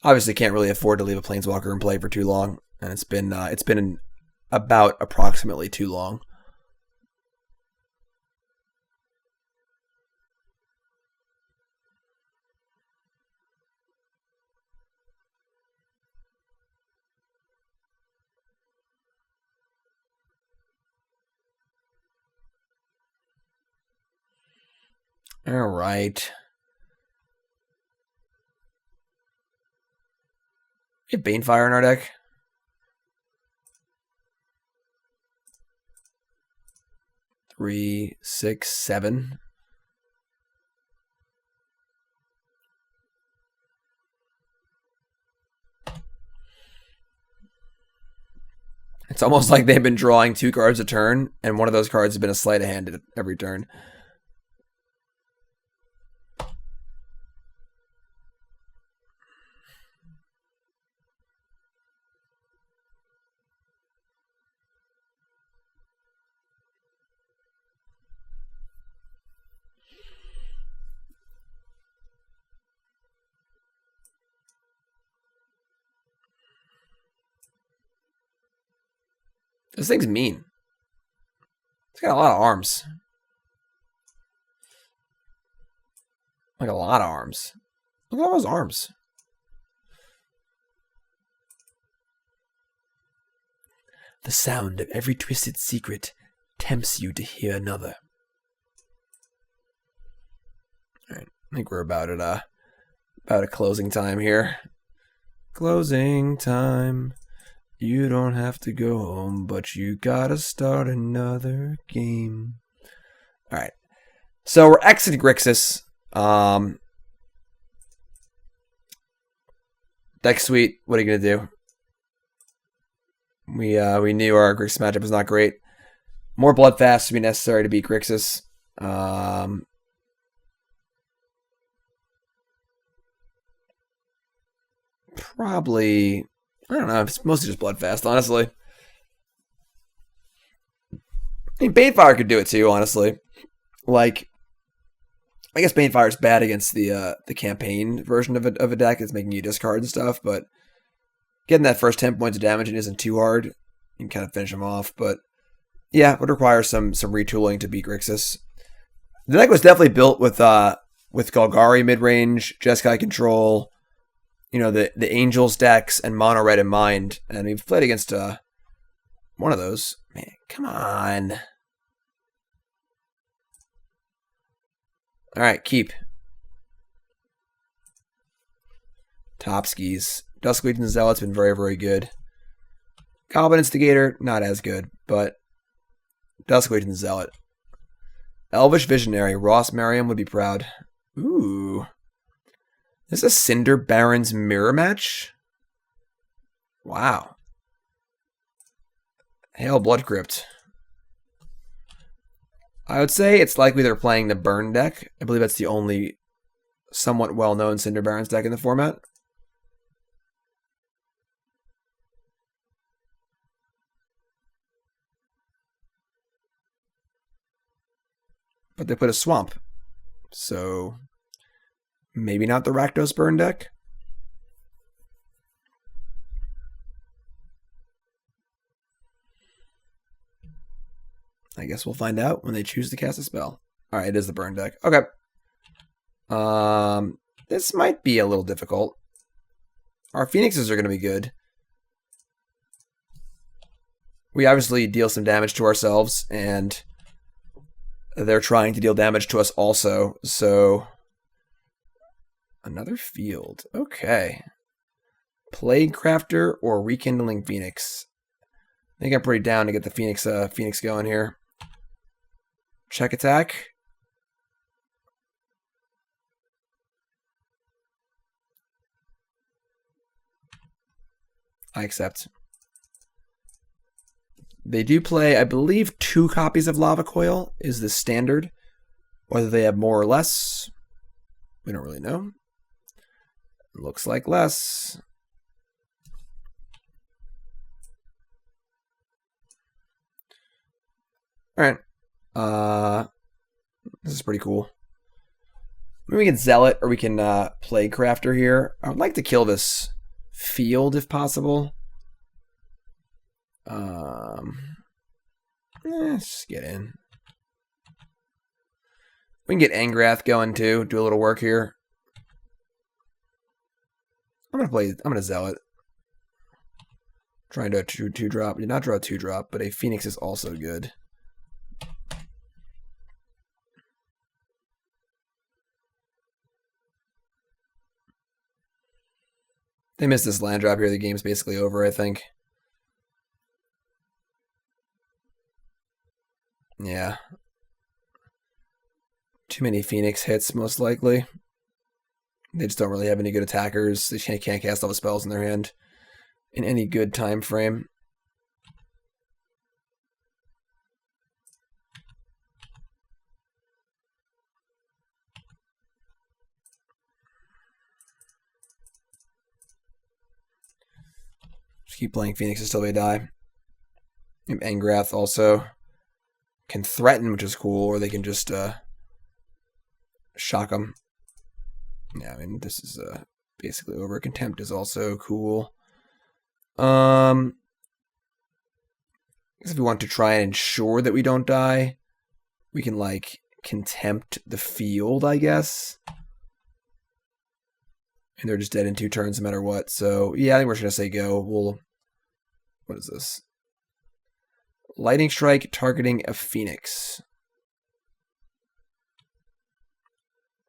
Obviously can't really afford to leave a Planeswalker in play for too long, and it's been about approximately too long. All right. We have Banefire in our deck. Three, 6, 7. It's almost like they've been drawing 2 cards a turn, and one of those cards has been a sleight of hand at every turn. This thing's mean. It's got a lot of arms. Like a lot of arms. Look at all those arms. The sound of every twisted secret tempts you to hear another. Alright, I think we're about a closing time here. Closing time. You don't have to go home, but you gotta start another game. Alright. So we're exiting Grixis. Deck suite, what are you gonna do? We knew our Grixis matchup was not great. More Bloodfast would be necessary to beat Grixis. Probably, I don't know. It's mostly just Bloodfast, honestly. I mean, Banefire could do it too, honestly. Like, I guess Banefire is bad against the campaign version of a deck. It's making you discard and stuff, but getting that first 10 points of damage isn't too hard. You can kind of finish them off, but yeah, it would require some retooling to beat Grixis. The deck was definitely built with Golgari midrange, Jeskai control, you know, the Angels decks and mono red in mind, and we've played against one of those. Man, come on. All right, keep. Top skis. Dusk and Zealot's been very, very good. Goblin Instigator, not as good, but Dusk and Zealot. Elvish Visionary. Ross Merriam would be proud. Ooh. This is a Cinder Barrens mirror match? Wow. Hail Blood Crypt. I would say it's likely they're playing the burn deck. I believe that's the only somewhat well-known Cinder Barrens deck in the format. But they put a swamp. So maybe not the Rakdos burn deck. I guess we'll find out when they choose to cast a spell. All right, it is the burn deck. Okay. This might be a little difficult. Our Phoenixes are going to be good. We obviously deal some damage to ourselves, and they're trying to deal damage to us also. So another field. Okay. Plaguecrafter or Rekindling Phoenix. I think I'm pretty down to get the Phoenix going here. Check attack. I accept. They do play, I believe, 2 copies of Lava Coil is the standard. Whether they have more or less, we don't really know. Looks like less. All right. This is pretty cool. Maybe we can Zealot or we can Plaguecrafter here. I would like to kill this field if possible. Let's just get in. We can get Angrath going too. Do a little work here. I'm gonna Zealot. Trying to 2-drop. Did not draw a 2-drop, but a Phoenix is also good. They missed this land drop here. The game's basically over, I think. Yeah. Too many Phoenix hits, most likely. They just don't really have any good attackers. They can't cast all the spells in their hand in any good time frame. Just keep playing Phoenixes till they die. And Angrath also can threaten, which is cool, or they can just shock them. Yeah, I mean, this is basically over. Contempt is also cool. I guess if we want to try and ensure that we don't die, we can, like, Contempt the field, I guess. And they're just dead in 2 turns no matter what. So, yeah, I think we're just going to say go. What is this? Lightning Strike targeting a Phoenix.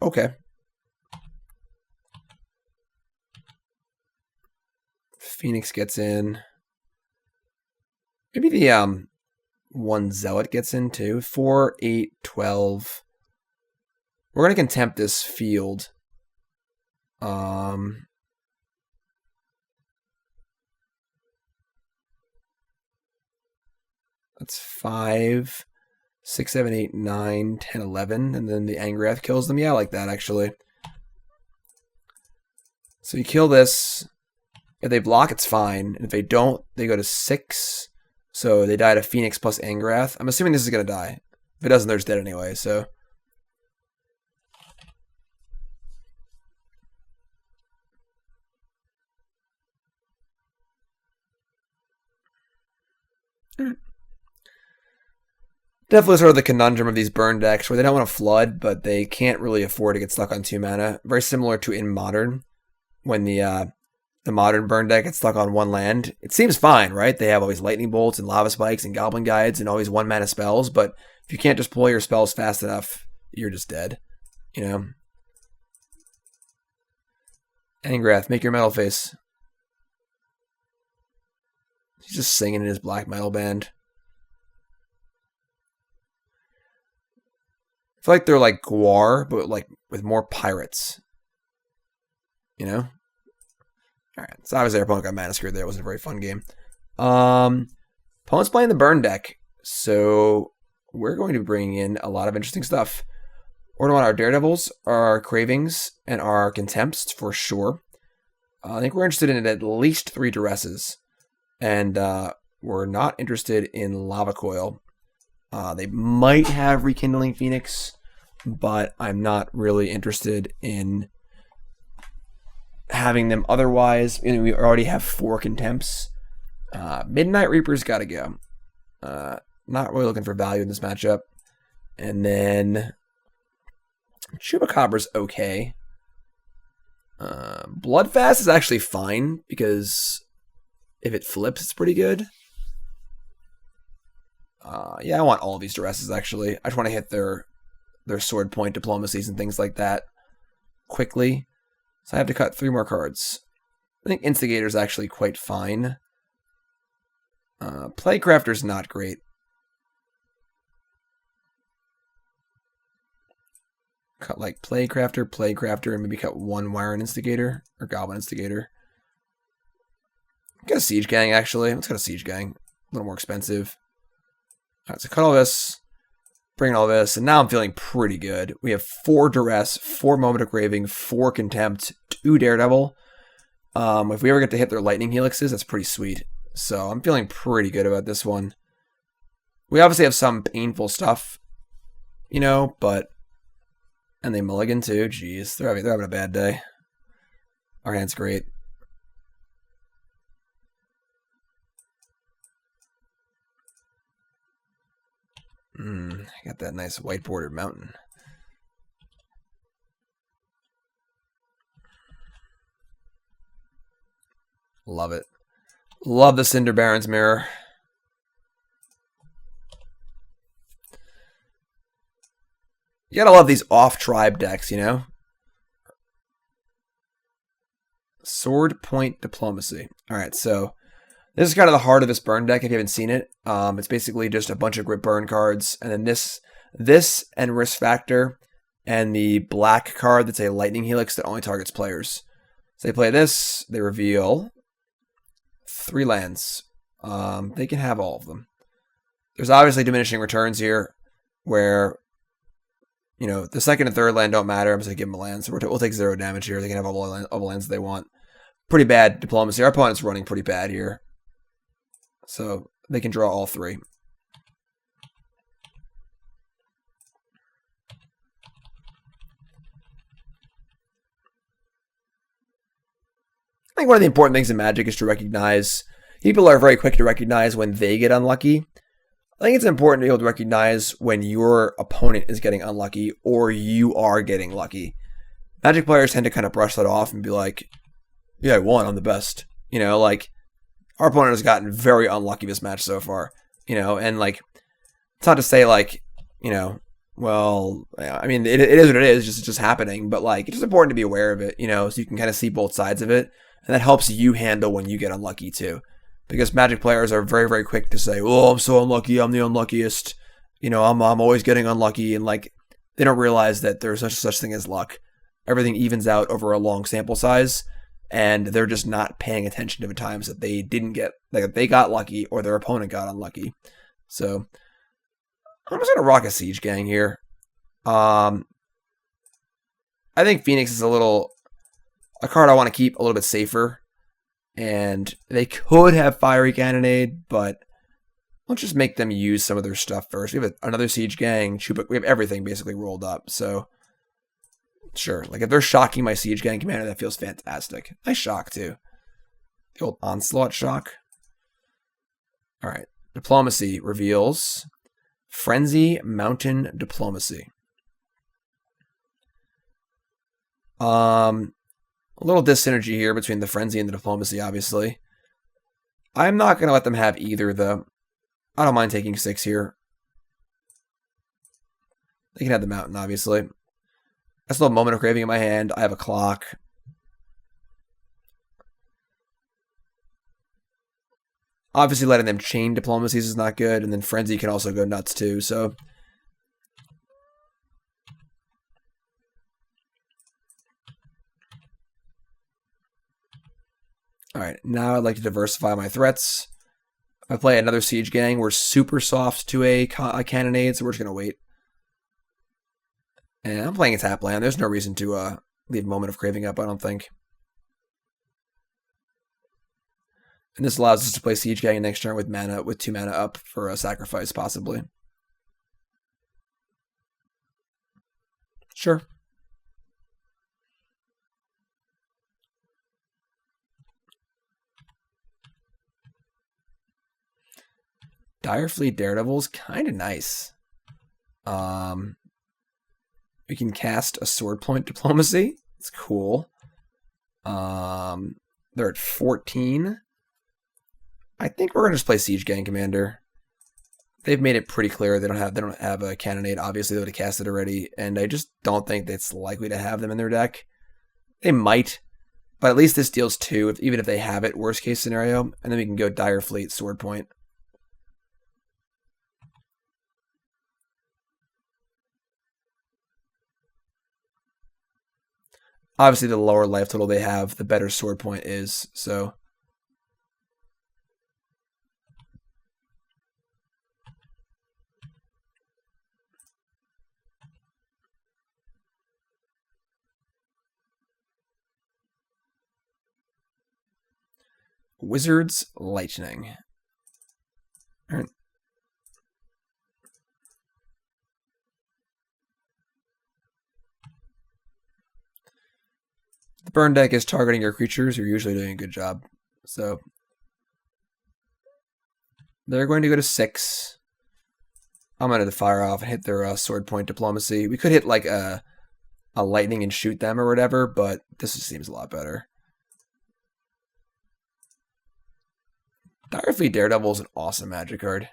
Okay. Phoenix gets in. Maybe the one Zealot gets in too. 4, 8, 12. We're going to Contempt this field. That's 5, 6, 7, 8, 9, 10, 11. And then the Angrath kills them. Yeah, I like that, actually. So you kill this. If they block, it's fine. And if they don't, they go to 6. So they die to Phoenix plus Angrath. I'm assuming this is going to die. If it doesn't, they're just dead anyway, so. Definitely sort of the conundrum of these burn decks where they don't want to flood, but they can't really afford to get stuck on 2 mana. Very similar to in Modern, when the Modern burn deck gets stuck on 1 land. It seems fine, right? They have all these Lightning Bolts and Lava Spikes and Goblin Guides and all these 1 mana spells, but if you can't just pull your spells fast enough, you're just dead. You know? Angrath, make your metal face. He's just singing in his black metal band. I feel like they're like Guar, but like with more pirates. You know? Alright, so obviously our opponent got mana screwed there. It wasn't a very fun game. Opponent's playing the burn deck, so we're going to be bringing in a lot of interesting stuff. We're going to want our Daredevils, our Cravings, and our Contempts for sure. I think we're interested in at least 3 Duresses. And we're not interested in Lava Coil. They might have Rekindling Phoenix, but I'm not really interested in having them otherwise. I mean, we already have 4 Contempts. Midnight Reaper's got to go. Not really looking for value in this matchup. And then Chupacabra's okay. Bloodfast is actually fine because if it flips, it's pretty good. Yeah, I want all of these Duresses actually. I just want to hit their sword point diplomacies and things like that quickly. So I have to cut 3 more cards. I think Instigator's actually quite fine. Plaguecrafter's not great. Cut like Plaguecrafter, and maybe cut 1 Wyron Instigator or Goblin Instigator. Got a Siege Gang actually. Let's got a Siege Gang. A little more expensive. Alright, so cut all this. Bring in all this, and now I'm feeling pretty good. We have 4 Duress, 4 Moment of Craving, 4 Contempt, 2 Daredevil. If we ever get to hit their Lightning Helixes, that's pretty sweet. So I'm feeling pretty good about this one. We obviously have some painful stuff, you know, but... And they mulligan too, jeez. They're having a bad day. Our hand's great. Got that nice white bordered mountain. Love it. Love the Cinder Barrens mirror. You gotta love these off-tribe decks, you know? Sword Point Diplomacy. Alright, so this is kind of the heart of this burn deck if you haven't seen it. It's basically just a bunch of grip burn cards, and then this and Risk Factor, and the black card that's a Lightning Helix that only targets players. So they play this, they reveal 3 lands. They can have all of them. There's obviously diminishing returns here, where, you know, the second and third land don't matter. I'm just going to give them a land, so we'll take 0 damage here. They can have all the lands they want. Pretty bad diplomacy. Our opponent's running pretty bad here. So they can draw all 3. I think one of the important things in Magic is to recognize, people are very quick to recognize when they get unlucky. I think it's important to be able to recognize when your opponent is getting unlucky or you are getting lucky. Magic players tend to kind of brush that off and be like, yeah, I won, I'm the best. You know, like, our opponent has gotten very unlucky this match so far. You know, and like, it's not to say like, you know, well, I mean, it is what it is, it's just happening. But like, it's just important to be aware of it, you know, so you can kind of see both sides of it. And that helps you handle when you get unlucky too. Because Magic players are very, very quick to say, oh, I'm so unlucky, I'm the unluckiest. You know, I'm always getting unlucky. And like, they don't realize that there's such thing as luck. Everything evens out over a long sample size. And they're just not paying attention to the times that they didn't get, like they got lucky or their opponent got unlucky. So, I'm just going to rock a Siege Gang here. I think Phoenix is a card I want to keep a little bit safer. And they could have Fiery Cannonade, but let's just make them use some of their stuff first. We have another Siege Gang, we have everything basically rolled up, so sure. Like if they're shocking my Siege Gang commander, that feels fantastic. Nice shock too. The old Onslaught shock. Alright. Diplomacy reveals Frenzy Mountain Diplomacy. A little dyssynergy here between the Frenzy and the Diplomacy, obviously. I'm not going to let them have either, though. I don't mind taking 6 here. They can have the Mountain, obviously. I still have Moment of Craving in my hand. I have a clock. Obviously, letting them chain diplomacies is not good, and then Frenzy can also go nuts too, so... Alright, now I'd like to diversify my threats. If I play another Siege Gang, we're super soft to a Cannonade, so we're just going to wait. And I'm playing a tap land. There's no reason to leave Moment of Craving up, I don't think. And this allows us to play Siege Gang next turn with 2 mana up for a sacrifice, possibly. Sure. Direfleet Daredevil's kind of nice. We can cast a Sword Point Diplomacy. It's cool. They're at 14. I think we're gonna just play Siege Gang Commander. They've made it pretty clear they don't have a Cannonade. Obviously, they would have cast it already, and I just don't think it's likely to have them in their deck. They might, but at least this deals 2, even if they have it. Worst case scenario, and then we can go Direfleet Sword Point. Obviously, the lower life total they have, the better Sword Point is, so... Wizard's Lightning. All right. The burn deck is targeting your creatures. You're usually doing a good job. So they're going to go to 6. I'm going to fire off and hit their Sword Point Diplomacy. We could hit like a lightning and shoot them or whatever, but this just seems a lot better. Direfleet Daredevil is an awesome Magic card.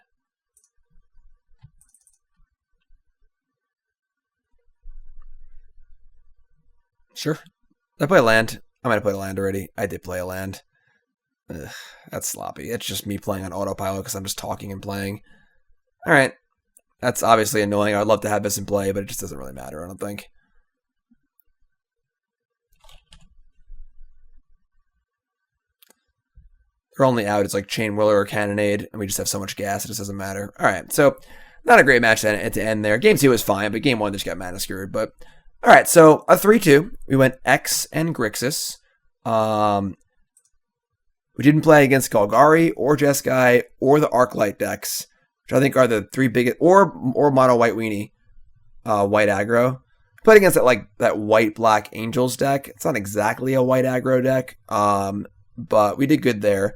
Sure. I play a land. I might have played a land already. I did play a land. Ugh, that's sloppy. It's just me playing on autopilot because I'm just talking and playing. Alright. That's obviously annoying. I'd love to have this in play, but it just doesn't really matter, I don't think. They're only out. It's like Chain Whirler or Cannonade, and we just have so much gas, it just doesn't matter. Alright, so not a great match to end there. Game 2 was fine, but Game 1 just got mana screwed. But alright, so a 3-2. We went X and Grixis. We didn't play against Golgari or Jeskai or the Arclight decks, which I think are the 3 biggest, or Mono White Weenie, white aggro. Played against that white black Angels deck. It's not exactly a white aggro deck, but we did good there.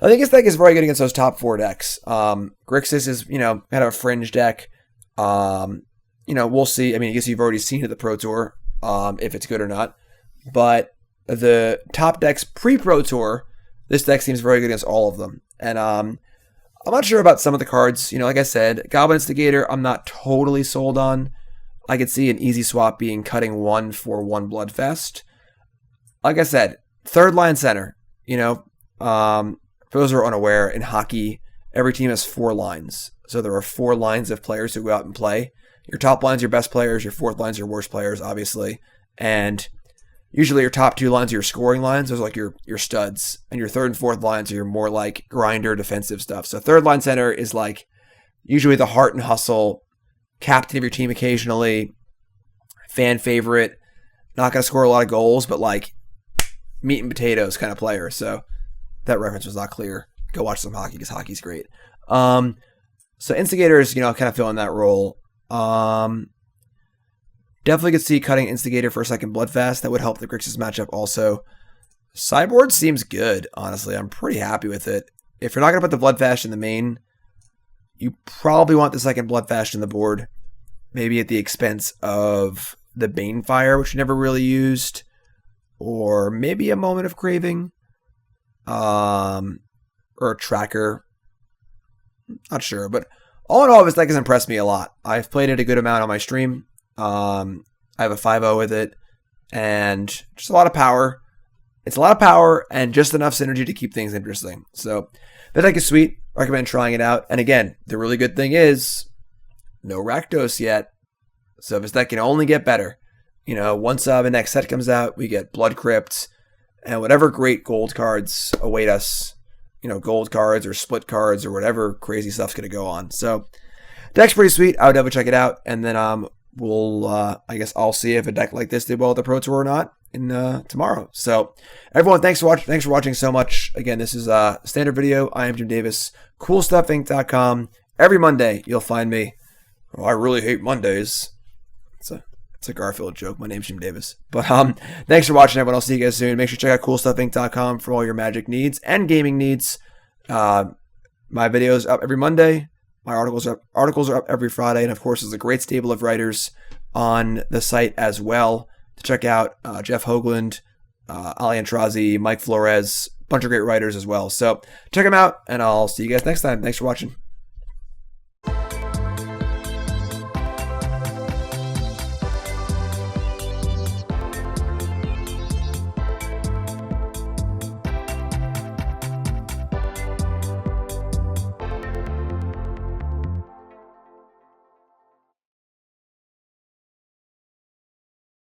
I think this deck is very good against those top 4 decks. Grixis is, kind of a fringe deck. We'll see. I mean, I guess you've already seen it at the Pro Tour, if it's good or not. But the top decks pre-Pro Tour, this deck seems very good against all of them. And I'm not sure about some of the cards. Like I said, Goblin Instigator, I'm not totally sold on. I could see an easy swap being cutting 1 for 1 Bloodfest. Like I said, third line center. For those who are unaware, in hockey, every team has 4 lines. So there are 4 lines of players who go out and play. Your top line's your best players, your fourth line's your worst players, obviously. And usually your top 2 lines are your scoring lines. Those are like your studs. And your third and fourth lines are your more like grinder defensive stuff. So third line center is like usually the heart and hustle, captain of your team occasionally, fan favorite, not going to score a lot of goals, but like meat and potatoes kind of player. So that reference was not clear. Go watch some hockey because hockey's great. So Instigator is, kind of filling that role. Definitely could see cutting Instigator for a second Bloodfast. That would help the Grixis matchup also. Sideboard seems good, honestly. I'm pretty happy with it. If you're not going to put the Bloodfast in the main, you probably want the second Bloodfast in the board. Maybe at the expense of the Banefire, which you never really used. Or maybe a Moment of Craving. Or a Tracker. Not sure, but all in all, this deck has impressed me a lot. I've played it a good amount on my stream. I I have a 5-0 with it, and just a lot of power. It's a lot of power and just enough synergy to keep things interesting. So the deck is sweet. Recommend trying it out. And again, the really good thing is no Rakdos yet. So this deck can only get better. You know, once the next set comes out, we get Blood Crypt and whatever great gold cards await us. You know, gold cards or split cards or whatever crazy stuff's going to go on. So deck's pretty sweet. I would definitely check it out. And then we'll, I guess I'll see if a deck like this did well at the Pro Tour or not in tomorrow. So everyone, thanks for watching so much. Again, this is a standard video. I am Jim Davis, CoolStuffInc.com. Every Monday you'll find me. Oh, I really hate Mondays. It's a Garfield joke. My name's Jim Davis. But thanks for watching, everyone. I'll see you guys soon. Make sure to check out CoolStuffInc.com for all your Magic needs and gaming needs. My videos up every Monday. My articles are up every Friday, and of course, there's a great stable of writers on the site as well to check out. Jeff Hoagland, Ali Antrazi, Mike Flores, a bunch of great writers as well. So check them out, and I'll see you guys next time. Thanks for watching.